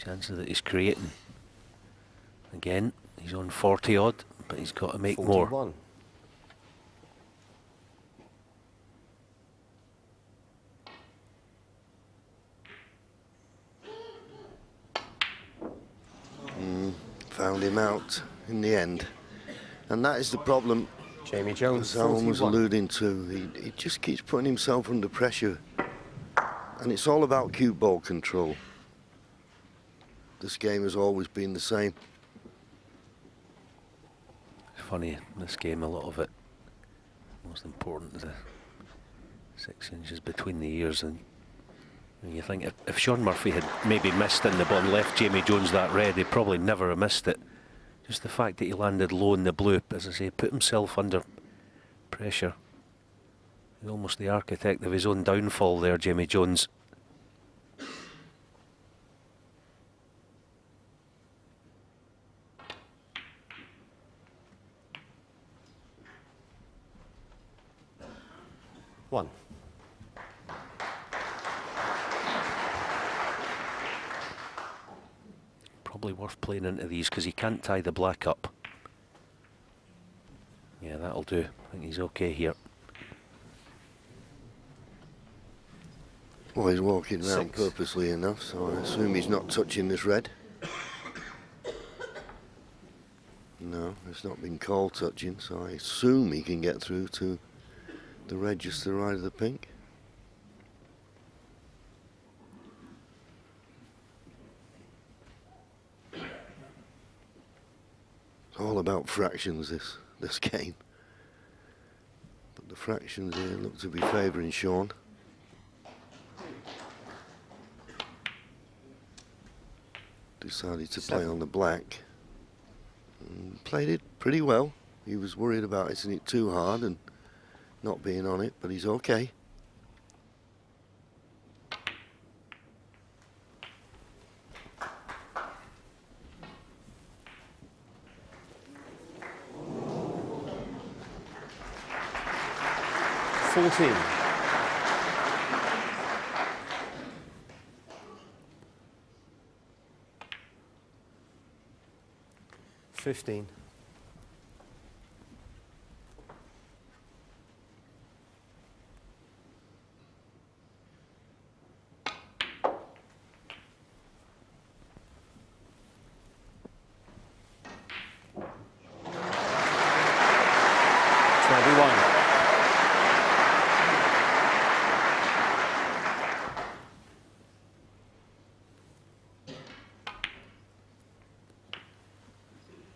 Chances that he's creating. Again, he's on 40 odd, but he's got to make 41. more. Found him out in the end. And that is the problem Jamie Jones, as Alan was 41. alluding to. He just keeps putting himself under pressure. And it's all about cue ball control. This game has always been the same. Funny, in this game, a lot of it, most important, the 6 inches between the ears. And you think if Sean Murphy had maybe missed in the ball and left Jamie Jones that red, he'd probably never have missed it. Just the fact that he landed low in the blue, as I say, put himself under pressure. He's almost the architect of his own downfall there, Jamie Jones. One. Probably worth playing into these because he can't tie the black up. Yeah, that'll do. I think he's okay here. Well, he's walking around 6. purposely enough, so I assume he's not touching this red. No, it's not been called touching, so I assume he can get through to the red just to the right of the pink. It's all about fractions, this game. But the fractions here look to be favouring Sean. Decided to play on the black. And played it pretty well. He was worried about hitting it too hard and not being on it, but he's okay. $15.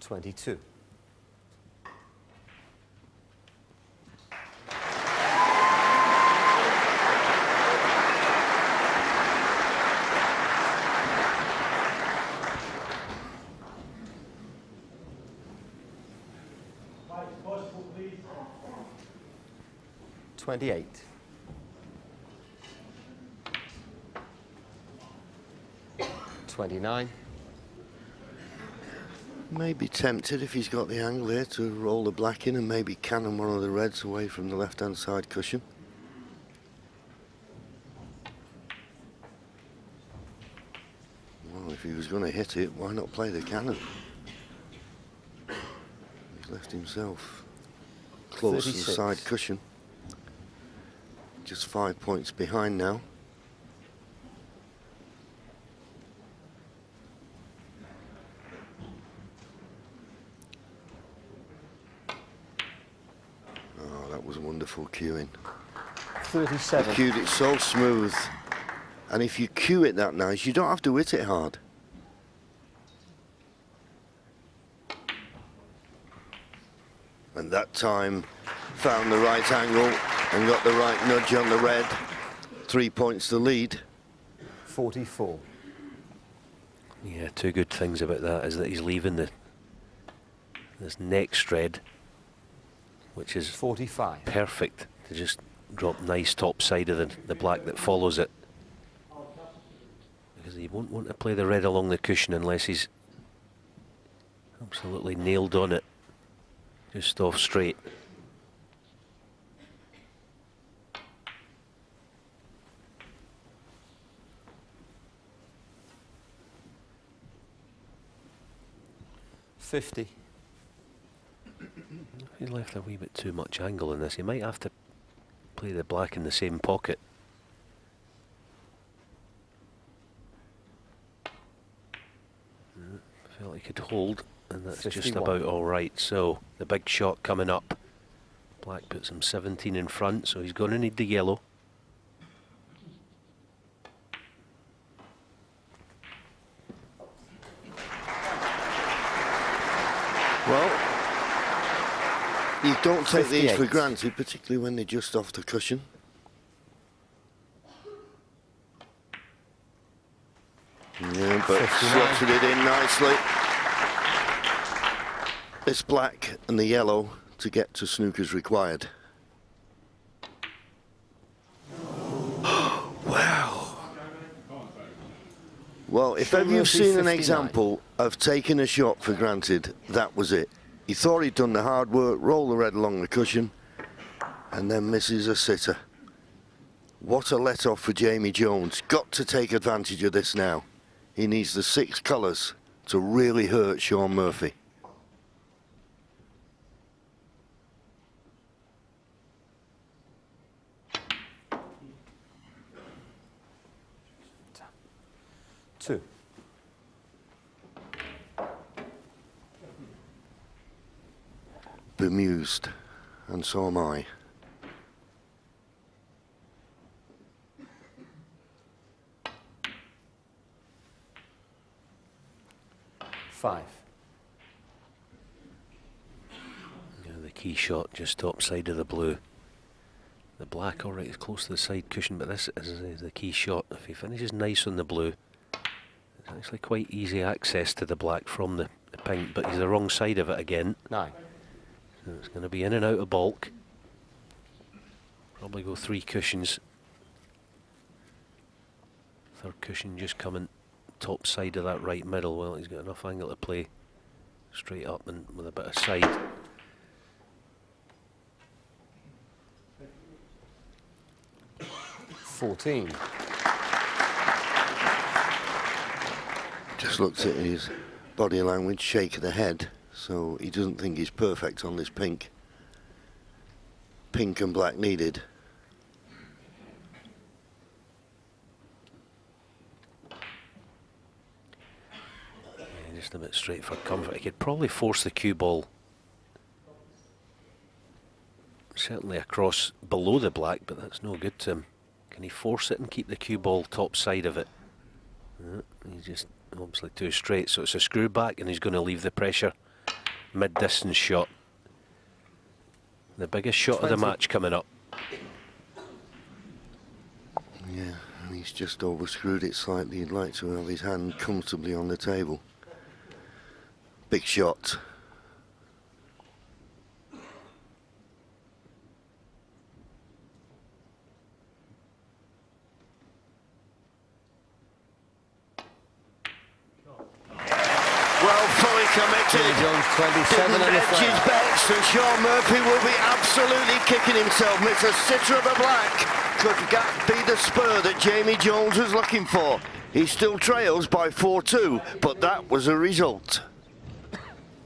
$22. $28. $29. Maybe tempted if he's got the angle here to roll the black in and maybe cannon one of the reds away from the left-hand side cushion. Well, if he was going to hit it, why not play the cannon? He's left himself close to the 36. side cushion. Just 5 points behind now. Oh, that was wonderful cueing. 37. He cued it so smooth. And if you cue it that nice, you don't have to hit it hard. And that time found the right angle and got the right nudge on the red. 3 points to lead. 44. Yeah, two good things about that is that he's leaving this next red, which is 45. perfect to just drop nice top side of the black that follows it. Because he won't want to play the red along the cushion unless he's absolutely nailed on it, just off straight. 50. He's left a wee bit too much angle in this. He might have to play the black in the same pocket. Felt he could hold, and that's 51. just about all right. So the big shot coming up. Black puts him 17 in front, so he's going to need the yellow. Well, you don't take these for 58. granted, particularly when they're just off the cushion. Yeah, but 59. slotted it in nicely. This black and the yellow to get to snooker's required. Wow. Well, if ever you've seen an 59. example of taking a shot for granted, that was it. He thought he'd done the hard work, roll the red along the cushion, and then misses a sitter. What a let-off for Jamie Jones. Got to take advantage of this now. He needs the 6 colours to really hurt Shaun Murphy. Two. Bemused, and so am I. Five. Yeah, the key shot just top side of the blue. The black, all right, is close to the side cushion, but this is the key shot. If he finishes nice on the blue, it's actually quite easy access to the black from the pink, but he's the wrong side of it again. 9. So it's going to be in and out of bulk. Probably go 3 cushions. Third cushion just coming top side of that right middle. Well, he's got enough angle to play straight up and with a bit of side. $14. Just looked at his body language, shake of the head, so he doesn't think he's perfect on this pink. Pink and black needed. Yeah, just a bit straight for comfort. He could probably force the cue ball certainly across below the black, but that's no good to him. Can he force it and keep the cue ball top side of it? He's just obviously too straight, so it's a screw back and he's going to leave the pressure. Mid-distance shot. The biggest shot 20. of the match coming up. Yeah, and he's just overscrewed it slightly. He'd like to have his hand comfortably on the table. Big shot. Well, fully committed. Jones 27 Didn't and a edge his frame. bets, and Shaun Murphy will be absolutely kicking himself. It's a sitter of the black. Could that be the spur that Jamie Jones was looking for? He still trails by 4-2, but that was a result.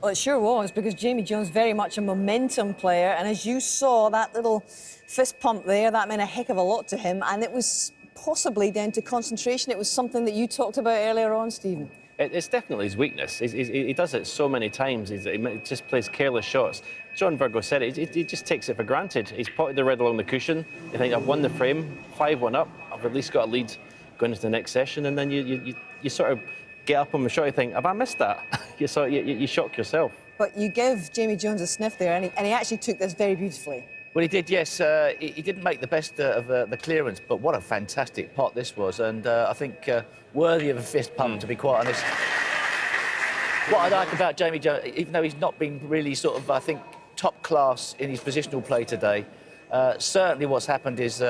Well, it sure was, because Jamie Jones very much a momentum player, and as you saw, that little fist pump there, that meant a heck of a lot to him, and it was possibly down to concentration. It was something that you talked about earlier on, Stephen. It's definitely his weakness. He does it so many times. He just plays careless shots. John Virgo said it. He just takes it for granted. He's potted the red along the cushion. You think, I've won the frame, 5-1 up. I've at least got a lead going into the next session. And then you sort of get up on the shot. You think, have I missed that? you shock yourself. But you give Jamie Jones a sniff there, and he actually took this very beautifully. Well, he did, yes. He didn't make the best of the clearance, but what a fantastic pot this was. And I think worthy of a fist pump, to be quite honest. What I like about Jamie Jones, even though he's not been really sort of, I think, top class in his positional play today, certainly what's happened is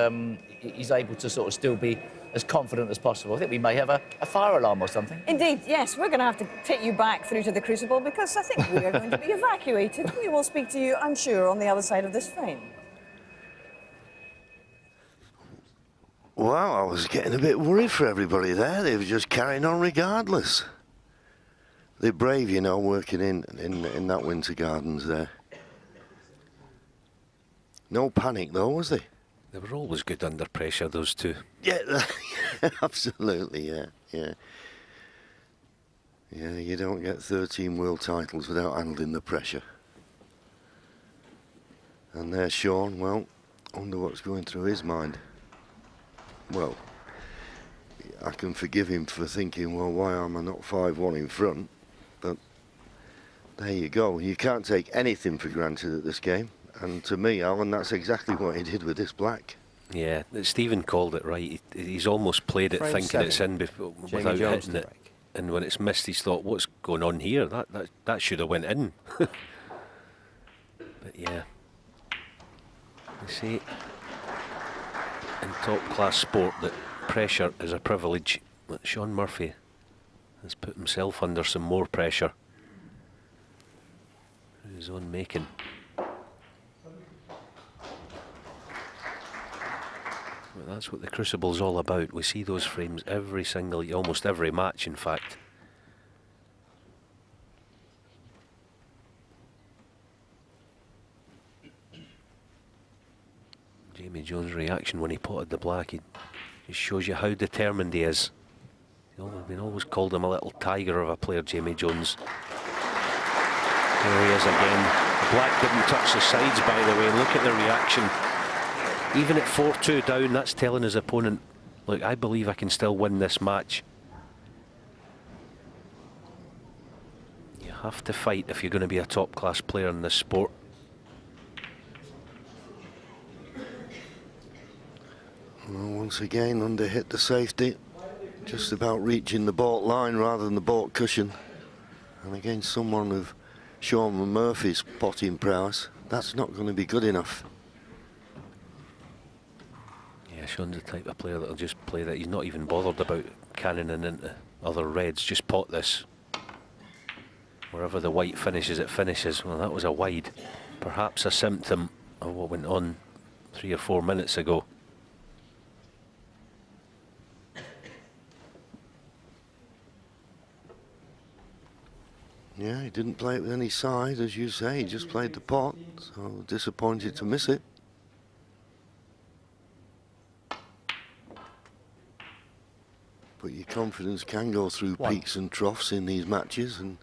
he's able to sort of still be as confident as possible. I think we may have a fire alarm or something. Indeed, yes. We're going to have to take you back through to the Crucible, because I think we are going to be evacuated. We will speak to you, I'm sure, on the other side of this frame. Wow, I was getting a bit worried for everybody there. They were just carrying on regardless. They're brave, you know, working in that Winter Gardens there. No panic though, was there? They were always good under pressure, those two. Yeah, absolutely, yeah. Yeah, you don't get 13 world titles without handling the pressure. And there's Sean, well, I wonder what's going through his mind. Well, I can forgive him for thinking, well, why am I not 5-1 in front? But there you go. You can't take anything for granted at this game. And to me, Alan, that's exactly what he did with this black. Yeah, Stephen called it right. He's almost played it Frame thinking 7. it's in without Jones hitting it. And when it's missed, he's thought, what's going on here? That should have went in. But yeah. You see, in top-class sport, that pressure is a privilege. But Sean Murphy has put himself under some more pressure through his own making. Well, that's what the Crucible's all about. We see those frames almost every match, in fact. Jamie Jones' reaction when he potted the black, it just shows you how determined he is. We've always called him a little tiger of a player, Jamie Jones. There he is again. The black didn't touch the sides, by the way. Look at the reaction. Even at 4-2 down, that's telling his opponent, look, I believe I can still win this match. You have to fight if you're going to be a top-class player in this sport. Well, once again, under hit the safety. Just about reaching the baulk line rather than the baulk cushion. And against someone of Sean Murphy's potting prowess, that's not going to be good enough. Yeah, Sean's the type of player that'll just play that. He's not even bothered about cannoning into other reds. Just pot this. Wherever the white finishes, it finishes. Well, that was a wide. Perhaps a symptom of what went on 3 or 4 minutes ago. Yeah, he didn't play it with any side, as you say. He just played the pot, so disappointed to miss it. But your confidence can go through peaks and troughs in these matches, and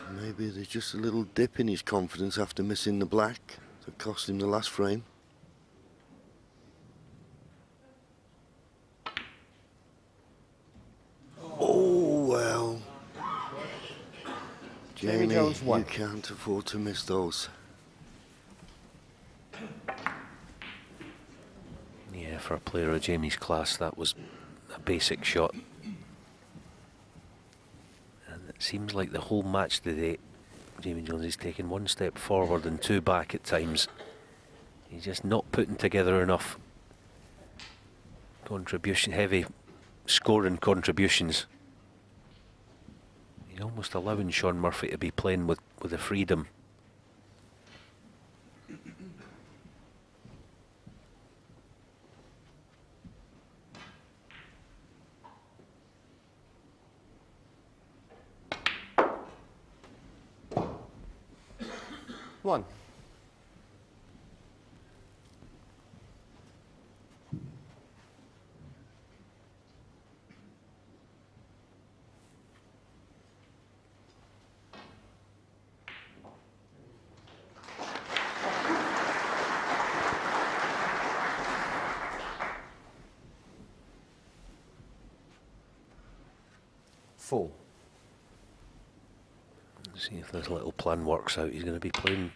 maybe there's just a little dip in his confidence after missing the black that cost him the last frame. Oh, well. Jamie, Jones you can't afford to miss those. Yeah, for a player of Jamie's class, that was a basic shot. And it seems like the whole match today, Jamie Jones is taking 1 step forward and 2 back at times. He's just not putting together enough heavy scoring contributions. He's almost allowing Sean Murphy to be playing with the freedom. One. Four. See if this little plan works out. He's going to be playing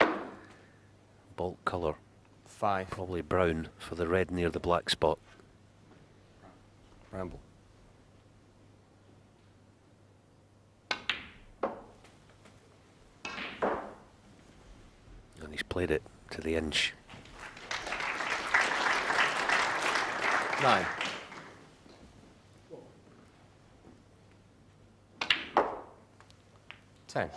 bulk colour. 5. Probably brown for the red near the black spot. Ramble. And he's played it to the inch. 9. Ten.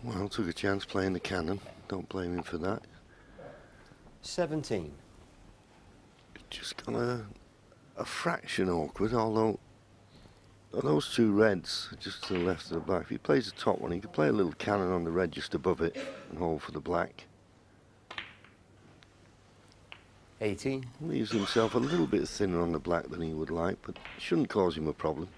Well, took a chance playing the cannon. Don't blame him for that. 17. Just got a fraction awkward, although those two reds are just to the left of the black. If he plays the top one, he could play a little cannon on the red just above it and hold for the black. 18. Leaves himself a little bit thinner on the black than he would like, but shouldn't cause him a problem.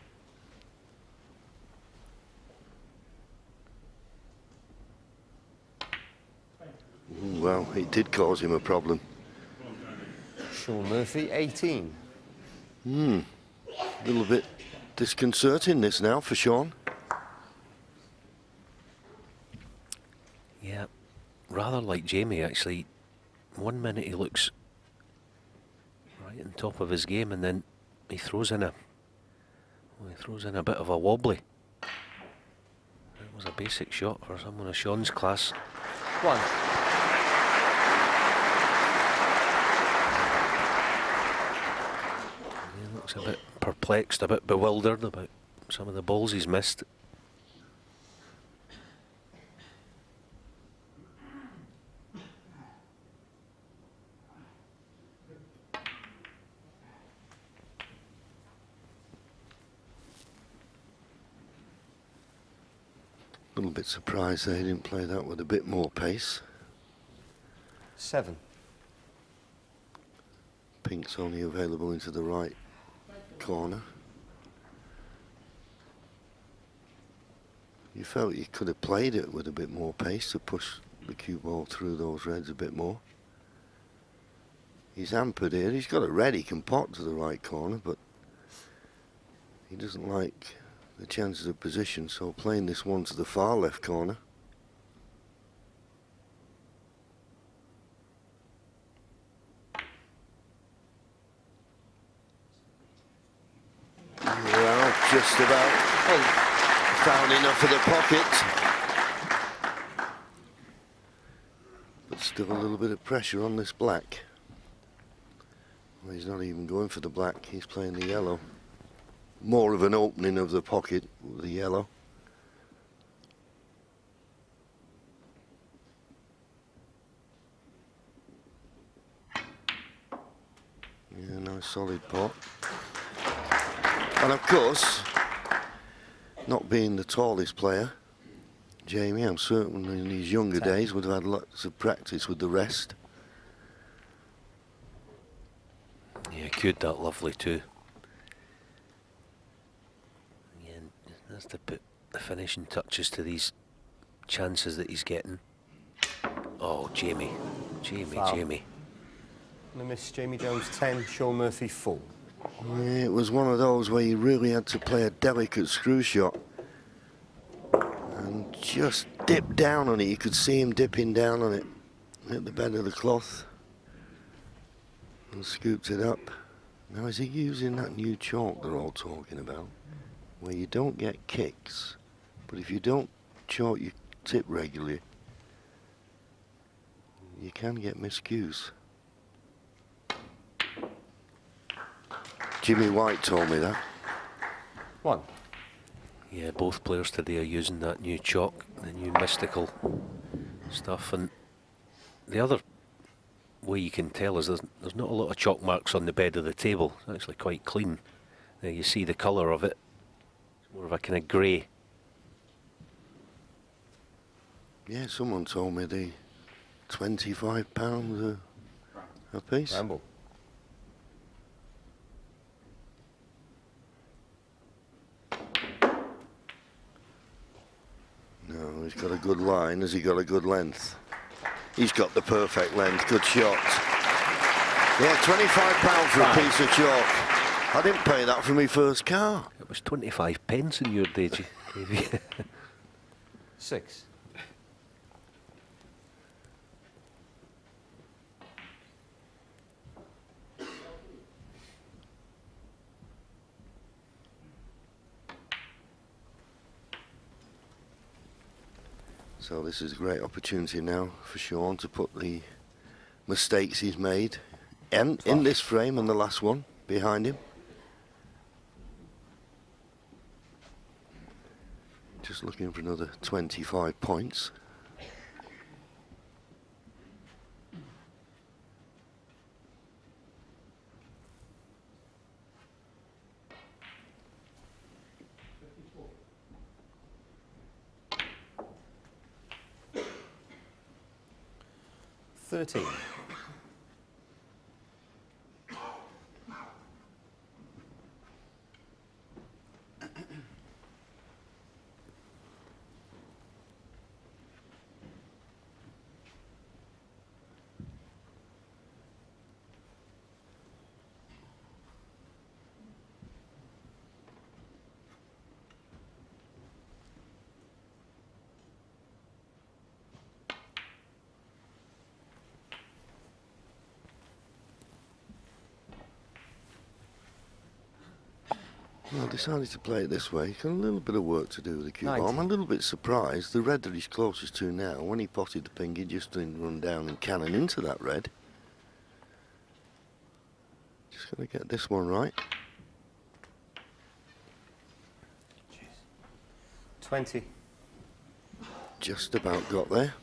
Well, it did cause him a problem. Sean Murphy, 18. A little bit disconcerting this now for Sean. Yeah, rather like Jamie actually. 1 minute he looks right on top of his game, and then he throws in a bit of a wobbly. It was a basic shot for someone of Sean's class. 1. He looks a bit perplexed, a bit bewildered about some of the balls he's missed. A little bit surprised they didn't play that with a bit more pace. 7. Pink's only available into the right corner. You felt you could have played it with a bit more pace to push the cue ball through those reds a bit more. He's hampered here. He's got a red he can pot to the right corner, but he doesn't like the chances of position, so playing this one to the far left corner. Well, just about found enough of the pocket. But still a little bit of pressure on this black. Well, he's not even going for the black, he's playing the yellow. More of an opening of the pocket with the yellow. Yeah, nice solid pot. And of course, not being the tallest player, Jamie, I'm certain in his younger days would have had lots of practice with the rest. Yeah, cued that lovely too. Has to put the finishing touches to these chances that he's getting. Oh, Jamie. Foul. Jamie. And a miss, Jamie Jones 10, Sean Murphy 4. Yeah, it was one of those where you really had to play a delicate screw shot and just dip down on it. You could see him dipping down on it at the bed of the cloth and scooped it up. Now, is he using that new chalk they're all talking about, where you don't get kicks, but if you don't chalk your tip regularly, you can get miscues? Jimmy White told me that. 1. Yeah, both players today are using that new chalk, the new mystical stuff, and the other way you can tell is there's not a lot of chalk marks on the bed of the table. It's actually quite clean. There you see the colour of it. More of a kind of grey. Yeah, someone told me the £25 a piece. Ramble. No, he's got a good line. Has he got a good length? He's got the perfect length. Good shot. Yeah, £25 for a piece of chalk. I didn't pay that for my first car. It was 25 pence in your day, Davey. 6. So this is a great opportunity now for Sean to put the mistakes he's made in this frame and the last one behind him. Just looking for another 25 points. Well, I decided to play it this way. Got a little bit of work to do with the cue ball. I'm a little bit surprised. The red that he's closest to now, when he potted the ping, he just didn't run down and cannon into that red. Just got to get this one right. 20. Just about got there.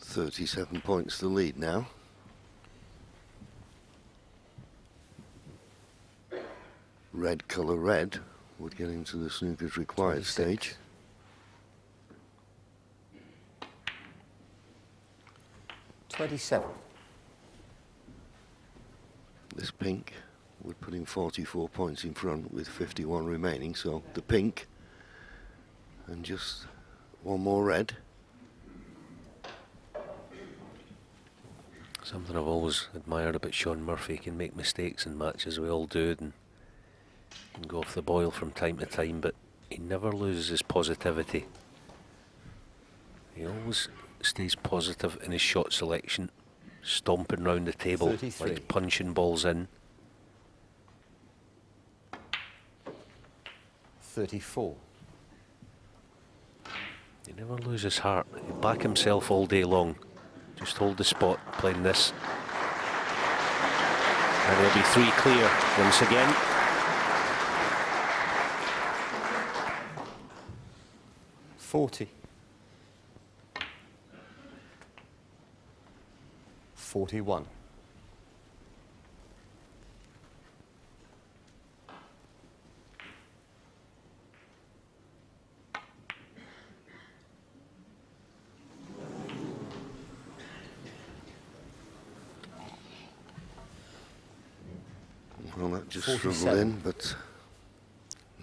.37 points the lead now. Red colour red would get into the snooker's required 26. stage. 27. This pink would put him 44 points in front with 51 remaining, so the pink and just one more red. Something I've always admired about Shaun Murphy. He can make mistakes in matches, we all do, and go off the boil from time to time, but he never loses his positivity. He always stays positive in his shot selection, stomping round the table, 33. like punching balls in. 34. He never loses heart. He'll back himself all day long. Just hold the spot, playing this. And he'll be 3 clear once again. 40. 41. Well, that just 47. struggled in, but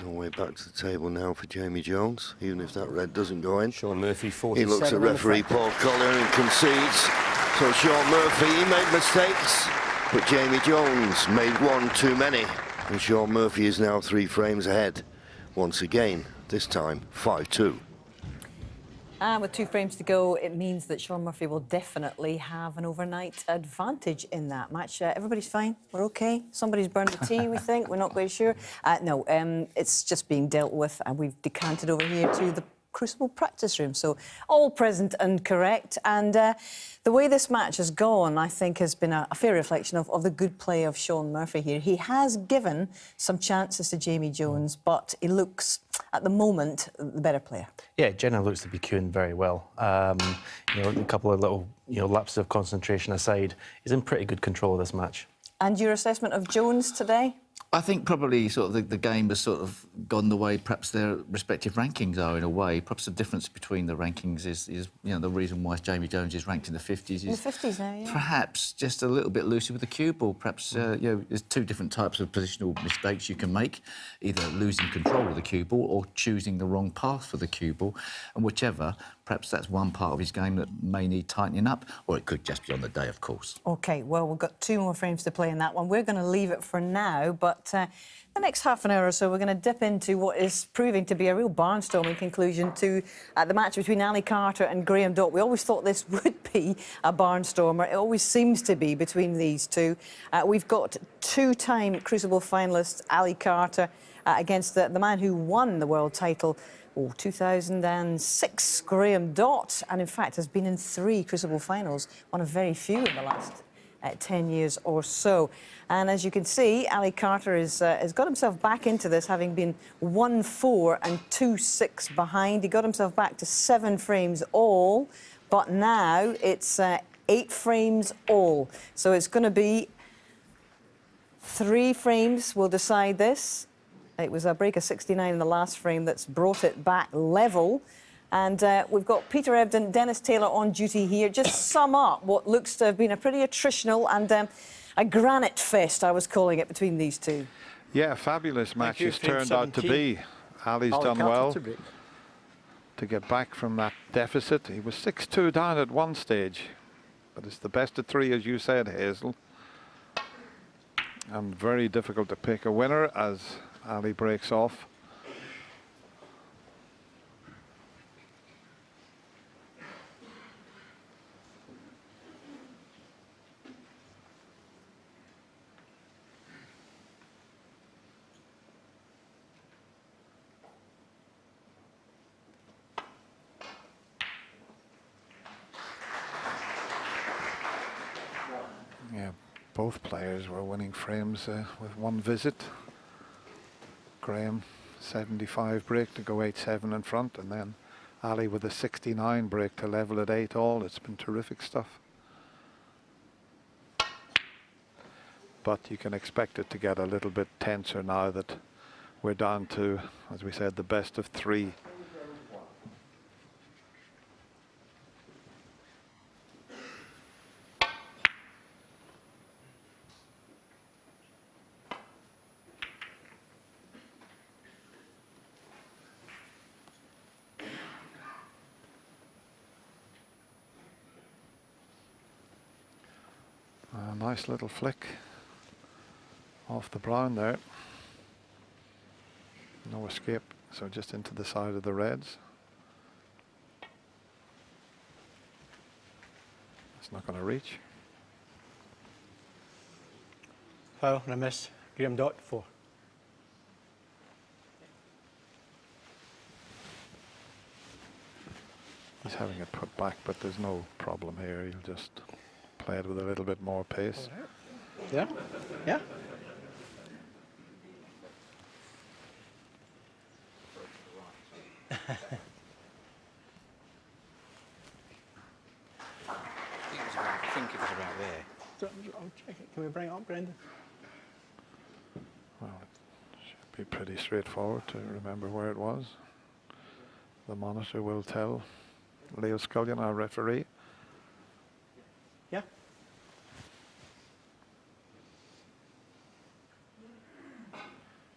no way back to the table now for Jamie Jones, even if that red doesn't go in. Shaun Murphy, He 47. looks at referee Paul Collier and concedes. So Shaun Murphy, he made mistakes, but Jamie Jones made one too many. And Shaun Murphy is now 3 frames ahead. Once again, this time 5-2. And with 2 frames to go, it means that Shaun Murphy will definitely have an overnight advantage in that match. Everybody's fine? We're OK? Somebody's burned the tea, we think? We're not quite sure. No, it's just being dealt with, and we've decanted over here to the Crucible practice room. So all present and correct. And the way this match has gone, I think, has been a fair reflection of the good play of Shaun Murphy here. He has given some chances to Jamie Jones, but he looks, at the moment, the better player. Yeah, Jenna looks to be cueing very well. You know, a couple of little, lapses of concentration aside, he's in pretty good control of this match. And your assessment of Jones today? I think probably sort of the game has sort of gone the way perhaps their respective rankings are in a way. Perhaps the difference between the rankings is the reason why Jamie Jones is ranked in the 50s is in the 50s now, yeah. Perhaps just a little bit looser with the cue ball. Perhaps there's 2 different types of positional mistakes you can make, either losing control of the cue ball or choosing the wrong path for the cue ball, and whichever. Perhaps that's one part of his game that may need tightening up, or it could just be on the day, of course. OK, well, we've got 2 more frames to play in that one. We're going to leave it for now, but the next half an hour or so, we're going to dip into what is proving to be a real barnstorming conclusion to the match between Ali Carter and Graham Dott. We always thought this would be a barnstormer. It always seems to be between these 2. We've got 2-time Crucible finalist Ali Carter against the man who won the world title 2006, Graham Dott, and in fact has been in 3 Crucible finals, one of very few in the last 10 years or so. And as you can see, Ali Carter has got himself back into this, having been 1-4 and 2-6 behind. He got himself back to 7 frames all, but now it's 8 frames all. So it's going to be 3 frames will decide this. It was a break of 69 in the last frame that's brought it back level. And we've got Peter Ebdon, Dennis Taylor on duty here. Just sum up what looks to have been a pretty attritional and a granite fest, I was calling it, between these two. Yeah, fabulous match it's turned out to be. Ali's done well to get back from that deficit. He was 6-2 down at one stage, but it's the best of 3, as you said, Hazel. And very difficult to pick a winner as Ali breaks off. Yeah, both players were winning frames with one visit. Graham 75 break to go 8-7 in front, and then Ali with a 69 break to level at 8 all. It's been terrific stuff. But you can expect it to get a little bit tenser now that we're down to, as we said, the best of 3. A nice little flick off the brown there. No escape, so just into the side of the reds. It's not going to reach. Foul and a miss. Graham Dott 4. He's having it put back, but there's no problem here. He'll just play it with a little bit more pace. Yeah? Yeah? I think it was about there. I'll check it. Can we bring it up, Brendan? Well, it should be pretty straightforward to remember where it was. The monitor will tell Leo Scullion, our referee. Yeah.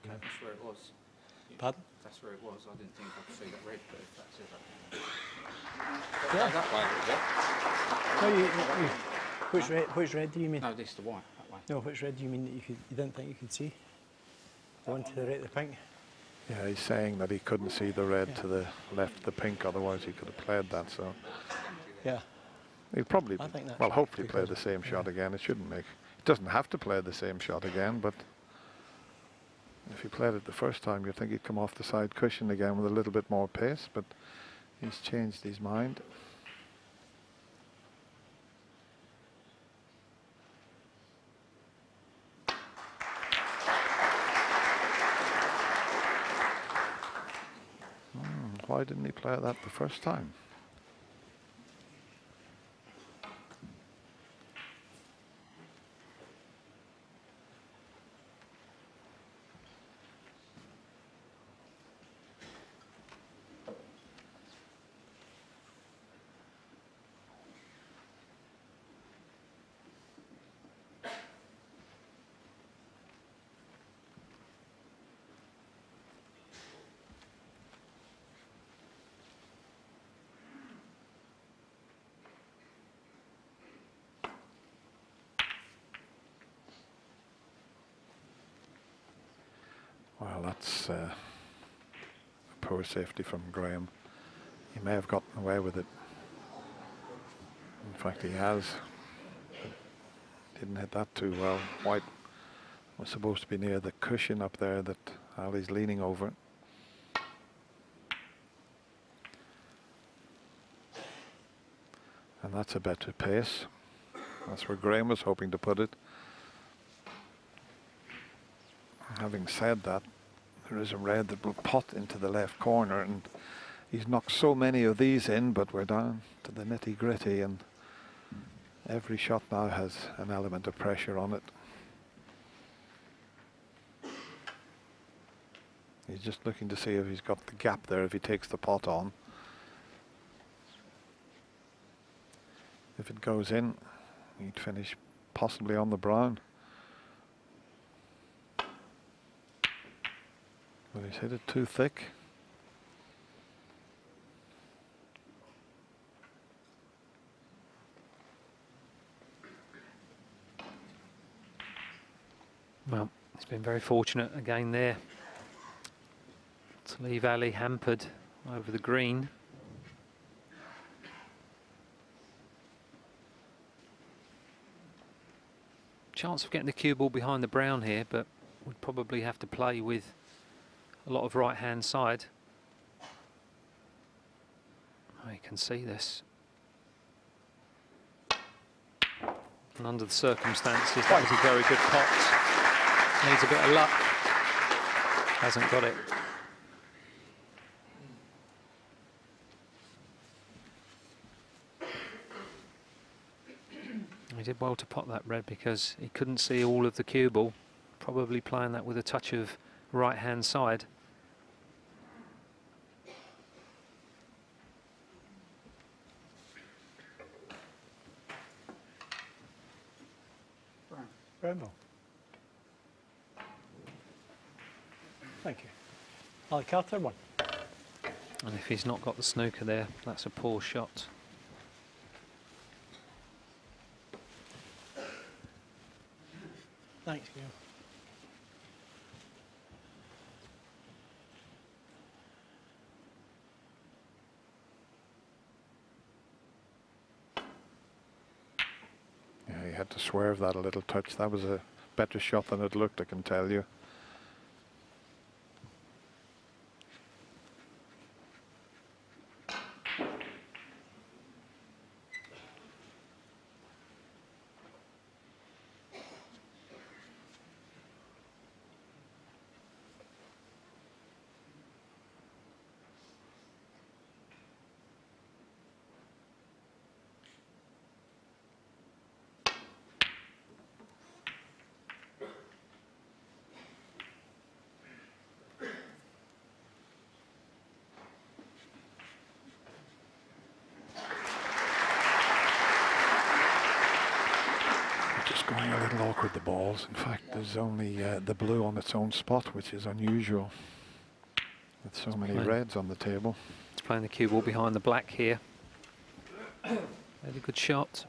That's where it was. Pardon? That's where it was. I didn't think I'd see that red, but if that's it, Yeah. that way a little bit. No, which red do you mean? No, this is the white, that way. No, which red do you mean that you didn't think you could see? The one to the right of the pink? Yeah, he's saying that he couldn't see the red to the left of the pink, otherwise he could have played that. So yeah, he'll probably, I think that's well, right, hopefully play the same shot again. It shouldn't make, he doesn't have to play the same shot again, but if he played it the first time, you'd think he'd come off the side cushion again with a little bit more pace, but he's changed his mind. Why didn't he play that the first time? Well, that's a poor safety from Graham. He may have gotten away with it. In fact, he has. Didn't hit that too well. White was supposed to be near the cushion up there that Ali's leaning over. And that's a better pace. That's where Graham was hoping to put it. Having said that, there is a red that will pot into the left corner, and he's knocked so many of these in, but we're down to the nitty-gritty, and every shot now has an element of pressure on it. He's just looking to see if he's got the gap there if he takes the pot on. If it goes in, he'd finish possibly on the brown. But he's hit it too thick. Well, he's been very fortunate again there to leave Ali hampered over the green. Chance of getting the cue ball behind the brown here, but would probably have to play with a lot of right-hand side. Oh, you can see this. And under the circumstances, that was a very good pot. Needs a bit of luck. Hasn't got it. He did well to pot that red because he couldn't see all of the cue ball. Probably playing that with a touch of right-hand side. Rainbow. Thank you. I'll count that one. And if he's not got the snooker there, that's a poor shot. Thanks, Gil. Yeah, he had to swerve that a little touch. That was a better shot than it looked, I can tell you. Going a little awkward, the balls. In fact, there's only the blue on its own spot, which is unusual with so many reds on the table. He's playing the cue ball behind the black here. Very good shot.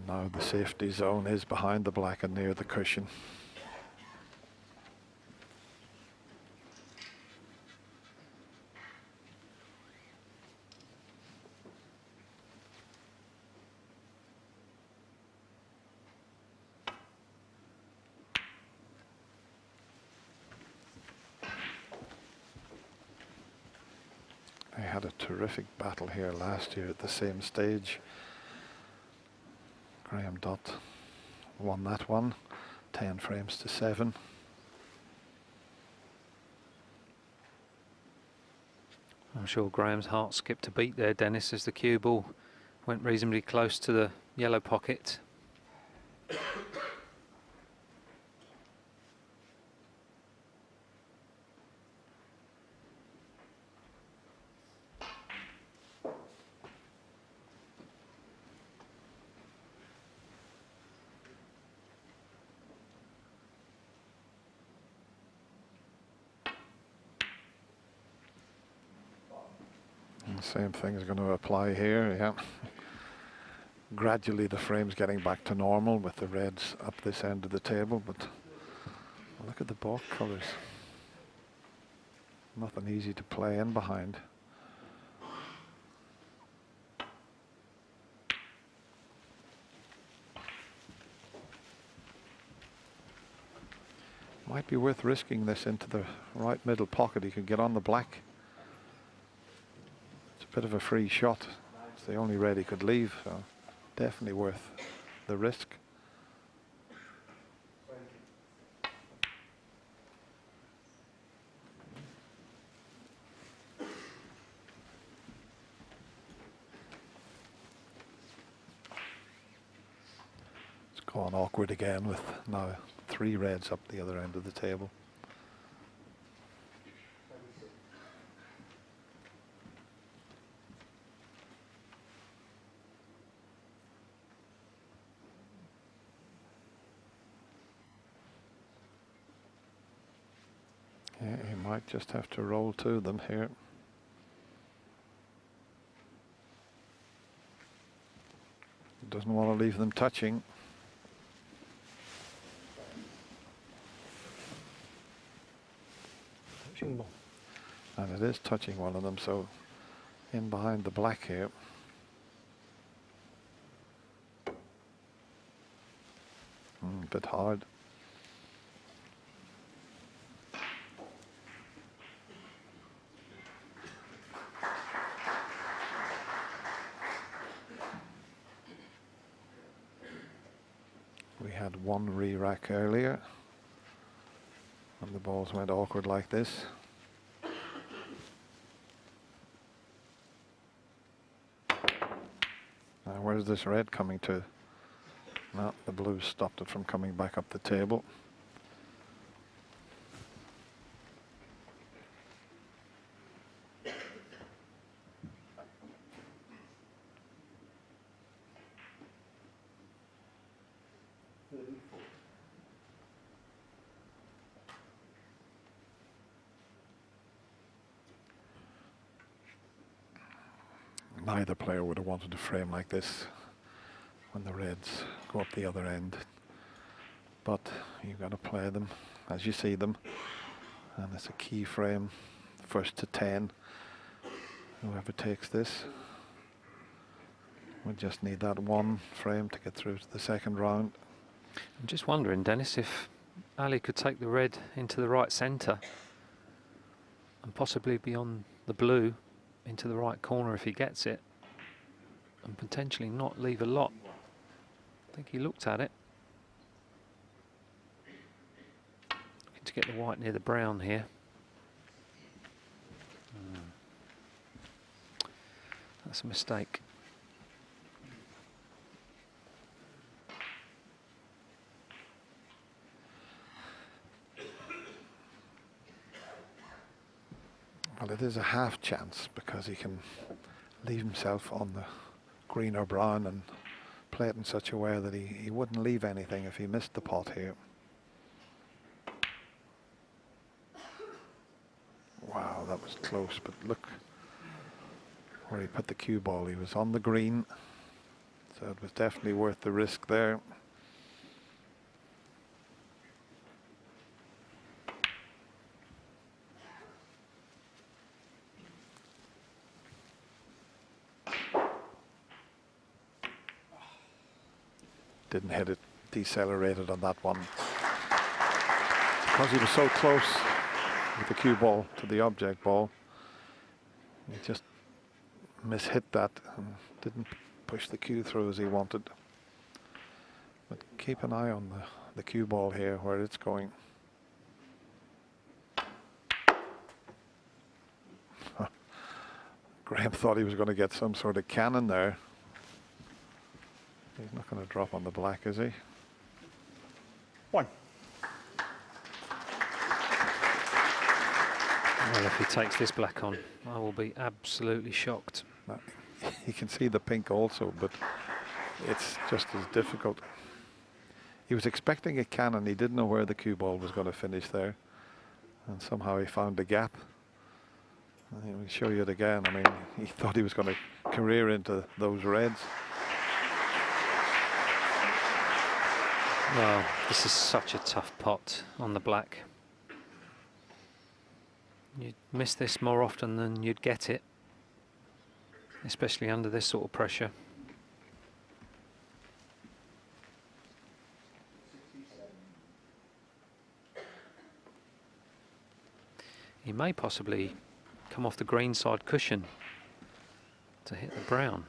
Now the safety zone is behind the black and near the cushion. They had a terrific battle here last year at the same stage. Graham Dott won that one, 10 frames to 7. I'm sure Graham's heart skipped a beat there, Dennis, as the cue ball went reasonably close to the yellow pocket. Same thing is going to apply here, yeah. Gradually the frame's getting back to normal with the reds up this end of the table, but look at the ball colours. Nothing easy to play in behind. Might be worth risking this into the right middle pocket. He could get on the black. It's a bit of a free shot. It's the only red he could leave, so definitely worth the risk. It's gone awkward again with now 3 reds up the other end of the table. Yeah, he might just have to roll to them here. Doesn't want to leave them touching. Touching ball. And it is touching one of them, so in behind the black here. A bit hard. We had one re-rack earlier, and the balls went awkward like this. Now where's this red coming to? No, the blue stopped it from coming back up the table. Neither player would have wanted a frame like this when the reds go up the other end, but you've got to play them as you see them, and it's a key frame, first to 10. Whoever takes this, we just need that one frame to get through to the second round. I'm just wondering, Dennis, if Ali could take the red into the right centre and possibly beyond the blue into the right corner if he gets it, and potentially not leave a lot. I think he looked at it. Looking to get the white near the brown here. That's a mistake. Well, it is a half chance because he can leave himself on the green or brown and play it in such a way that he wouldn't leave anything if he missed the pot here. Wow, that was close, but look where he put the cue ball. He was on the green, so it was definitely worth the risk there. Didn't hit it, decelerated on that one. Because he was so close with the cue ball to the object ball, he just mishit that and didn't push the cue through as he wanted. But keep an eye on the cue ball here, where it's going. Graham thought he was going to get some sort of cannon there. He's not going to drop on the black, is he? One. Well, if he takes this black on, I will be absolutely shocked. No, you can see the pink also, but it's just as difficult. He was expecting a cannon. He didn't know where the cue ball was going to finish there, and somehow he found a gap. I will show you it again. I mean, he thought he was going to career into those reds. Well, this is such a tough pot on the black. You'd miss this more often than you'd get it, especially under this sort of pressure. he may possibly come off the green side cushion to hit the brown.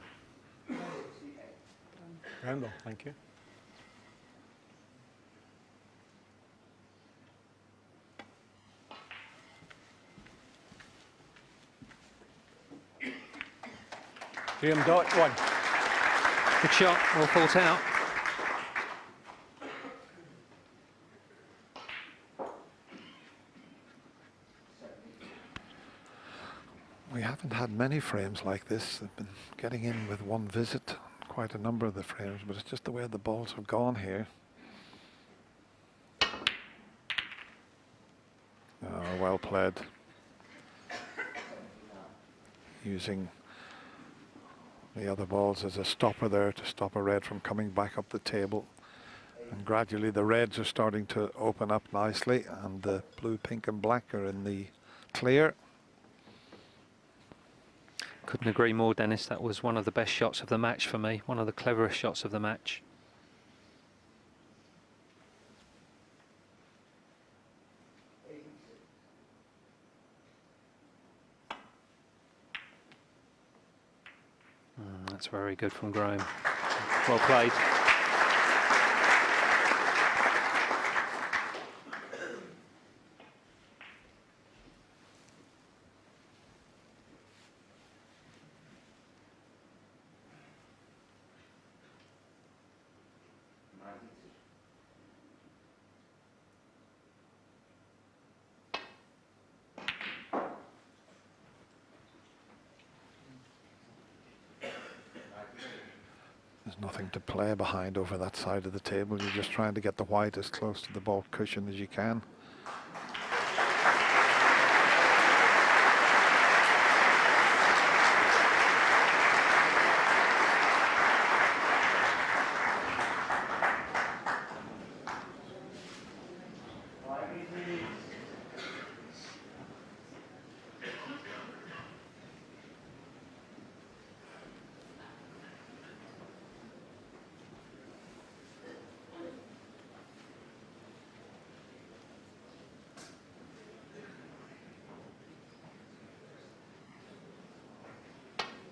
Brown ball, thank you. Dott, 1. Good shot, all thought out. We haven't had many frames like this. They've been getting in with one visit, quite a number of the frames, but it's just the way the balls have gone here. Oh, well played. Using the other balls as a stopper there to stop a red from coming back up the table. And gradually the reds are starting to open up nicely, and the blue, pink and black are in the clear. Couldn't agree more, Dennis. That was one of the best shots of the match for me, one of the cleverest shots of the match. That's very good from Graham. Well played. There's nothing to play behind over that side of the table. You're just trying to get the white as close to the ball cushion as you can.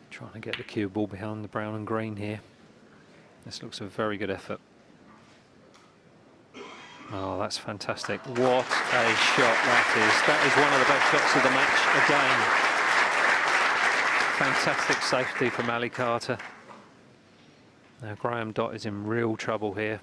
Trying to get the cue ball behind the brown and green here. This looks a very good effort. Oh, that's fantastic. What a shot that is. That is one of the best shots of the match again. Fantastic safety from Ali Carter. Now Graham Dott is in real trouble here.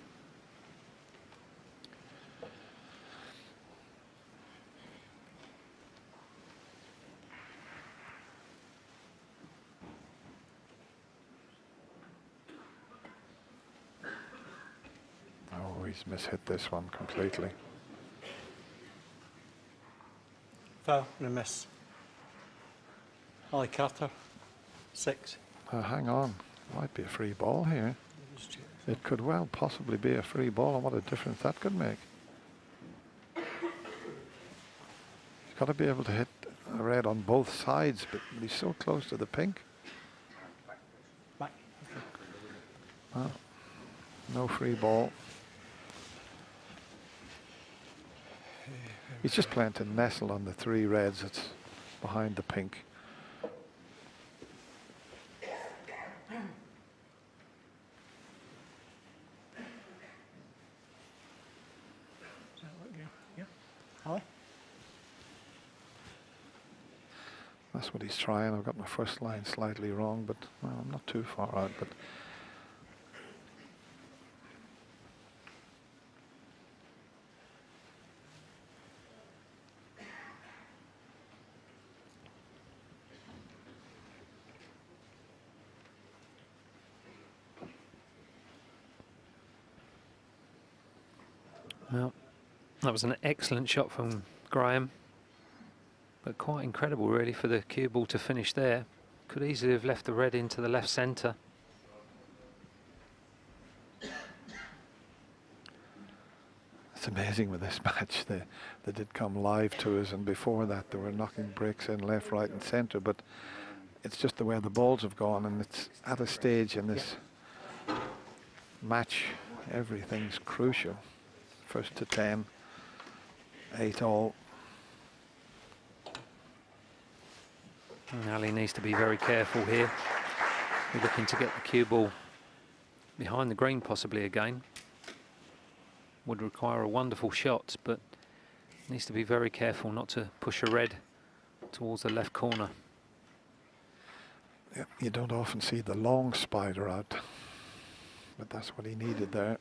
He's mishit this one completely. Foul and a miss. Ali Carter, 6. Hang on, might be a free ball here. It could well possibly be a free ball, and what a difference that could make. He's got to be able to hit a red on both sides, but he's so close to the pink. Back. Well, no free ball. He's just playing to nestle on the 3 reds that's behind the pink. Yeah. Ali? That's what he's trying. I've got my first line slightly wrong, but well, I'm not too far out. But Well, that was an excellent shot from Graham, but quite incredible really for the cue ball to finish there. Could easily have left the red into the left centre. it's amazing with this match. They did come live to us, and before that they were knocking breaks in left, right and centre, but it's just the way the balls have gone, and it's at a stage in this match everything's crucial. First to 10, 8 all. And Ali needs to be very careful here. We're looking to get the cue ball behind the green possibly again. Would require a wonderful shot, but needs to be very careful not to push a red towards the left corner. Yeah, you don't often see the long spider out, but that's what he needed there.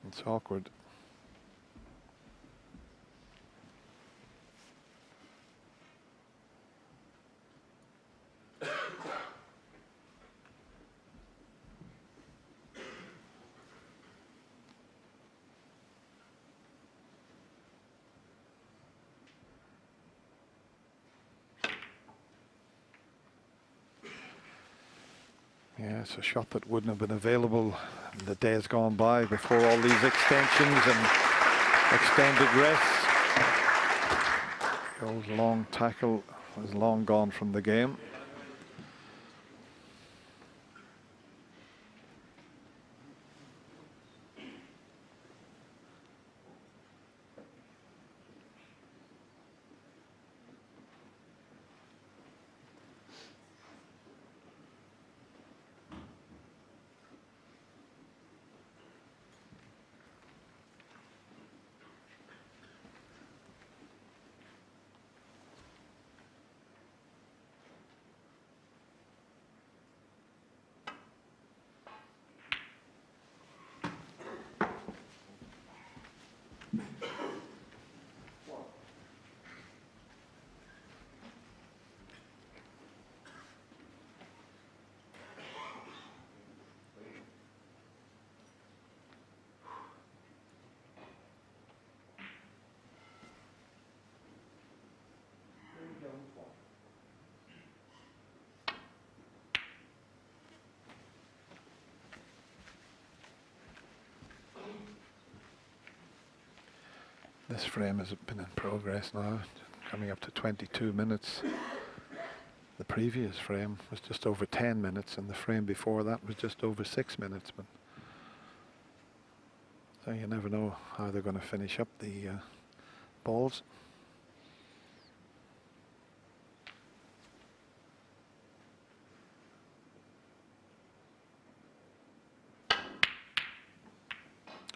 It's awkward. Yeah, it's a shot that wouldn't have been available in the days gone by before all these extensions and extended rests. The old long tackle was long gone from the game. This frame has been in progress now, coming up to 22 minutes. The previous frame was just over 10 minutes, and the frame before that was just over 6 minutes. But so you never know how they're going to finish up the balls.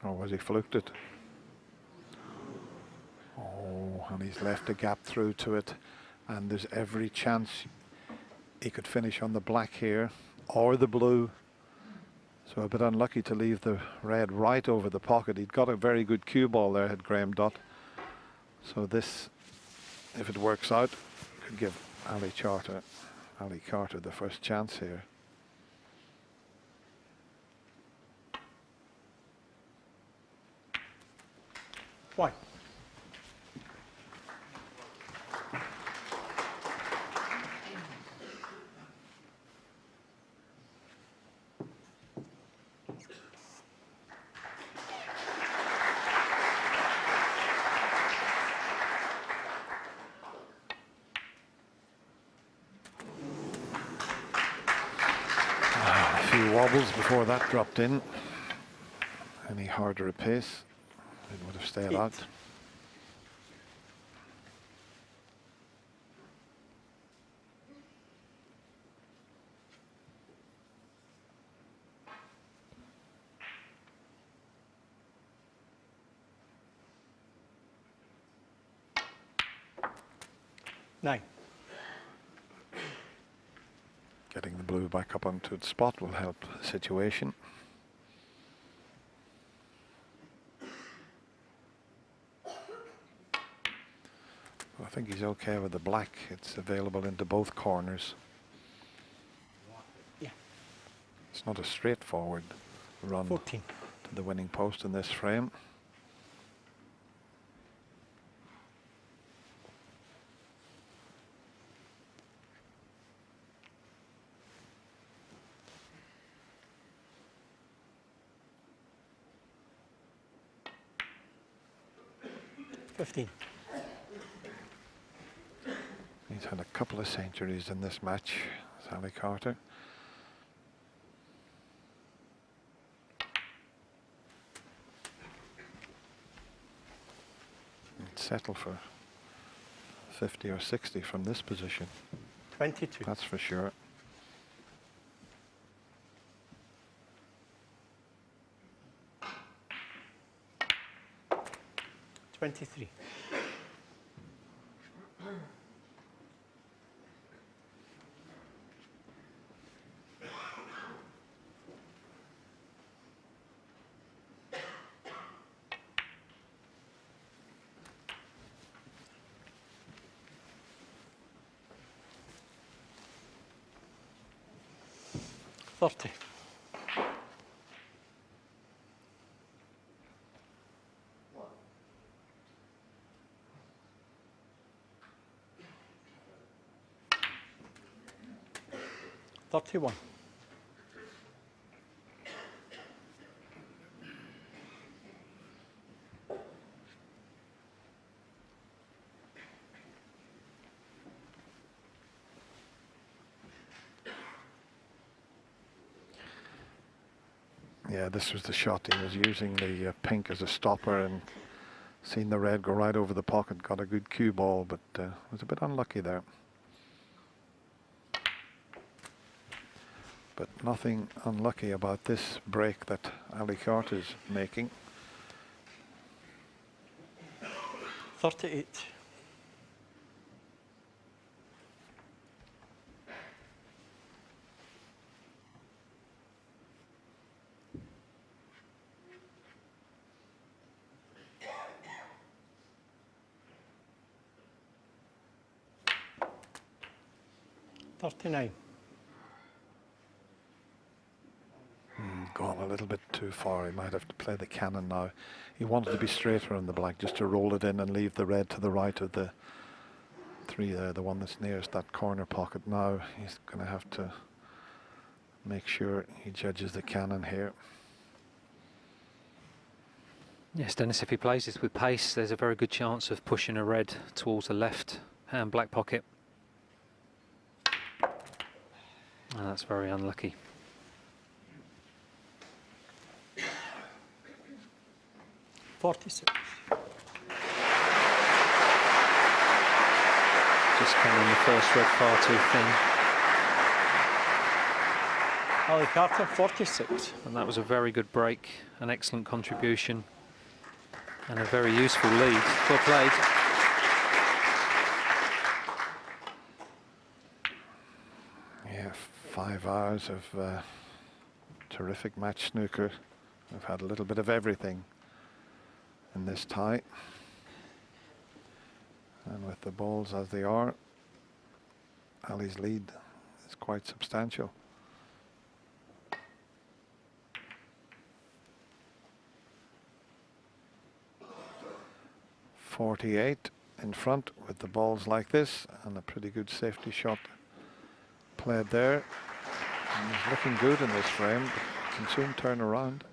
Or was he fluked it? Oh, and he's left a gap through to it, and there's every chance he could finish on the black here or the blue. So a bit unlucky to leave the red right over the pocket. He'd got a very good cue ball there, had Graham Dott. So this, if it works out, could give Ali Carter the first chance here. Why? A few wobbles before that dropped in. Any harder a pace, it would have stayed out. Nine. Getting the blue back up onto its spot will help the situation. I think he's okay with the black. It's available into both corners. Yeah. It's not a straightforward run 14. to the winning post in this frame. He's had a couple of centuries in this match, Ali Carter. settle for 50 or 60 from this position. 22. That's for sure. $23. 30. $31. Yeah, this was the shot. He was using the pink as a stopper and seen the red go right over the pocket. Got a good cue ball, but was a bit unlucky there. But nothing unlucky about this break that Ali Cart is making. 38. $39. Gone a little bit too far. He might have to play the cannon now. He wanted to be straighter on the black, just to roll it in and leave the red to the right of the three there, the one that's nearest that corner pocket. Now he's going to have to make sure he judges the cannon here. Yes, Dennis, if he plays this with pace, there's a very good chance of pushing a red towards the left hand black pocket. And that's very unlucky. $46. Just coming the first red far too thin. Ali Carter, 46. And that was a very good break, an excellent contribution, and a very useful lead. Well played. Yeah, 5 hours of terrific match snooker. We've had a little bit of everything in this tie. And with the balls as they are, Ali's lead is quite substantial. .48 in front with the balls like this, and a pretty good safety shot played there. And he's looking good in this frame, but can soon turn around.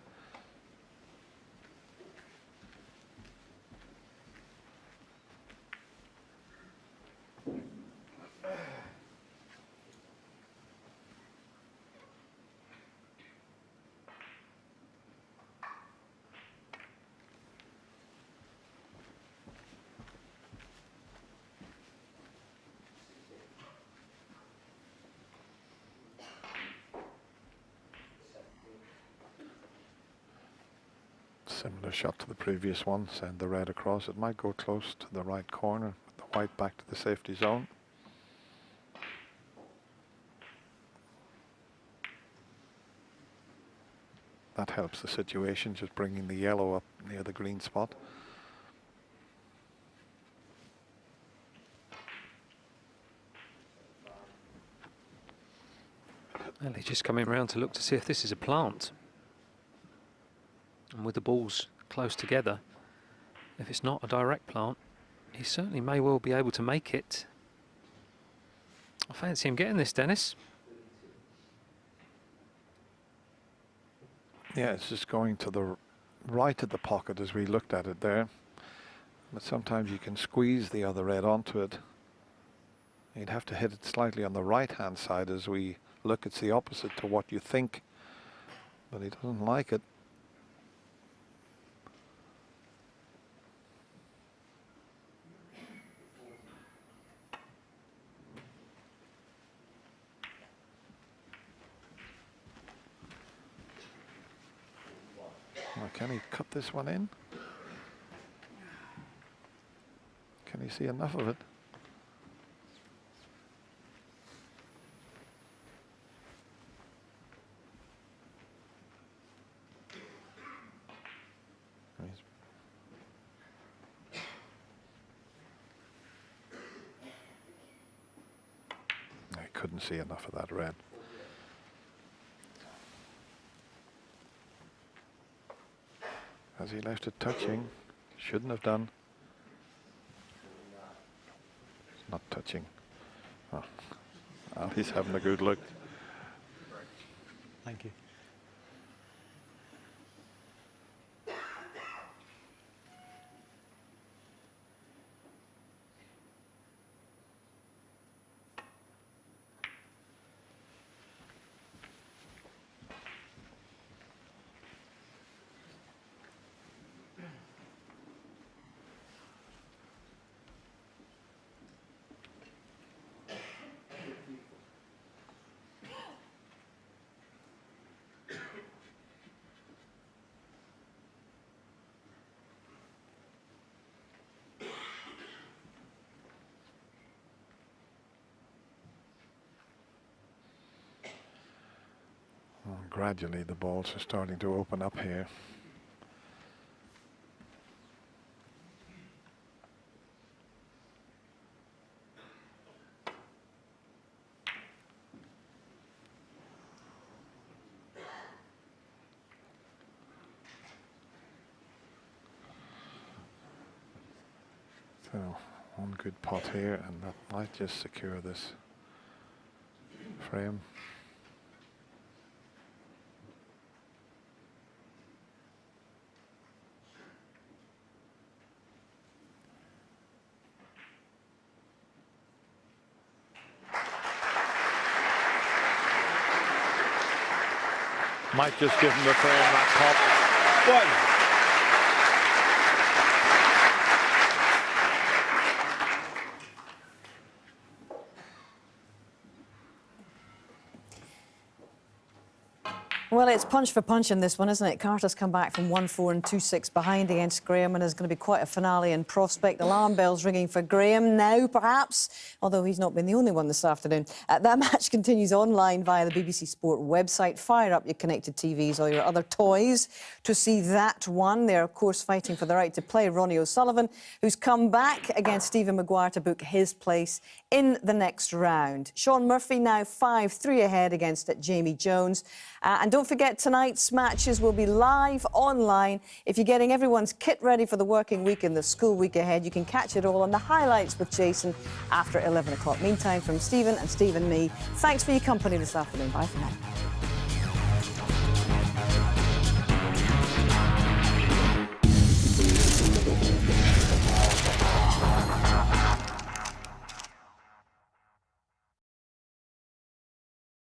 Similar shot to the previous one, send the red across. It might go close to the right corner, the white back to the safety zone. That helps the situation, just bringing the yellow up near the green spot. Well, he's just coming around to look to see if this is a plant. And with the balls close together, if it's not a direct plant, he certainly may well be able to make it. I fancy him getting this, Dennis. Yeah, it's just going to the right of the pocket as we looked at it there. But sometimes you can squeeze the other red onto it. You'd have to hit it slightly on the right-hand side as we look. It's the opposite to what you think, but he doesn't like it. Or can he cut this one in? Can he see enough of it? I couldn't see enough of that red. Has he left it touching? Shouldn't have done. It's not touching. Oh. Well, he's having a good look. Thank you. Well, gradually the balls are starting to open up here. So one good pot here, and that might just secure this frame. Might just give him the frame that top. One. Well, it's punch for punch in this one, isn't it? Carter's come back from 1-4 and 2-6 behind against Graham, and there's going to be quite a finale in prospect. Alarm bells ringing for Graham now, perhaps, although he's not been the only one this afternoon. That match continues online via the BBC Sport website. Fire up your connected TVs or your other toys to see that one. They're, of course, fighting for the right to play Ronnie O'Sullivan, who's come back against Stephen Maguire to book his place in the next round. Shaun Murphy now 5-3 ahead against Jamie Jones. And don't forget, tonight's matches will be live online. If you're getting everyone's kit ready for the working week and the school week ahead, you can catch it all on the highlights with Jason after 11 o'clock. Meantime, from Stephen and Steve and me, thanks for your company this afternoon. Bye for now.